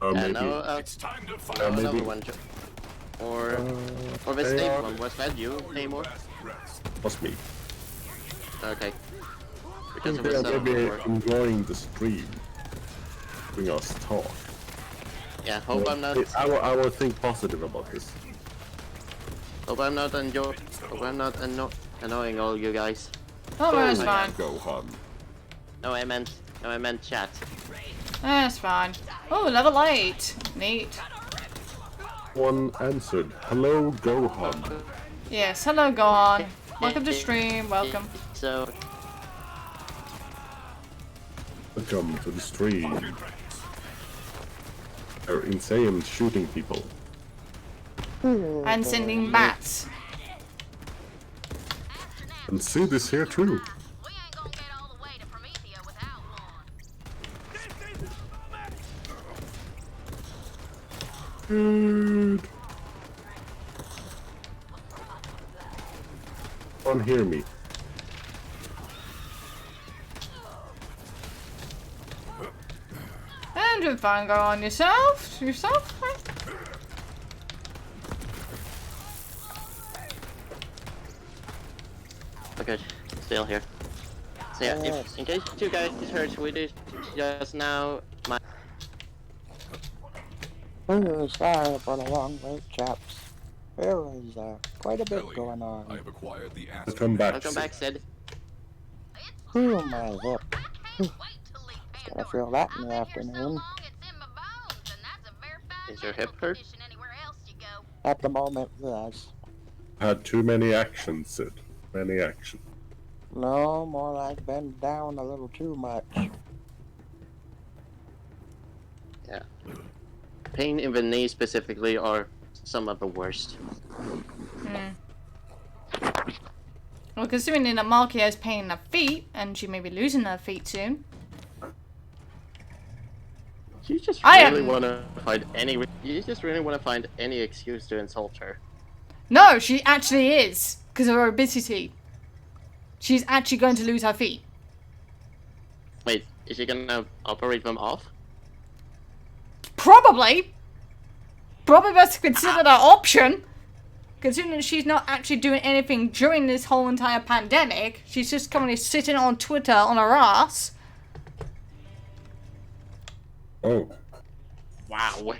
Maybe. It's time to fight. Another maybe. one. Or the they state are- one. Was that you, Namor? Was me. Okay. I Because think it they was are 7 maybe before. enjoying the stream. Doing us talk. Yeah, hope I'm not. I will think positive about this. Hope I'm not annoying all you guys. Oh, that's fine. Gohan. No, I meant chat. That's fine. Oh, level 8. Neat. One answered. Hello, Gohan. Yes, hello Gohan. Welcome to stream, welcome. So, Welcome to the stream. They're insane shooting people. And sending bats. And Sid is here too. We ain't gonna get all the way to Promethea without one. Dude. Don't hear me. And doing fine, Gohan. Yourself? Yourself? okay, still here. So yeah, if, in case you guys heard Swedish just now, my Sorry for the long wait, chaps. There was quite a bit Ellie, going on. I have acquired the asset. Welcome back. welcome back, Sid. Ooh, my hip. Wait till leave Gonna Pandora. feel that in I've the been here so afternoon. long it's in my bones, and that's a verified Is your medical hip hurt? condition anywhere else you go. At the moment, yes. Had too many actions, Sid. Many action. No, more like bend down a little too much. Yeah. Pain in the knee specifically are some of the worst. Well, considering that Marky has pain in her feet, and she may be losing her feet soon. You just I really am- want to find any. You just really want to find any excuse to insult her. No, she actually is, because of her obesity. She's actually going to lose her feet. Wait, is she gonna operate them off? Probably. Probably best consider that option. Considering that she's not actually doing anything during this whole entire pandemic. She's just currently sitting on Twitter on her ass. Oh. Wow.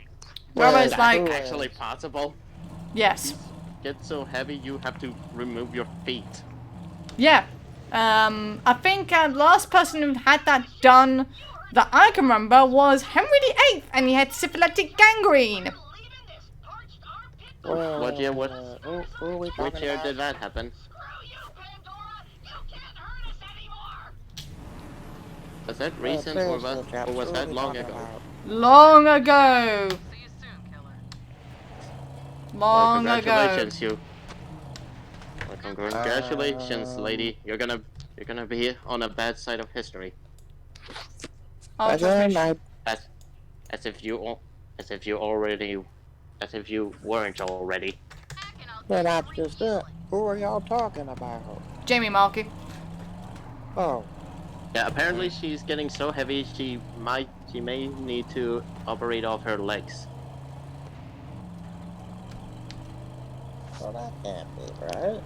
Whereas, That's like, actually possible. yes. Get so heavy you have to remove your feet. Yeah. I think last person who had that done that I can remember was Henry VIII, and he had syphilitic gangrene. What year? What? Who are we talking Which year about? did that happen? Was that recent or Seriously, what? chaps, Or was who are that we long talking ago? about? Long ago. See you soon, killer. Long ago. Congratulations, you. Well, congratulations, lady. You're gonna be on a bad side of history. Oh, Again, trust me. As if you already, as if you weren't already. But that's just it. Who are y'all talking about? Jamie Markey. Oh, Yeah, apparently she's getting so heavy she may need to operate off her legs. well that can't be right.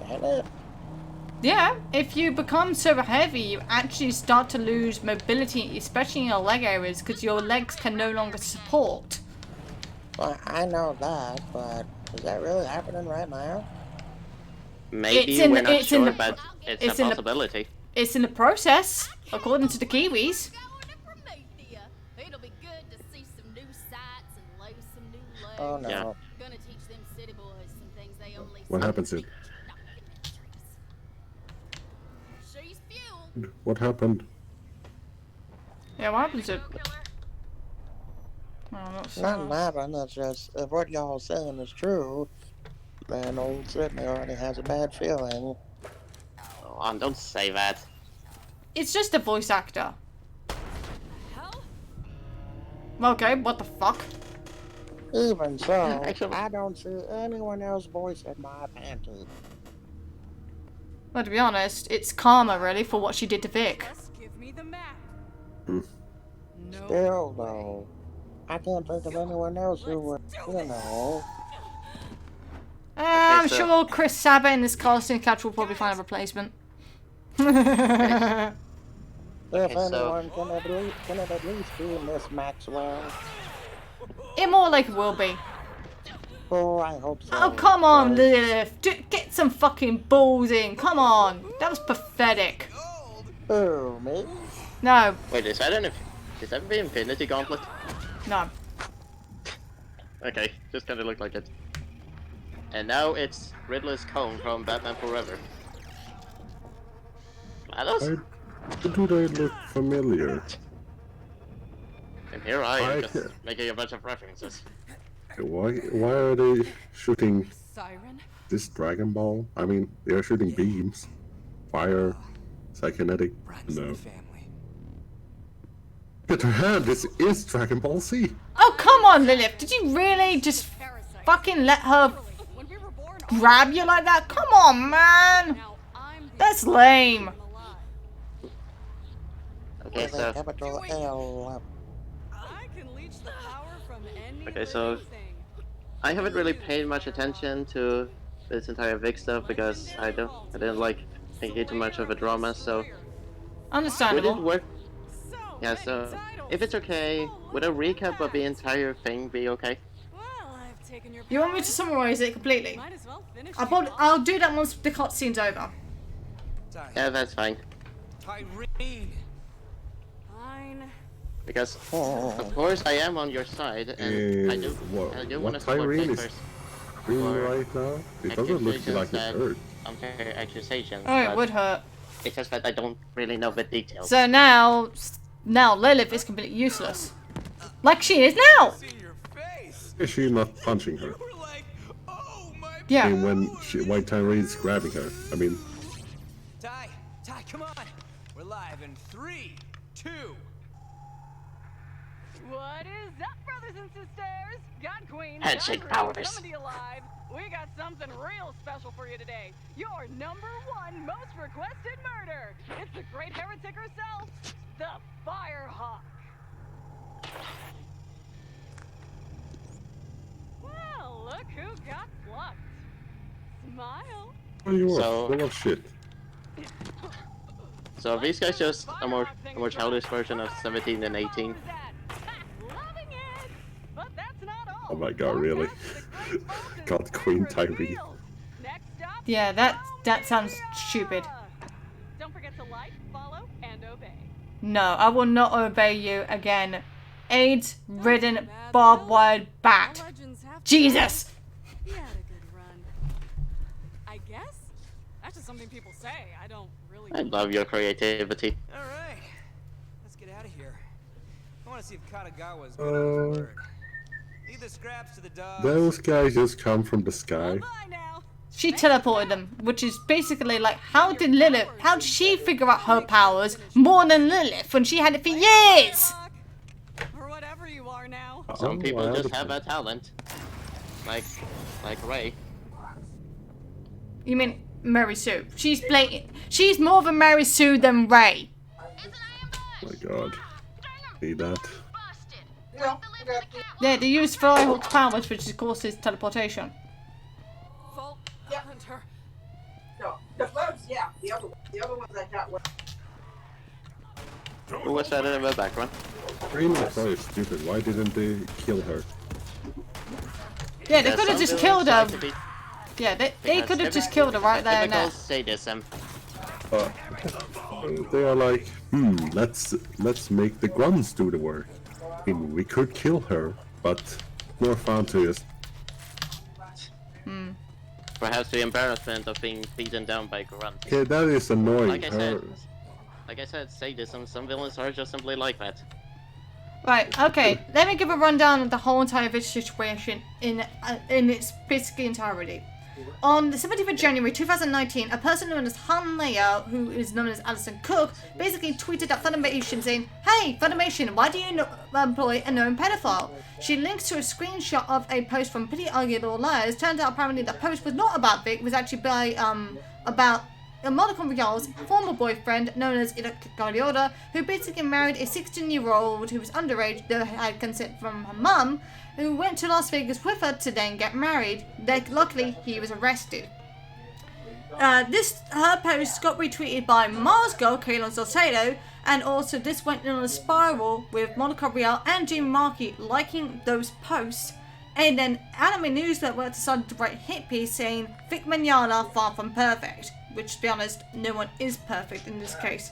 Can it? Yeah, if you become so heavy, you actually start to lose mobility, especially in your leg areas, because your legs can no longer support. Well, I know that, but is that really happening right now? Maybe It's we're in- not it's in sure, the- but it's it's a in the- possibility. It's in the process, according to the Kiwis. It'll be good to see some new sights and lay some new loads. Oh no. Yeah. Gonna teach them city boys some things they only What see happens in here? documentaries. She's fuel. What happened? Yeah, what happens to... Oh, not so. Nothing happened. It's just if what y'all saying is true, then old Sydney already has a bad feeling. Oh, don't say that. It's just a voice actor. Hell? Okay, what the fuck? Even so, Actually- I don't see anyone else voicing my panty. Well, to be honest, it's karma, really, for what she did to Vic. Just give me the map. Hmm. No. Still, though, I can't think of anyone else who would, you know. I'm so- sure Chris Sabat in this casting couch will probably find a replacement. If Okay, so- anyone can it at least be Miss Maxwell? It more like it will be. Oh, I hope so. Oh, come on, because- Lilith. Get some fucking balls in. Come on. That was pathetic. Who, me? No, Wait, is that the Infinity Gauntlet? no. Okay, just kinda looked like it. And now it's Riddler's Cone from Batman Forever. Those? Do they look familiar? And here I am I just ca- making a bunch of references. Why are they shooting Siren? this Dragon Ball? I mean, they are shooting beams. Fire, psychokinetic. No. Get her hand, this is Dragon Ball Z. Oh, come on, Lilith. Did you really just fucking let her When we were born, grab you like that? Come on, man. now I'm the That's lame. alive. Okay, With a so capital L. I can leech the power from any Okay, so- living thing. I haven't really paid much attention to this entire Vic stuff because I didn't like think it too much of a drama. So would it Understandable. work? So Yeah. many So titles. if it's okay, would a recap of the entire thing be okay? Well, I've taken your You want me to powers. summarize it completely? Might as well finish I'll do that once the cutscene's over. Yeah, that's fine. Tyreen. Fine. Because of course I am on your side, and I do what want to Tyrene support is Victor's doing right now? It doesn't look accusations like it that- hurt. unfair accusations. Oh, it but would hurt. It's just that I don't really know the details. So now Lilith is completely useless. Like she is now. See your face. Is she not punching her? We're like, oh my. I Yeah. mean, when Tyrene's grabbing her. I mean, Ty, come on. We're live in 3, 2. What is up, brothers and sisters? God Queen, Handshake God powers. Queen, coming to you live. We got something real special for you today. Your #1 most requested murder. It's the great heretic herself, the Firehawk. Well, look who got plucked. Smile. oh, you are So- full of shit. So these guys just a more childish version of 17 and 18. Loving it. But that's not all. Oh my god, really? God, Queen Tyree. Next up, Yeah, that sounds stupid. Don't forget to like, follow, and obey. No, I will not obey you again. AIDS-ridden, barbed-wired bat. Jesus! He had a good run. I guess? That's just something people say. I don't really. I love your creativity. All right, let's get out of here. I want to see if Katagawa's good on his word. Leave the scraps to the dogs. Those guys just come from the sky. She teleported them, which is basically like, how did she figure out her powers more than Lilith when she had it for years? Or whatever you are now. Some people just have a talent. Like Ray. You mean Mary Sue? She's blatant. She's more of a Mary Sue than Ray. Oh my god. See that? Yeah, they use Firehawk's powers, which of course is teleportation. Hunter. No, the birds, yeah, the other ones I got were. Who was that in the background? Green is very stupid. Why didn't they kill her? Yeah, they could have just killed her. Yeah, they could have just killed her right there and there. Sadism. They are like, let's make the grunts do the work. I mean, we could kill her, but more fun to just. Perhaps the embarrassment of being beaten down by grunts. Okay, that is annoying. Like I said, sadism. Some villains are just simply like that. Right, okay, let me give a rundown of the whole entire situation in its basically entirety. On the 17th of January 2019, a person known as Han Leo, who is known as Alison Cook, basically tweeted at Funimation saying, "Hey, Funimation, why do you employ a known pedophile?" She links to a screenshot of a post from Pretty Ugly Little Liars. Turns out apparently the post was not about Vic, it was actually about Monica Rial's former boyfriend, known as Electric Guardiola, who basically married a 16-year-old who was underage, though had consent from her mum, who went to Las Vegas with her to then get married. Luckily, he was arrested. Her post got retweeted by Mars Girl, Kaylin Salcedo, and also this went on a spiral with Monica Rial and Jim Markey liking those posts. And then Anime News Network decided to write a hit piece saying, "Vic Mignogna, far from perfect." Which, to be honest, no one is perfect in this case.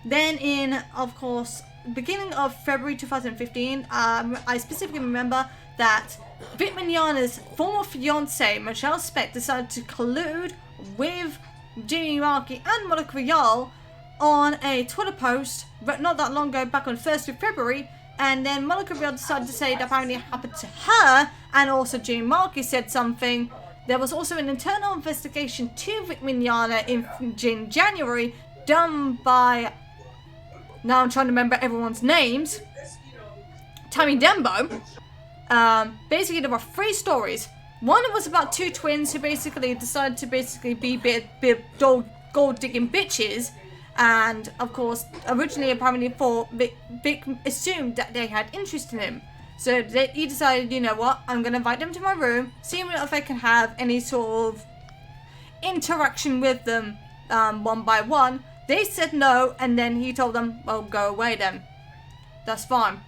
Then in, of course, beginning of February 2015, I specifically remember that Vic Mignogna's former fiancée, Michelle Speck, decided to collude with Jimmy Markey and Monica Rial on a Twitter post not that long ago, back on 1st of February, and then Monica Rial decided to say that apparently it happened to her, and also Jimmy Markey said something. There was also an internal investigation to Vic Mignogna in January done by, now I'm trying to remember everyone's names, Tammy Dembo. Basically there were 3 stories. One was about 2 twins who basically decided to be bit gold digging bitches, and of course originally apparently Vic assumed that they had interest in him. So he decided, you know what, I'm going to invite them to my room, see if I can have any sort of interaction with them one by one. They said no, and then he told them, well, go away then. That's fine.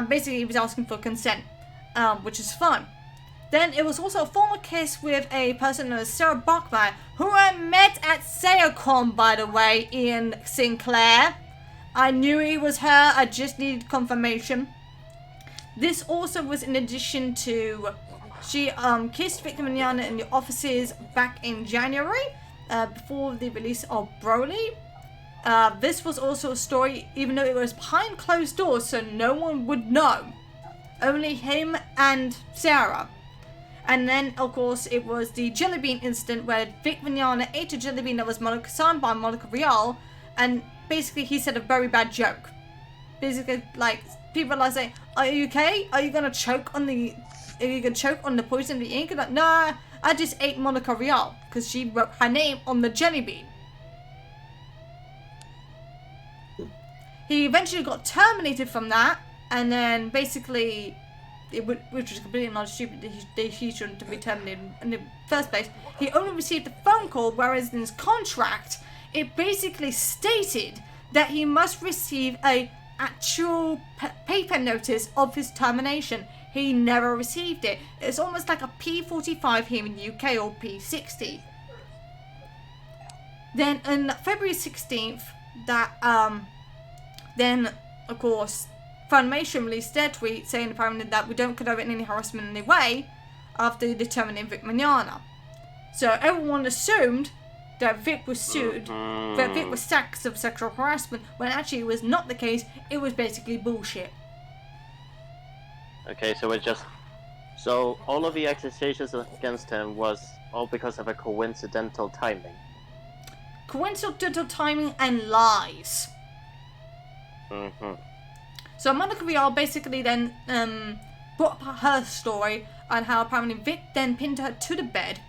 Basically, he was asking for consent, which is fine. Then it was also a former case with a person known as Sarah Bachman, who I met at SeoCon, by the way, in Sinclair. I knew it was her, I just needed confirmation. This also was in addition to, she kissed Vic Mignogna in the offices back in January, before the release of Broly. This was also a story, even though it was behind closed doors, so no one would know. Only him and Sarah. And then, of course, it was the Jelly Bean incident where Vic Mignogna ate a jelly bean that was signed by Monica Rial, and basically he said a very bad joke. Basically, like, people are saying, "Are you okay? Are you gonna choke on the poison in the ink?" And like, nah, I just ate Monica Rial because she wrote her name on the jelly bean. He eventually got terminated from that, and then basically, which was completely not stupid, he shouldn't be terminated in the first place. He only received a phone call, whereas in his contract, it basically stated that he must receive a actual paper notice of his termination. He never received it. It's almost like a P45 here in the UK, or P60. Then on February 16th, that Then, of course, Funimation released their tweet saying apparently that we don't condone any harassment in any way after determining Vic Mignogna. So everyone assumed that Vic was sued, that Vic was sacked of sexual harassment, when actually it was not the case. It was basically bullshit. Okay, so it's just... So all of the accusations against him was all because of a coincidental timing. Coincidental timing and lies. Mm-hmm. So Monica Rial basically then brought up her story on how apparently Vic then pinned her to the bed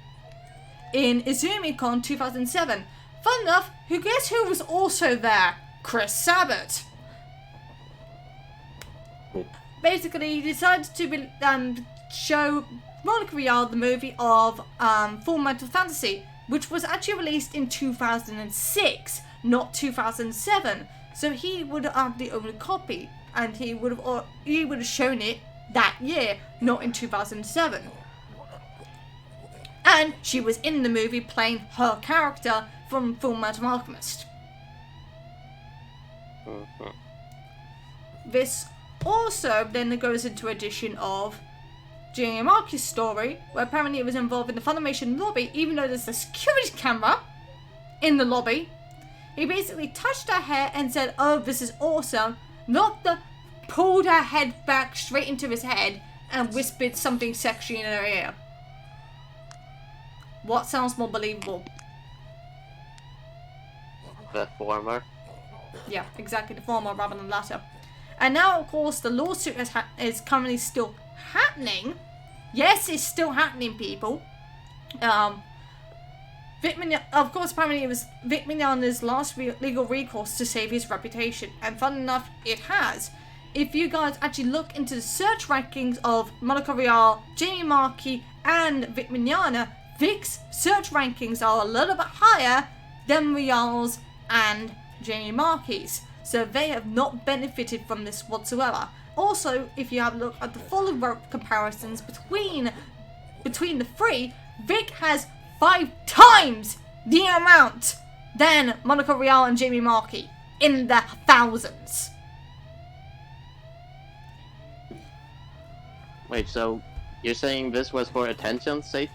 in IzumiCon 2007. Fun enough, guess who was also there? Chris Sabat. Basically, he decided to show Monica Rial the movie of Full Metal Fantasy, which was actually released in 2006, not 2007. So he would have the only copy, and he would have shown it that year, not in 2007. And she was in the movie playing her character from Full Metal Alchemist. This also then goes into addition of Jamie Markey's story, where apparently it was involved in the Funimation lobby, even though there's a security camera in the lobby. He basically touched her hair and said, "Oh, this is awesome," pulled her head back straight into his head and whispered something sexy in her ear. What sounds more believable? The former. Yeah, exactly, the former rather than the latter. And now, of course, the lawsuit is currently still happening. Yes, it's still happening, people. Of course, apparently it was Vic Mignogna's last legal recourse to save his reputation. And fun enough, it has. If you guys actually look into the search rankings of Monica Rial, Jamie Markey, and Vic Mignogna, Vic's search rankings are a little bit higher than Rial's and Jamie Markey's. So they have not benefited from this whatsoever. Also, if you have a look at the full comparisons between the three, Vic has 5 times the amount than Monica Rial and Jamie Markey, in the thousands. Wait, so you're saying this was for attention's sake?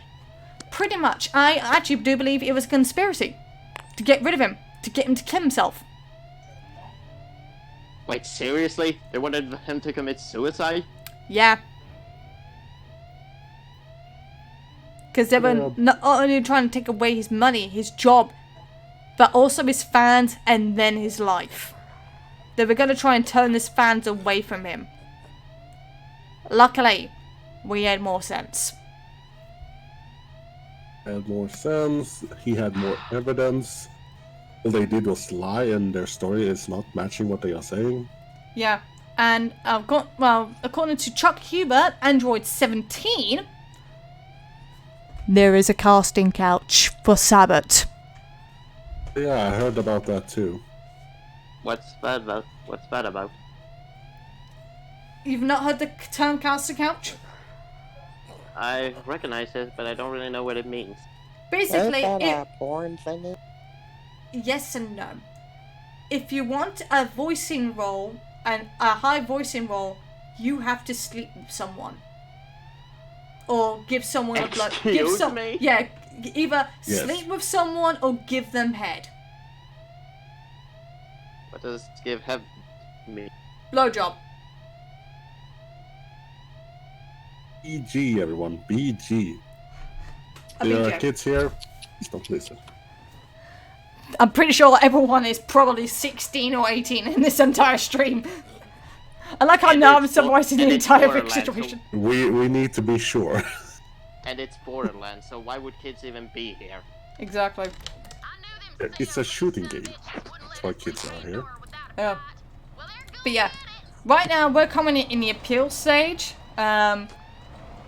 Pretty much. I actually do believe it was a conspiracy to get rid of him, to get him to kill himself. Wait, seriously? They wanted him to commit suicide? Yeah. Because they were not only trying to take away his money, his job, but also his fans and then his life. They were going to try and turn his fans away from him. Luckily, we had more sense. Had more sense, he had more evidence. All they did was lie, and their story is not matching what they are saying. Yeah, and according to Chuck Hubert, Android 17, there is a casting couch for Sabat. Yeah, I heard about that too. What's that about? What's that about? You've not heard the term casting couch? I recognize it, but I don't really know what it means. Basically, Is that a porn thingy? Yes and no. If you want a voicing role, and a high voicing role, you have to sleep with someone. Or give someone a blow. Excuse me? Yeah, either Yes. sleep with someone or give them head. What does give head mean? Blowjob. BG, everyone. BG. A There are BJ. kids here. Please don't listen. I'm pretty sure everyone is probably 16 or 18 in this entire stream. I like how now I'm summarizing the entire Vic situation. We need to be sure. And it's Borderlands, so why would kids even be here? Exactly. It's a shooting game. That's why kids are here. Yeah. But yeah, right now we're coming in the appeal stage.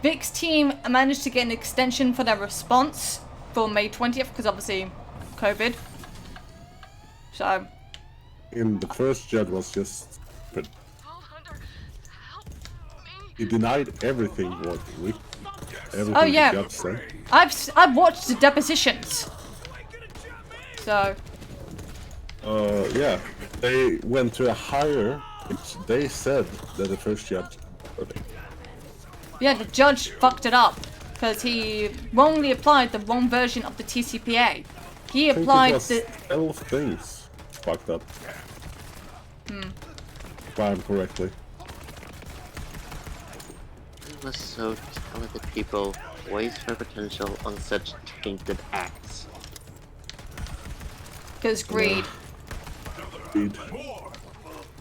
Vic's team managed to get an extension for their response for May 20th, because obviously COVID. So. And the first judge was just... He denied everything what everything Oh yeah, the judge said. I've watched the depositions. So. yeah, they went to a higher, which they said that the first judge. Yeah, the judge fucked it up because he wrongly applied the wrong version of the TCPA. He I think applied it was the 12 things fucked up. If I'm correctly. I must so talented people waste their potential on such tainted acts. because greed. Greed.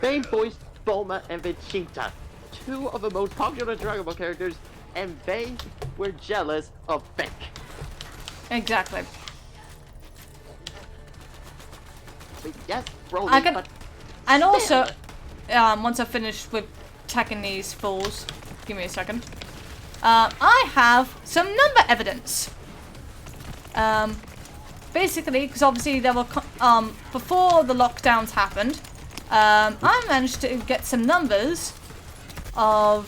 They voiced Bulma and Vegeta, two of the most popular Dragon Ball characters, and they were jealous of Vic. Exactly. But yes, Broly, I can, but and also, still. once I finish with attacking these fools, give me a second. I have some number evidence. Basically, because obviously there were before the lockdowns happened, I managed to get some numbers of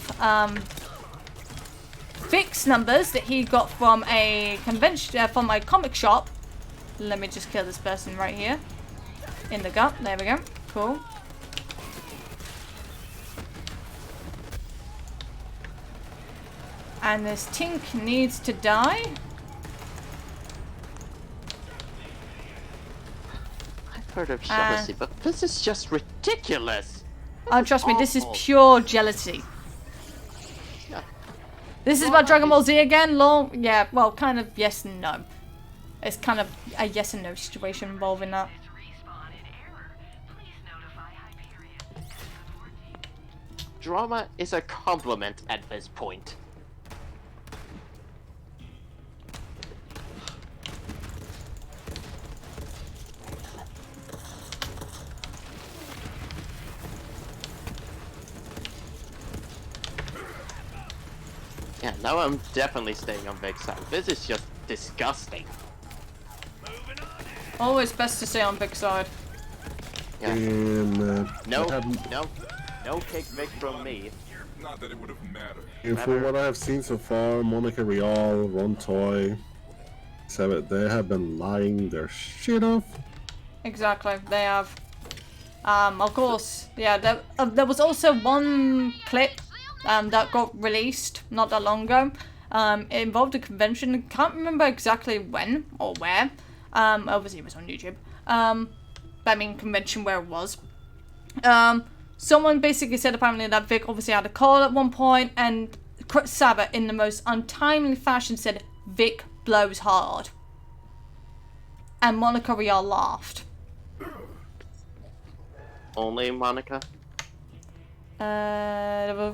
fixed numbers that he got from a convention, from a comic shop. Let me just kill this person right here in the gut. There we go. Cool. And this Tink needs to die. I've heard of jealousy, but this is just ridiculous. Oh, trust me, this is awful. pure jealousy. Yeah. This is about Dragon Ball Z again, lol. Yeah, well, kind of yes and no. It's kind of a yes and no situation involving that. Drama is a compliment at this point. Yeah, now I'm definitely staying on Vic's side. This is just disgusting. Always best to stay on Vic's side. Yeah. And, No kick Vic from me. Not that it would have mattered. and from what I have seen so far, Monica Rial, Ron Toy, Seven, they have been lying their shit off. Exactly, they have. Of course, yeah, there was also one clip that got released not that long ago. It involved a convention. Can't remember exactly when or where. Obviously it was on YouTube. I mean, convention where it was. Someone basically said apparently that Vic obviously had a call at one point, and Sabat in the most untimely fashion said, "Vic blows hard." And Monica Rial laughed. Only Monica? I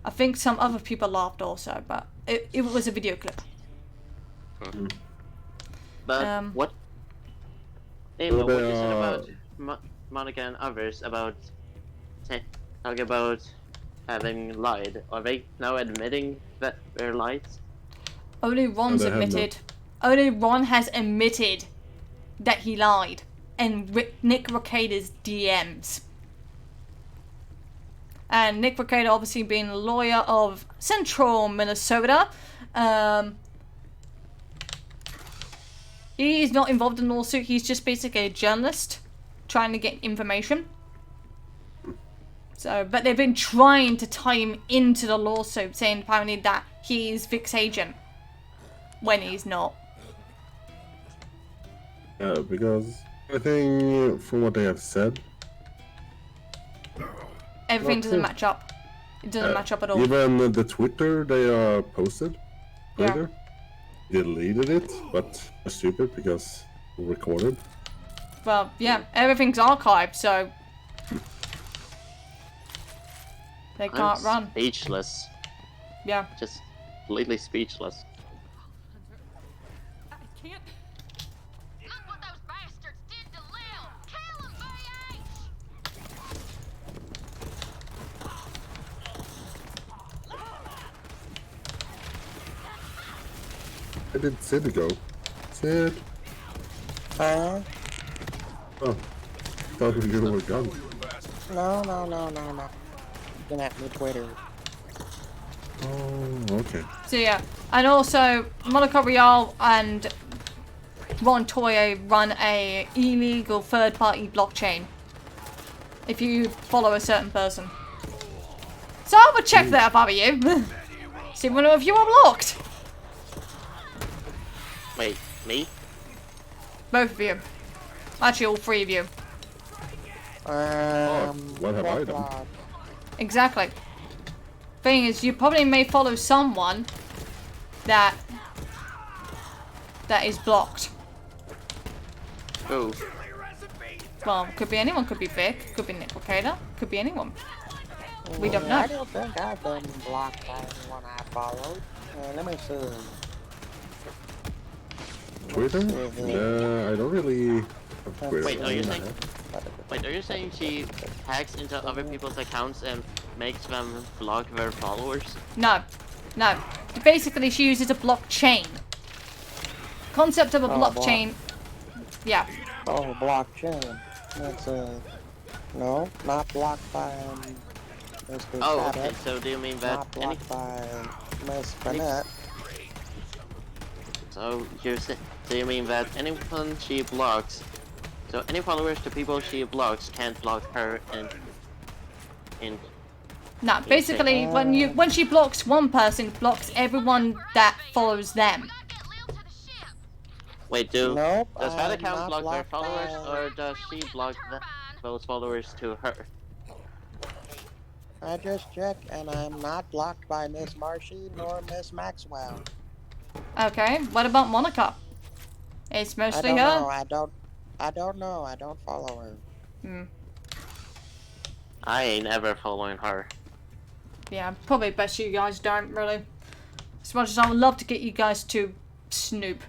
think some other people laughed also, but it was a video clip. But what? Ava, what you said about Monica and others about talking about having lied? Are they now admitting that they're lies? Only Ron's admitted. Only Ron has admitted that he lied. And Nick Ricada's DMs. And Nick Ricada, obviously being a lawyer of Central Minnesota, he is not involved in the lawsuit. He's just basically a journalist trying to get information. So, but they've been trying to tie him into the lawsuit, saying apparently that he is Vic's agent when he's not. Yeah, because I think from what they have said, everything doesn't match up. It doesn't match up at all. Even the Twitter they posted later, deleted it, but stupid because recorded. Well, yeah, everything's archived, so they can't run. Speechless. Yeah. Just completely speechless. I can't. Look what those bastards did to Lil! Kill him, I did Sid go. Sid. Huh? Oh. Thought we were gonna gun. No. You can at me Twitter. Oh, okay. So yeah, and also Monica Rial and Ron Toye run a illegal third-party blockchain if you follow a certain person. So I would check that if I were you. See if you are blocked. Wait, me? Both of you. Actually, all three of you. What have I done? block. Exactly. Thing is, you probably may follow someone that is blocked. Who? Well, could be anyone. Could be Vic. Could be Nicklecator. Could be anyone. We don't know. I don't think I've been blocked by anyone I followed. Let me see. Twitter? I don't really have Twitter. Wait, are you saying? Wait, are you saying she hacks into other people's accounts and makes them block their followers? No. No. Basically, she uses a blockchain. Concept of a blockchain. Yeah. Oh, blockchain. That's no, not blocked by Mr. Oh, Cabot. okay. So do you mean that Not blocked by Miss Bennett. So do you mean that anyone she blocks, so any followers to people she blocks can't block her in No, basically, when she blocks one person, it blocks everyone that follows them. Wait, Nope, does that I'm account not block their blocked followers, by- or does she block those followers to her? I just checked, and I'm not blocked by Miss Marshy nor Miss Maxwell. Okay, what about Monica? It's mostly I don't her? know. I don't know. I don't follow her. Hmm. I ain't ever following her. Yeah, probably best you guys don't, really. As much as I would love to get you guys to snoop.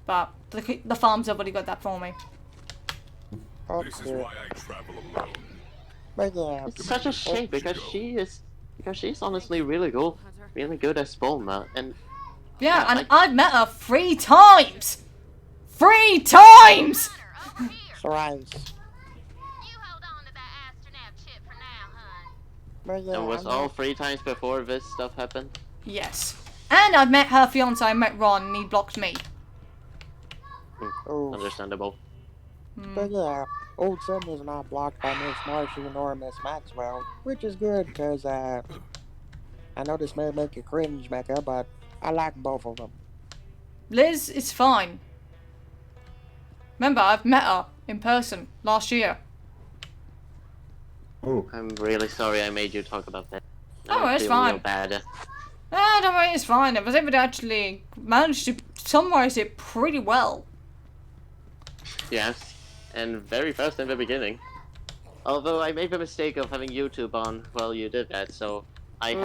But the farm's already got that for me. This is why I travel alone. But yeah. It's such a shame because she's honestly really good at Spolna, and Yeah, and I've met her 3 times! 3 times! Thrice. But yeah, was I'm all not- 3 times before this stuff happened. Yes. And I've met her fiance, I met Ron, and he blocked me. Oof. Understandable. But yeah, Old Sim is not blocked by Miss Marshy nor Miss Maxwell, which is good because I know this may make you cringe, Mecca, but I like both of them. Liz is fine. Remember, I've met her in person last year. Oh. I'm really sorry I made you talk about that. Oh, I it's feel fine. real bad. Ah, don't worry, it's fine. I was able to actually manage to summarize it pretty well. Yes, and very fast in the beginning. Although I made the mistake of having YouTube on while you did that, so I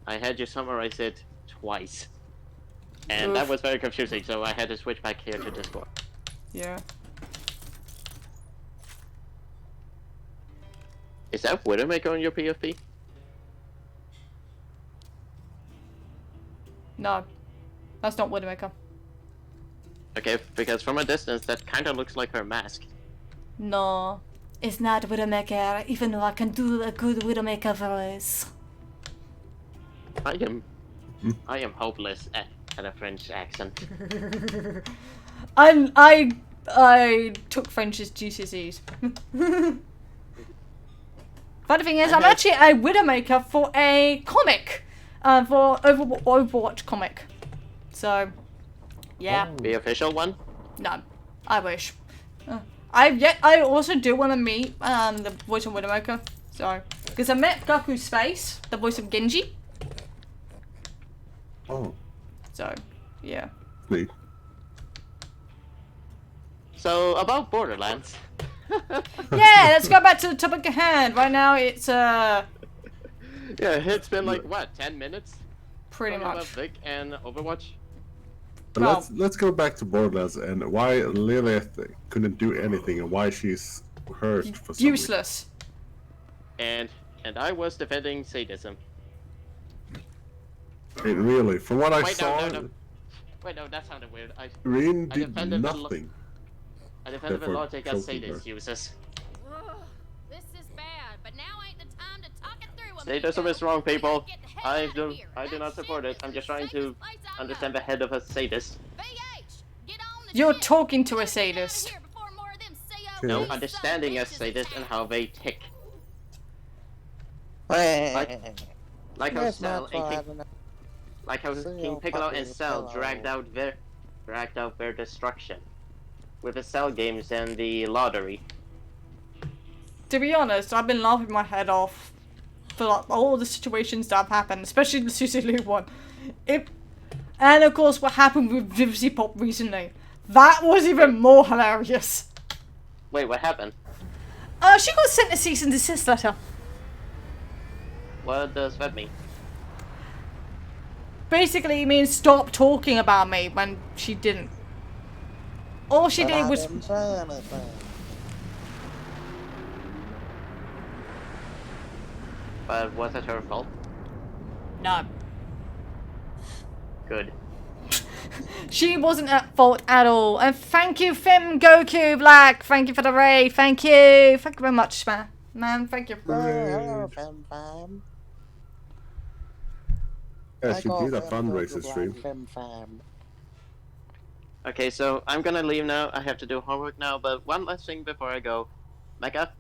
had you summarize it twice. And that was very confusing, so I had to switch back here to Discord. Yeah. Is that Widowmaker on your PFP? No. That's not Widowmaker. Okay, because from a distance that kinda looks like her mask. No. It's not Widowmaker, even though I can do a good Widowmaker voice. I am hopeless at a French accent. I took French's GCSEs. Funny thing is, I'm actually a Widowmaker for a comic, for Overwatch comic. So, yeah. The official one? No, I wish. I also do want to meet the voice of Widowmaker. So, because I met Gaku Space, the voice of Genji. Oh. So, yeah. Neat. So, about Borderlands. Yeah, let's go back to the topic at hand. Right now, it's Yeah, it's been like what, 10 minutes? Pretty Talking about much. Vic and Overwatch. But let's go back to Borderlands and why Lilith couldn't do anything and why she's cursed for some Useless. And I was defending sadism. reason. Really, from what I Wait, saw, no. Wait, no, that sounded weird. Green I did defended nothing. I defended the Except for logic as choking sadist her. uses. This is bad, but now ain't the time to talk it through with me. Sadism is wrong, people. I do not support it. I'm just trying to understand the head of a sadist. BH, get on You're talking to a sadist. No, understanding a sadist and how they tick. Like how Yes, Cell Maxwell and has King, an like how Seal King Piccolo and puppy Cell pillow. dragged out their destruction with the Cell games and the lottery. To be honest, I've been laughing my head off for like all the situations that have happened, especially the Susie Lou one. And of course what happened with Vivzy Pop recently. That was even more hilarious. Wait, what happened? She got sent a cease and desist letter. What does that mean? Basically it means stop talking about me when she didn't. All she But did I was... didn't say anything. But was it her fault? No. Good. She wasn't at fault at all. And thank you, Fem Goku Black. Thank you for the raid. Thank you. Thank you very much, man. Man, thank you. Oh, hello, Fem Fam. Yeah, I she call did a Fem fundraiser Goku stream. Black Fem Fam. Okay, so I'm gonna leave now. I have to do homework now, but one last thing before I go. Mecca,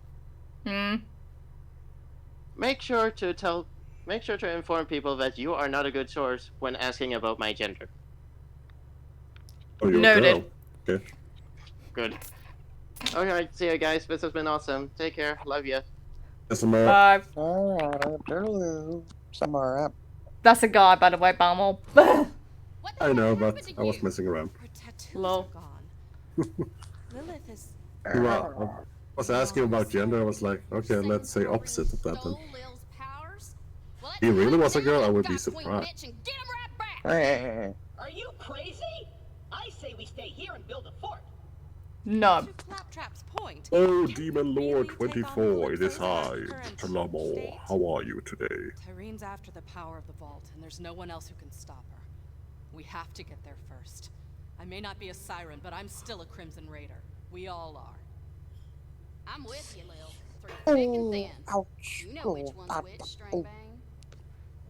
make sure to inform people that you are not a good source when asking about my gender. Oh, you're Noted. a girl. Okay. Good. Alright, see you guys. This has been awesome. Take care. Love ya. Bye. Alright, somewhere up. That's a guy, by the way, Bamel. I know, but I was messing around. Lol. Lilith is... I was asking about gender, I was like, okay, let's say opposite of that then. If he really was a girl, I would be surprised. Are you crazy? I say we stay here and build a fort. No. Claptrap's point. Oh, Demon Lord 24, it is I, Talamo. How are you today? Tyrene's after the power of the vault, and there's no one else who can stop her. We have to get there first. I may not be a siren, but I'm still a Crimson Raider. We all are. I'm with you, Lil. Through thick and thin. Ouch. You know which one's which, string bang.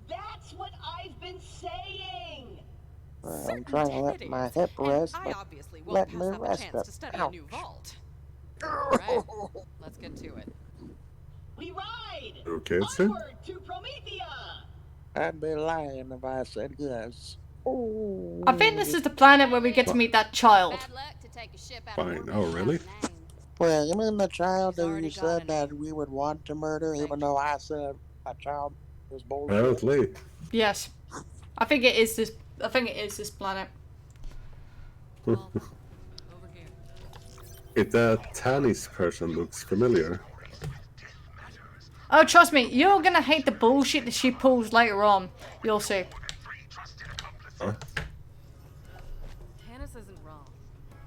That's what I've been saying. I'm trying to let my hip rest, but let me rest up. Ouch. Right. Let's get to it. We ride. Okay, sir. Onward to Promethea. I'd be lying if I said yes. Oh. I think this is the planet where we get to meet that child. Fine. Oh, really? Well, you mean the child that you said that we would want to murder, even though I said a child was bullshit? Apparently. Yes. I think it is this. I think it is this planet. That Tannis person looks familiar. Oh, trust me, you're gonna hate the bullshit that she pulls later on. You'll see. Huh? Tannis isn't wrong.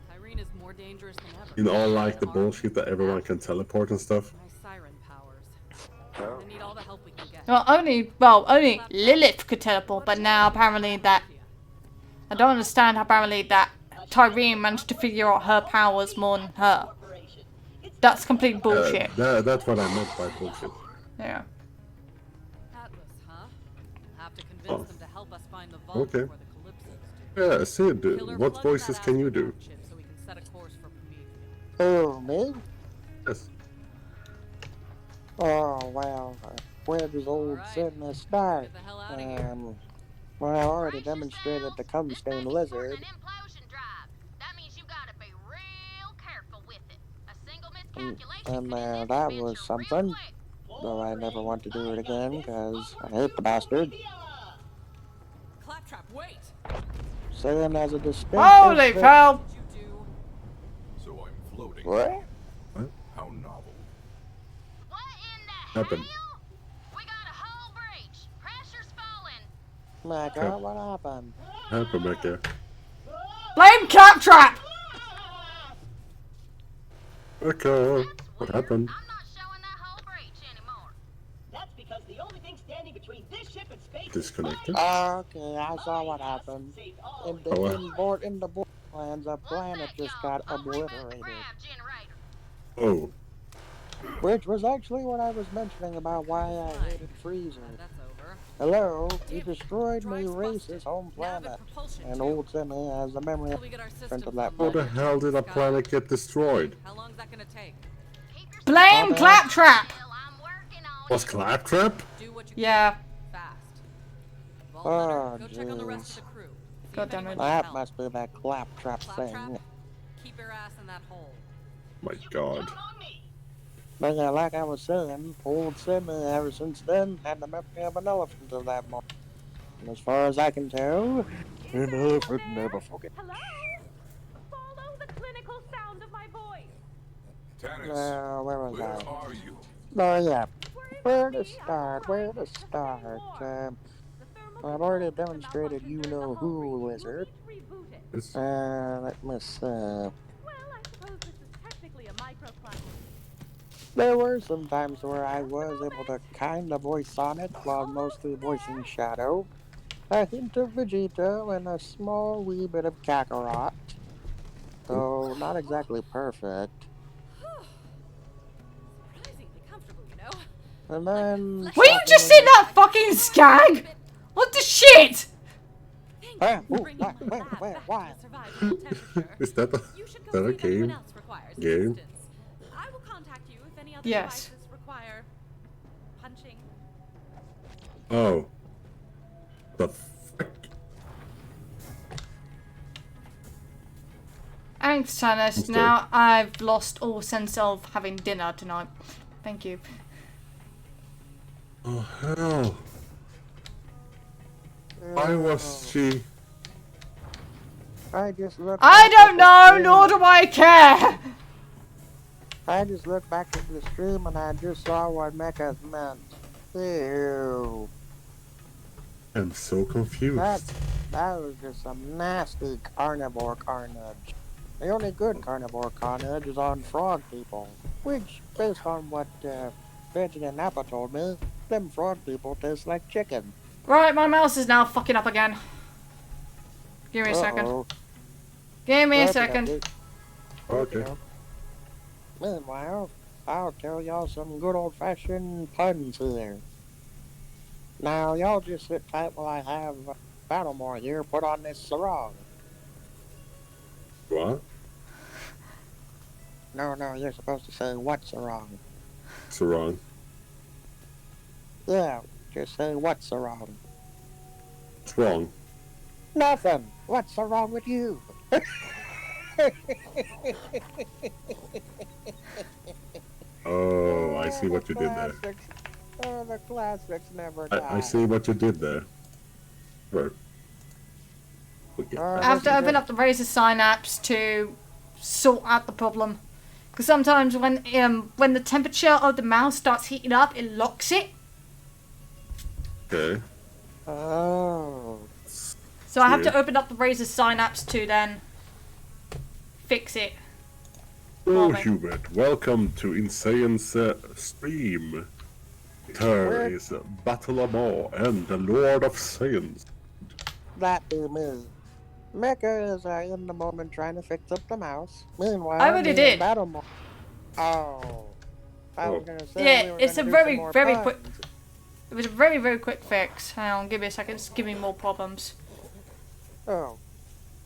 Tyrene is more dangerous than ever. You all like the bullshit that everyone can teleport and stuff? My siren powers. We need all the help we can get. Only Lilith could teleport, but now apparently that... I don't understand how apparently that Tyrene managed to figure out her powers more than her. That's complete bullshit. That's what I meant by bullshit. Yeah. Atlas, huh? Have to convince them to help us find the vault Okay. before the Calypsos do. Yeah, Sid, what voices can you do? So we can set a course for Promethea. Oh, me? Yes. Oh, well, where does old Sidney start? Well, I already demonstrated the cum-stain lizard. And that was something. Though I never want to do it again, because I hate the bastard. Claptrap, wait! Saying as a distinct... Holy cow! So I'm floating. What? What? How novel. Happened. Mecca, what happened? Happened, Mecca. Blame Claptrap! Mecca, what happened? That's because the only thing standing between this ship and space Disconnected? Okay, I saw what happened. In the Borderlands, a planet just got obliterated. Oh. Which was actually what I was mentioning about why I hated freezing. Hello, you Damn it. destroyed my Drive's racist busted. home Now the planet. propulsion And too. old Timmy has the memory Till we get our system of that from How the London hell to did the a sky. planet get destroyed? How long's that gonna take? Blame Claptrap! Was Claptrap? Do what you Yeah. can. Fast. Vault Oh, Hunter, go check on the rest of jeez. the crew. See God if damn anyone it. needs That help. must be that Claptrap Claptrap, thing. keep your ass in that hole. My God. But yeah, like I was saying, old Timmy ever since then had the memory of an elephant to that moment. And as far as I can tell, an elephant never forgets. Hello? Follow the clinical sound of my voice. Tannis, Where was where I? are you? Oh yeah, where to me, start? Where to start? I've already demonstrated you know who, lizard. Reboot it. It's Let me see. Well, I suppose this is technically a microclimate. There were some times where I was able to kind of voice Sonic while mostly voicing Shadow, a hint of Vegeta, and a small wee bit of Kakarot. Though not exactly perfect. Surprisingly comfortable, you know. And then Will you just sit that fucking skag? What the shit? Why? Is that a game? Game? I will contact you if any other Yes. devices require punching. Oh. The frick? Thanks, Tannis. Mister. Now I've lost all sense of having dinner tonight. Thank you. Oh, hell. Why was she... I just looked. I don't know, nor do I care. I just looked back into the stream and I just saw what mechas meant. Ew. I'm so confused. That was just some nasty carnivore carnage. The only good carnivore carnage is on frog people. Which, based on what Veggie and Nappa told me, them frog people taste like chicken. Right, my mouse is now fucking up again. Give me a second. Uh-oh. Give me a Okay, second. Okay. Meanwhile, I'll tell y'all some good old-fashioned puns here. Now, y'all just sit tight while I have Battlemore here put on this sarong. What? No, you're supposed to say what's wrong. Sarong. Yeah, just say what's wrong. What's wrong? Nothing. What's wrong with you? Oh, I see what you did there. Oh, the classics never die. I see what you did there. Right. I have to open up the Razer Synapse to sort out the problem. Because sometimes when the temperature of the mouse starts heating up, it locks it. Okay. Oh. So I have to open up the Razer Synapse to then fix it. Hello, Hubert. Welcome to Insane's stream. Here is Battlemore and the Lord of Science. That be me. Mecha is in the moment trying to fix up the mouse. Meanwhile, I already did. Battlemore. Oh. I was gonna say Yeah, we were it's a gonna do very, some more very puns. quick. It was a very, very quick fix. Hang on, give me a second. It's giving me more problems. Oh.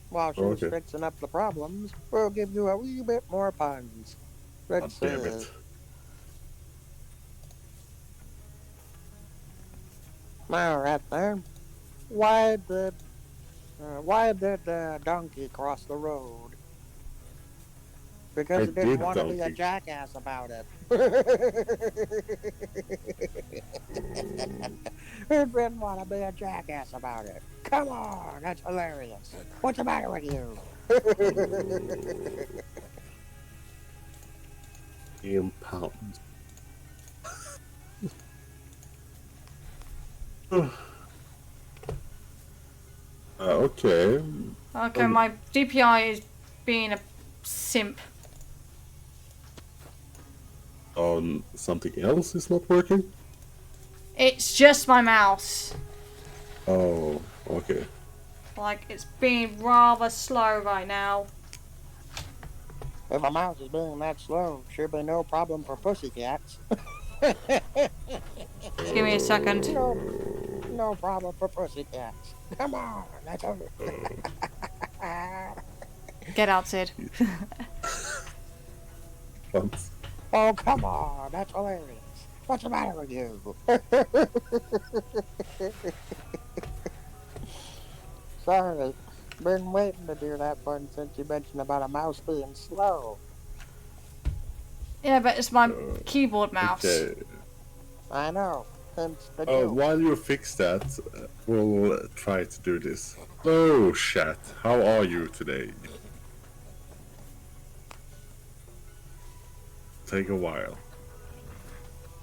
While she's Okay. fixing up the problems, we'll give you a wee bit more puns. Let's see. Damn it. Alright then. Why did the donkey cross the road? Because I it didn't did, want to be a donkey. jackass about it. It didn't want to be a jackass about it. Come on, that's hilarious. What's the matter with you? In pounds. Okay. Okay, my DPI is being a simp. Something else is not working? It's just my mouse. Oh, okay. Like, it's being rather slow right now. If a mouse is being that slow, should be no problem for pussycats. Give me a second. no problem for pussycats. Come on, let's go. Get out, Sid. Once. Oh, come on, that's hilarious. What's the matter with you? Sorry, been waiting to do that one since you mentioned about a mouse being slow. Yeah, but it's my keyboard mouse. Okay. I know, hence the joke. While you fix that, we'll try to do this. Hello, chat. How are you today? Take a while.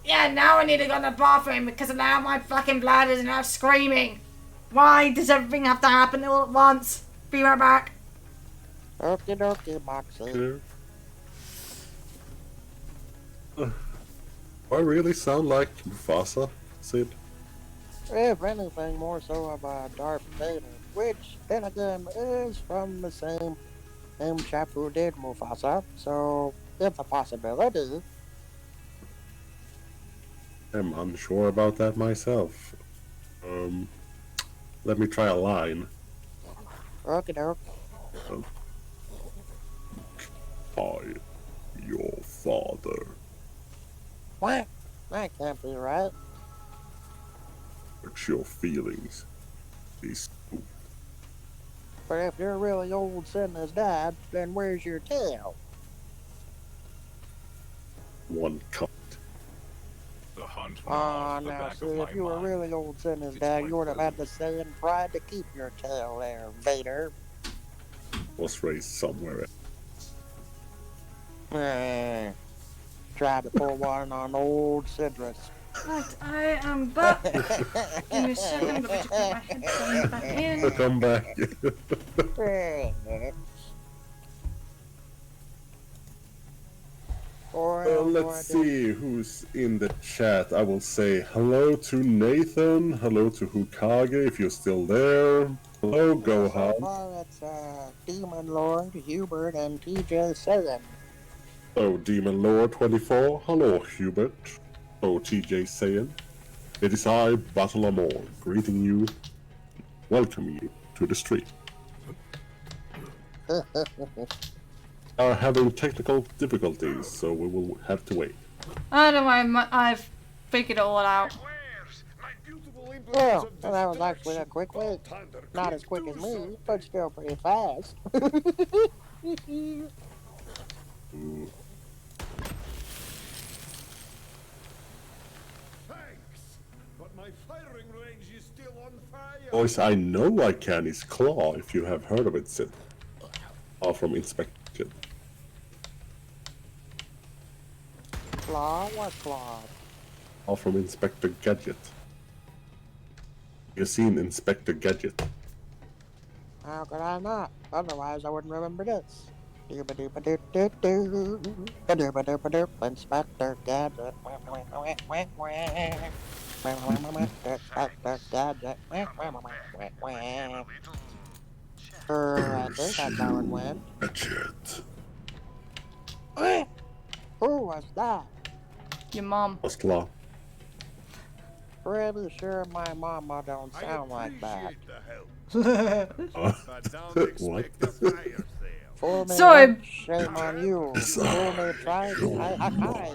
Yeah, now I need to go to the bathroom because now my fucking bladder's now screaming. Why does everything have to happen all at once? Be right back. Okie dokie, Moxie. Do I really sound like Mufasa, Sid? If anything, more so of a Darth Vader, which, then again, is from the same chap who did Mufasa, so it's a possibility. I'm unsure about that myself. Let me try a line. Okie doke. I, your father. What? That can't be right. Hurts your feelings. These. But if you're really old Sidney's dad, then where's your tail? One cut. The hunt Aw, now see, if you were really old Sidney's dad, you would have had the saying pride to keep your tail there, Vader. Was raised somewhere. Tried to pull one on old Sidrus. Right, I am back. Give me a second, let me just put my headphones back in. Come back. Let's see who's in the chat. I will say hello to Nathan, hello to Hukage if you're still there. Hello, Gohan. So far it's Demon Lord, Hubert, and TJ Sagan. Hello, Demon Lord 24. Hello, Hubert. Hello, TJ Sayan. It is I, Battle Amor, greeting you, welcoming you to the stream. Are having technical difficulties, so we will have to wait. I don't know, I've figured it all out. Well, that was actually a quick wait. Not as quick as me, but still pretty fast. But my firing range is still on fire. Voice I know I can is Claw, if you have heard of it, Sid. Claw from Inspection. Claw? What Claw? Claw from Inspector Gadget. You've seen Inspector Gadget. How could I not? Otherwise I wouldn't remember this. Inspector Gadget. I think that's how it went. Gadget. Who was that? Your mom. Was Claw. Pretty sure my mama don't sound like that. What? Fool me Sorry. once, shame on you. Fool me twice, I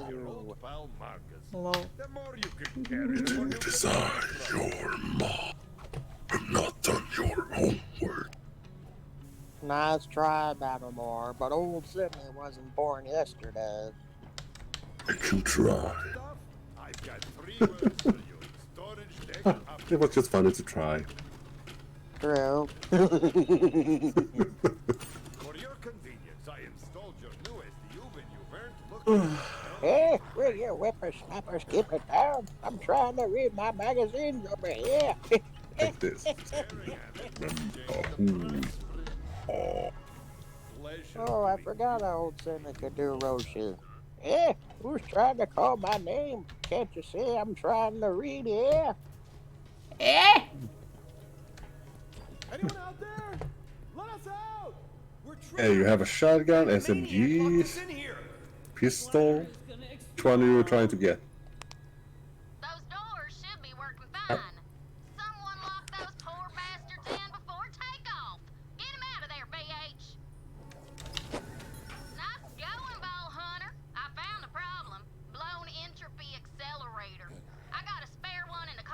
you. Hello. It is I, your mom. I've not done your homework. Nice try, Battlemore, but old Sydney wasn't born yesterday. I can try. It was just funny to try. True. For your convenience, I installed your newest when you weren't looking. Hey, will you whippersnappers keep it down? I'm trying to read my magazines over here. Like this. Oh, I forgot how old Sydney could do Roshi. Eh, who's trying to call my name? Can't you see I'm trying to read here? Eh? Anyone out there? Let us out! We're Hey, you have a shotgun, SMG, pistol. Which one are you trying to get? Those doors should be working fine.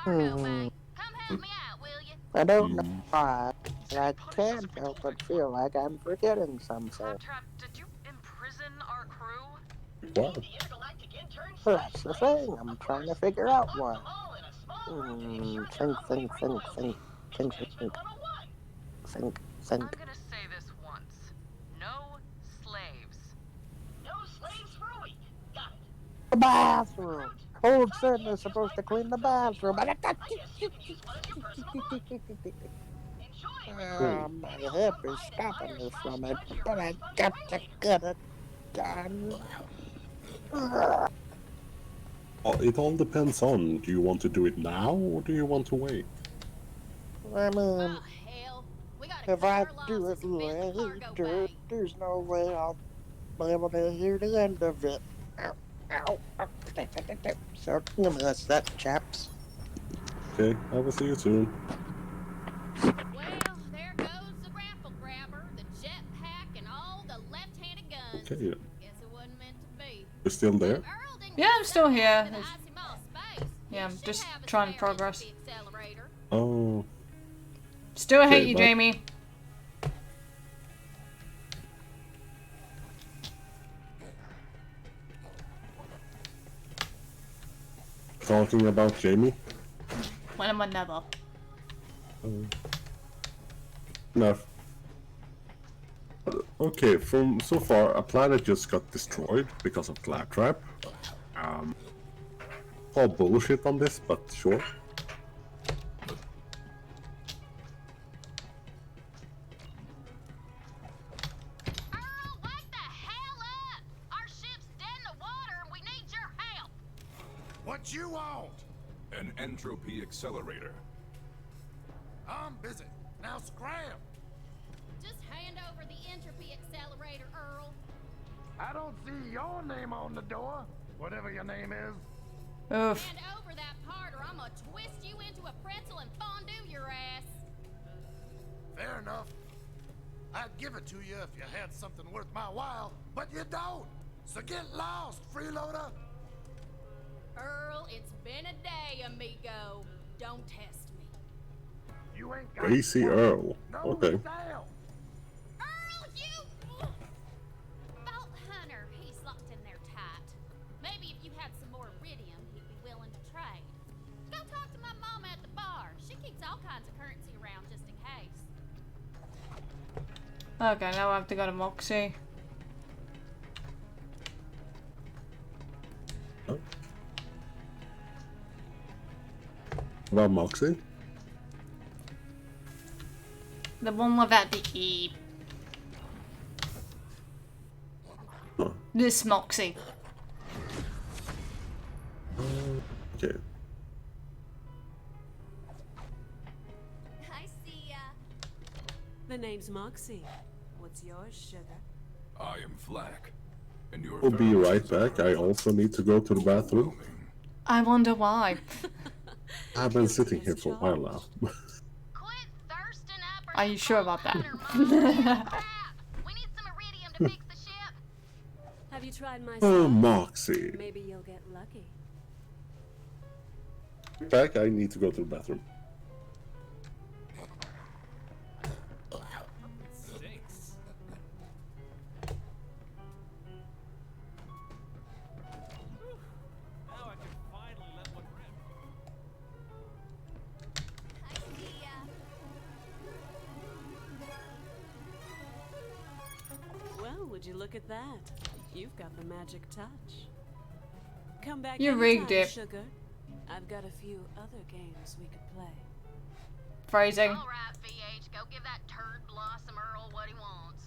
Hmm. I don't know why, but I can't help but feel like I'm forgetting something. Claptrap, did you imprison our crew? What? That's the thing. I'm trying to figure out why. Think, think, think, think, think, think, think, I'm think. gonna say this once. No slaves. No slaves for a week. Got it. The bathroom. Old Sin is supposed to clean the bathroom. I guess you can use one as your personal laundry. My hip is stopping me from it, but I got to get it done. It all depends on, do you want to do it now or do you want to wait? I mean, if I do it later, there's no way I'll be able to hear the end of it. Ow, ow, ow. So, that's that, chaps. Okay, I will see you soon. Well, there goes the grapple grabber, the jetpack, and all the left-handed guns. Okay, Guess it wasn't meant to be. you're still there? Yeah, I'm still here. Yeah, I'm just trying to progress. Oh. Still hate Okay, you, but- Jamie. Talking about Jamie? When am I never? No. Okay, from so far, a planet just got destroyed because of Claptrap. All bullshit on this, but sure. What you want? An entropy accelerator. I'm busy. Now scram! Just hand over the entropy accelerator, Earl. I don't see your name on the door, whatever your name is. Oof. Hand over that part or I'm gonna twist you into a pretzel and fondue your ass. Fair enough. I'd give it to you if you had something worth my while, but you don't. So get lost, freeloader. Earl, it's been a day, amigo. Don't test me. You ain't got Crazy Earl. Okay. style. Earl, you... Bolt Hunter, he's locked in there tight. Maybe if you had some more iridium, he'd be willing to trade. Go talk to my mama at the bar. She keeps all kinds of currency around just in case. Okay, now I have to go to Moxie. Oh. About Moxie? The one without the E. Huh. This Moxie. Okay. I see ya. The name's Moxie. What's yours, sugar? I am Flack, and your I'll be right pheromones are back. I also need to go to the bathroom. overwhelming. I wonder why. I've been sitting here for a while now. Quit thirsting up or Are you sure about that? We need some iridium to fix the ship. Have you tried my Oh, sauce? Moxie. Maybe you'll get lucky. Back, I need to go to the bathroom. Stinks. Now I can finally let one rip. I see ya. Well, would you look at that? You've got the magic touch. Come back You anytime, rigged it. sugar. I've got a few other games we could play. Phrasing. All right, VH, go give that turd blossom Earl what he wants.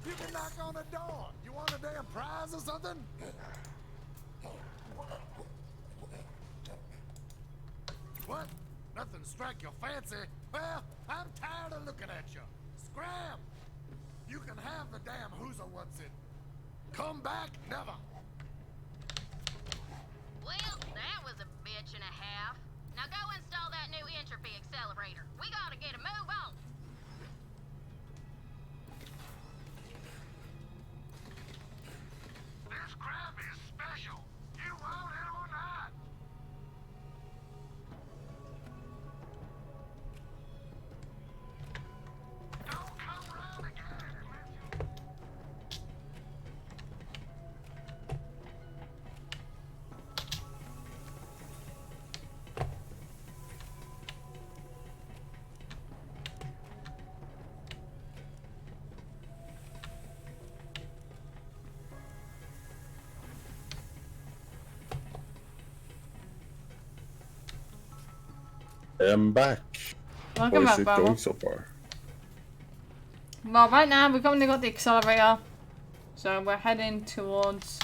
You can knock on the door. You want a damn prize or something? What? Nothing strike your fancy? Well, I'm tired of looking at you. Scram! You can have the damn who's what's it. Come back, never. Well, that was a bitch and a half. Now go install that new entropy accelerator. We gotta get a move on. This crab is special. You want it or not? Don't come round again unless you... I'm back. Welcome How is back, it Bravo. going so far? Well, right now we've only got the accelerator, so we're heading towards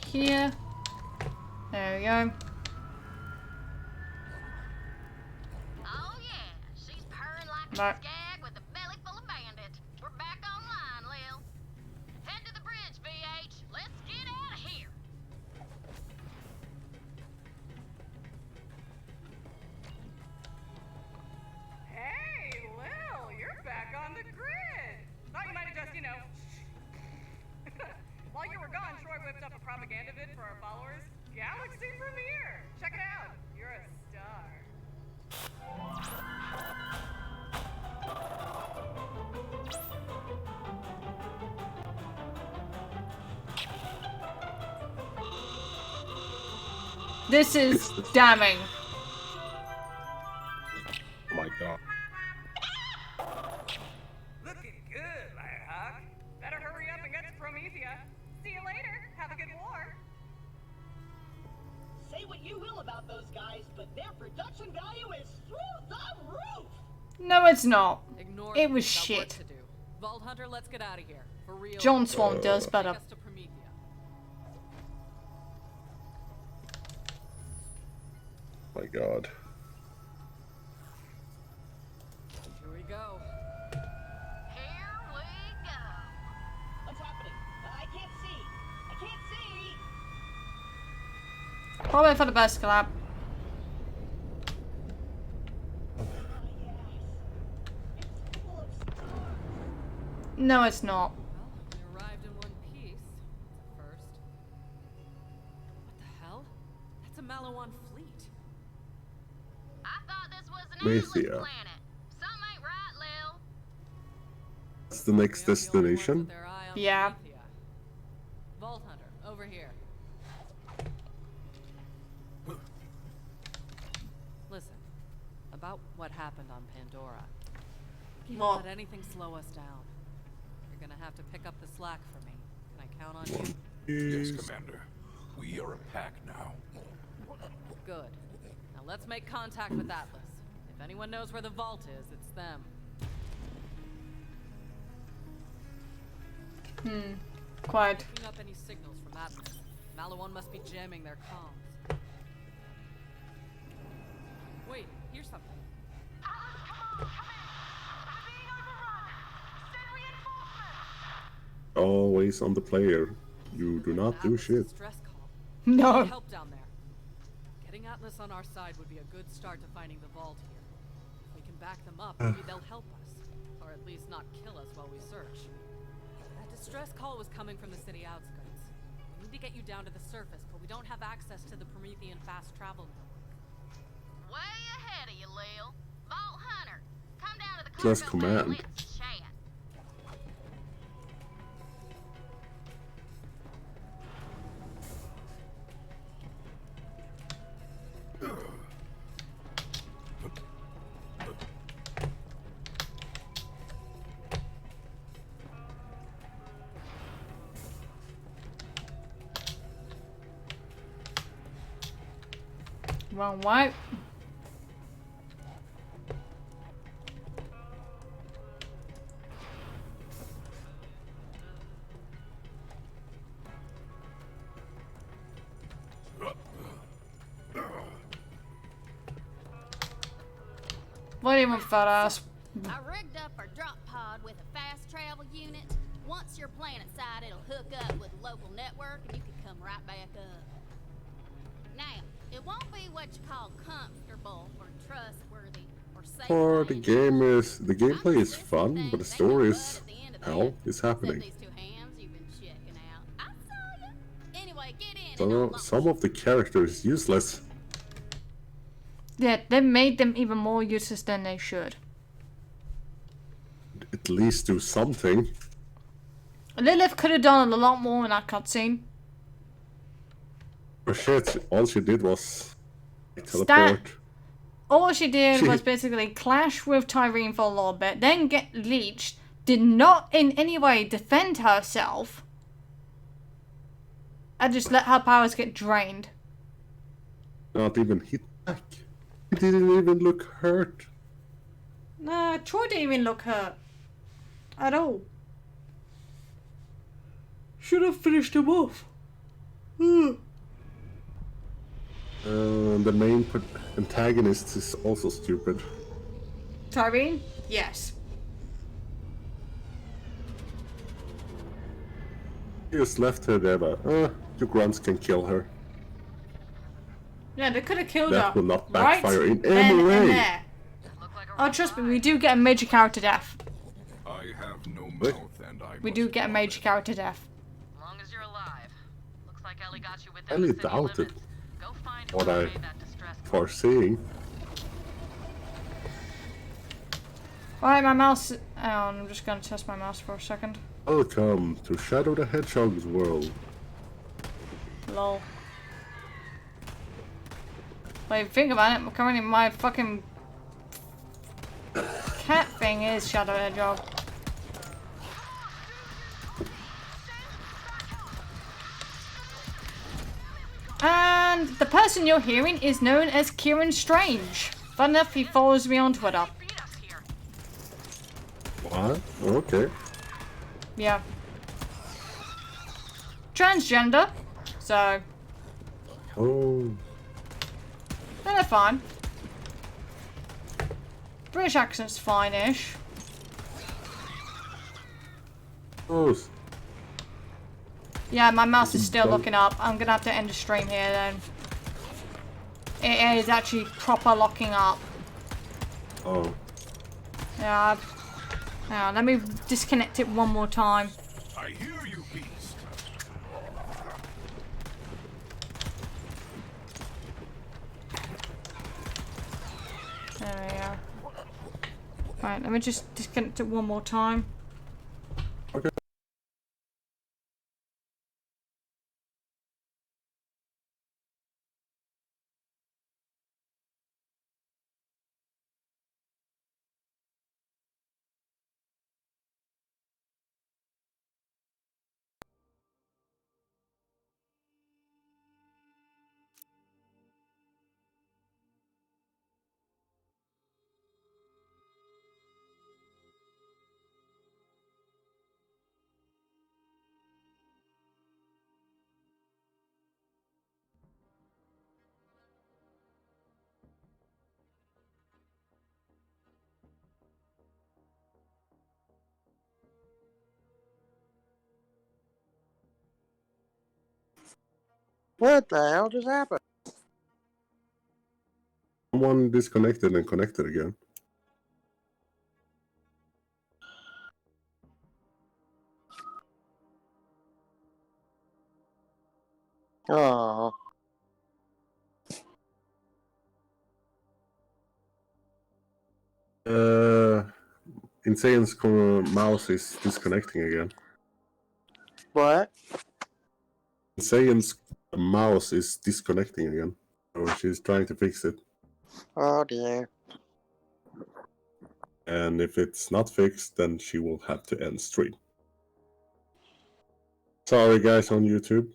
here. There we go. Oh yeah, she's purring like Right. a skag with a belly full of bandits. We're back online, Lil. Head to the bridge, VH. Let's get out of here. Hey, Lil, you're back on the grid. Thought you might have just, While you were gone, Troy whipped up a propaganda vid for our followers. Galaxy premiere. Check it out. You're a star. This is damning. Oh my god. Looking good, Firehawk. Better hurry up and get to Promethea. See you later. Have a good war. Say what you will about those guys, but their production value is through the roof! No, it's not. Ignore It them, was we've got work shit. to do. Vault Hunter, let's get out of here. For real. John Swan does Take better. us to Promethea. My god. Here we go. Here we go. What's happening? I can't see. I can't see! Probably for the best collab. No, it's not. Well, we arrived in one piece. That's a first. What the hell? That's a Malawan fleet. I thought this was an endless Promethea. planet. Something ain't right, Lil. That's the next destination? Their eye on Yeah. Promethea. Vault Hunter, over here. Listen, about what happened on Pandora. Can't What? let anything slow us down. You're gonna have to pick up the slack for me. Can I count on you? Yes, Commander. We are a pack now. Good. Now let's make contact with Atlas. If anyone knows where the vault is, it's them. Quiet. Picking up any signals from Atlas. Malawan must be jamming their comms. Wait, here's something. Always on the player. You do not do Atlas' shit. Distress call. No. Need help down there. Getting Atlas on our side would be a good start to finding the vault here. If we can back them up, maybe they'll help us. Or at least not kill us while we search. That distress call was coming from the city outskirts. We need to get you down to the surface, but we don't have access to the Promethean fast travel network. Way ahead of you, Lil. Vault Hunter, come down to the Plus cargo bay and command. let's chat. Wrong way. What even fat ass? I rigged up our drop pod with a fast travel unit. Once you're planet side, it'll hook up with the local network and you can come right back up. Now, it won't be what you call comfortable or trustworthy or safe. Or the gameplay is fun, but the story is hell is happening. These two hands you've been checking out. I saw you. Anyway, get in and So some of the characters is useless. Yeah, they made them even more useless than they should. At least do something. Lilith could have done a lot more in that cutscene. Oh shit, all she did was teleport. All she did was basically clash with Tyrene for a little bit, then get leeched, did not in any way defend herself, and just let her powers get drained. Not even hit back. He didn't even look hurt. Nah, Troy didn't even look hurt. At all. Should have finished him off. The main antagonist is also stupid. Tyrene? Yes. He just left her there, but your grunts can kill her. Yeah, they could have killed That her. will not backfire in then any and way. there. Oh, trust me, we do get a major character death. I have no mouth and I We do get a major character death. As long as you're alive. Looks like Ellie got you I within really the city doubt it. limits. Go find What whoever I made that distress call. foreseeing. Alright, my mouse. I'm just gonna test my mouse for a second. Welcome to Shadow the Hedgehog's world. Lol. Wait, think about it. Currently, my fucking cat thing is Shadow Hedgehog. And the person you're hearing is known as Kieran Strange. Fun enough, he follows me on Twitter. What? Okay. Yeah. Transgender. So, Oh. they're fine. British accent's fine-ish. Oh. Yeah, my mouse is still looking up. I'm gonna have to end the stream here then. It is actually proper locking up. Oh. Yeah. Hang on, let me disconnect it one more time. I hear you, beast. There we go. Right, let me just disconnect it one more time. Okay. What the hell just happened? Someone disconnected and connected again. Oh. Insane's mouse is disconnecting again. What? Insane's mouse is disconnecting again. So she's trying to fix it. Oh dear. And if it's not fixed, then she will have to end stream. Sorry guys on YouTube.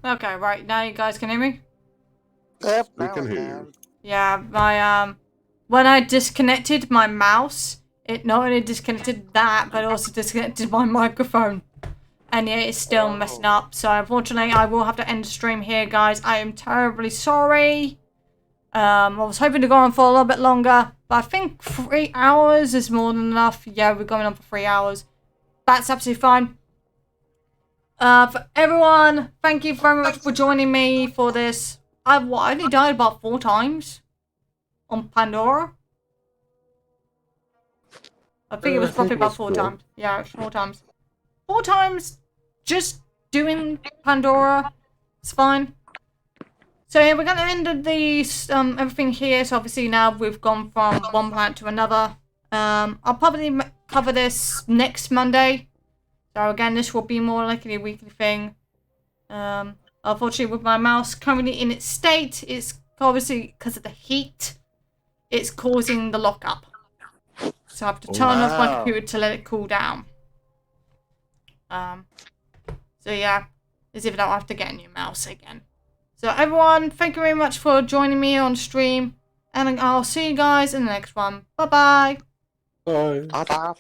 Okay, right, now you guys can hear me? Yep, We now can I hear can. you. Yeah, my, when I disconnected my mouse, it not only disconnected that, but also disconnected my microphone. And yeah, it's still messing up. So unfortunately, I will have to end the stream here, guys. I am terribly sorry. I was hoping to go on for a little bit longer, but I think 3 hours is more than enough. Yeah, we're going on for 3 hours. That's absolutely fine. For everyone, thank you very much for joining me for this. I only died about 4 times on Pandora. I think it was roughly about 4 times. Yeah, 4 times. 4 times just doing Pandora. It's fine. So yeah, we're going to end the everything here. So obviously now we've gone from one planet to another. I'll probably cover this next Monday. So again, this will be more likely a weekly thing. Unfortunately, with my mouse currently in its state, it's obviously because of the heat, it's causing the lockup. So I have to turn off my computer to let it cool down. So yeah, as if I'll have to get a new mouse again. So everyone, thank you very much for joining me on stream. And I'll see you guys in the next one. Bye-bye. Bye.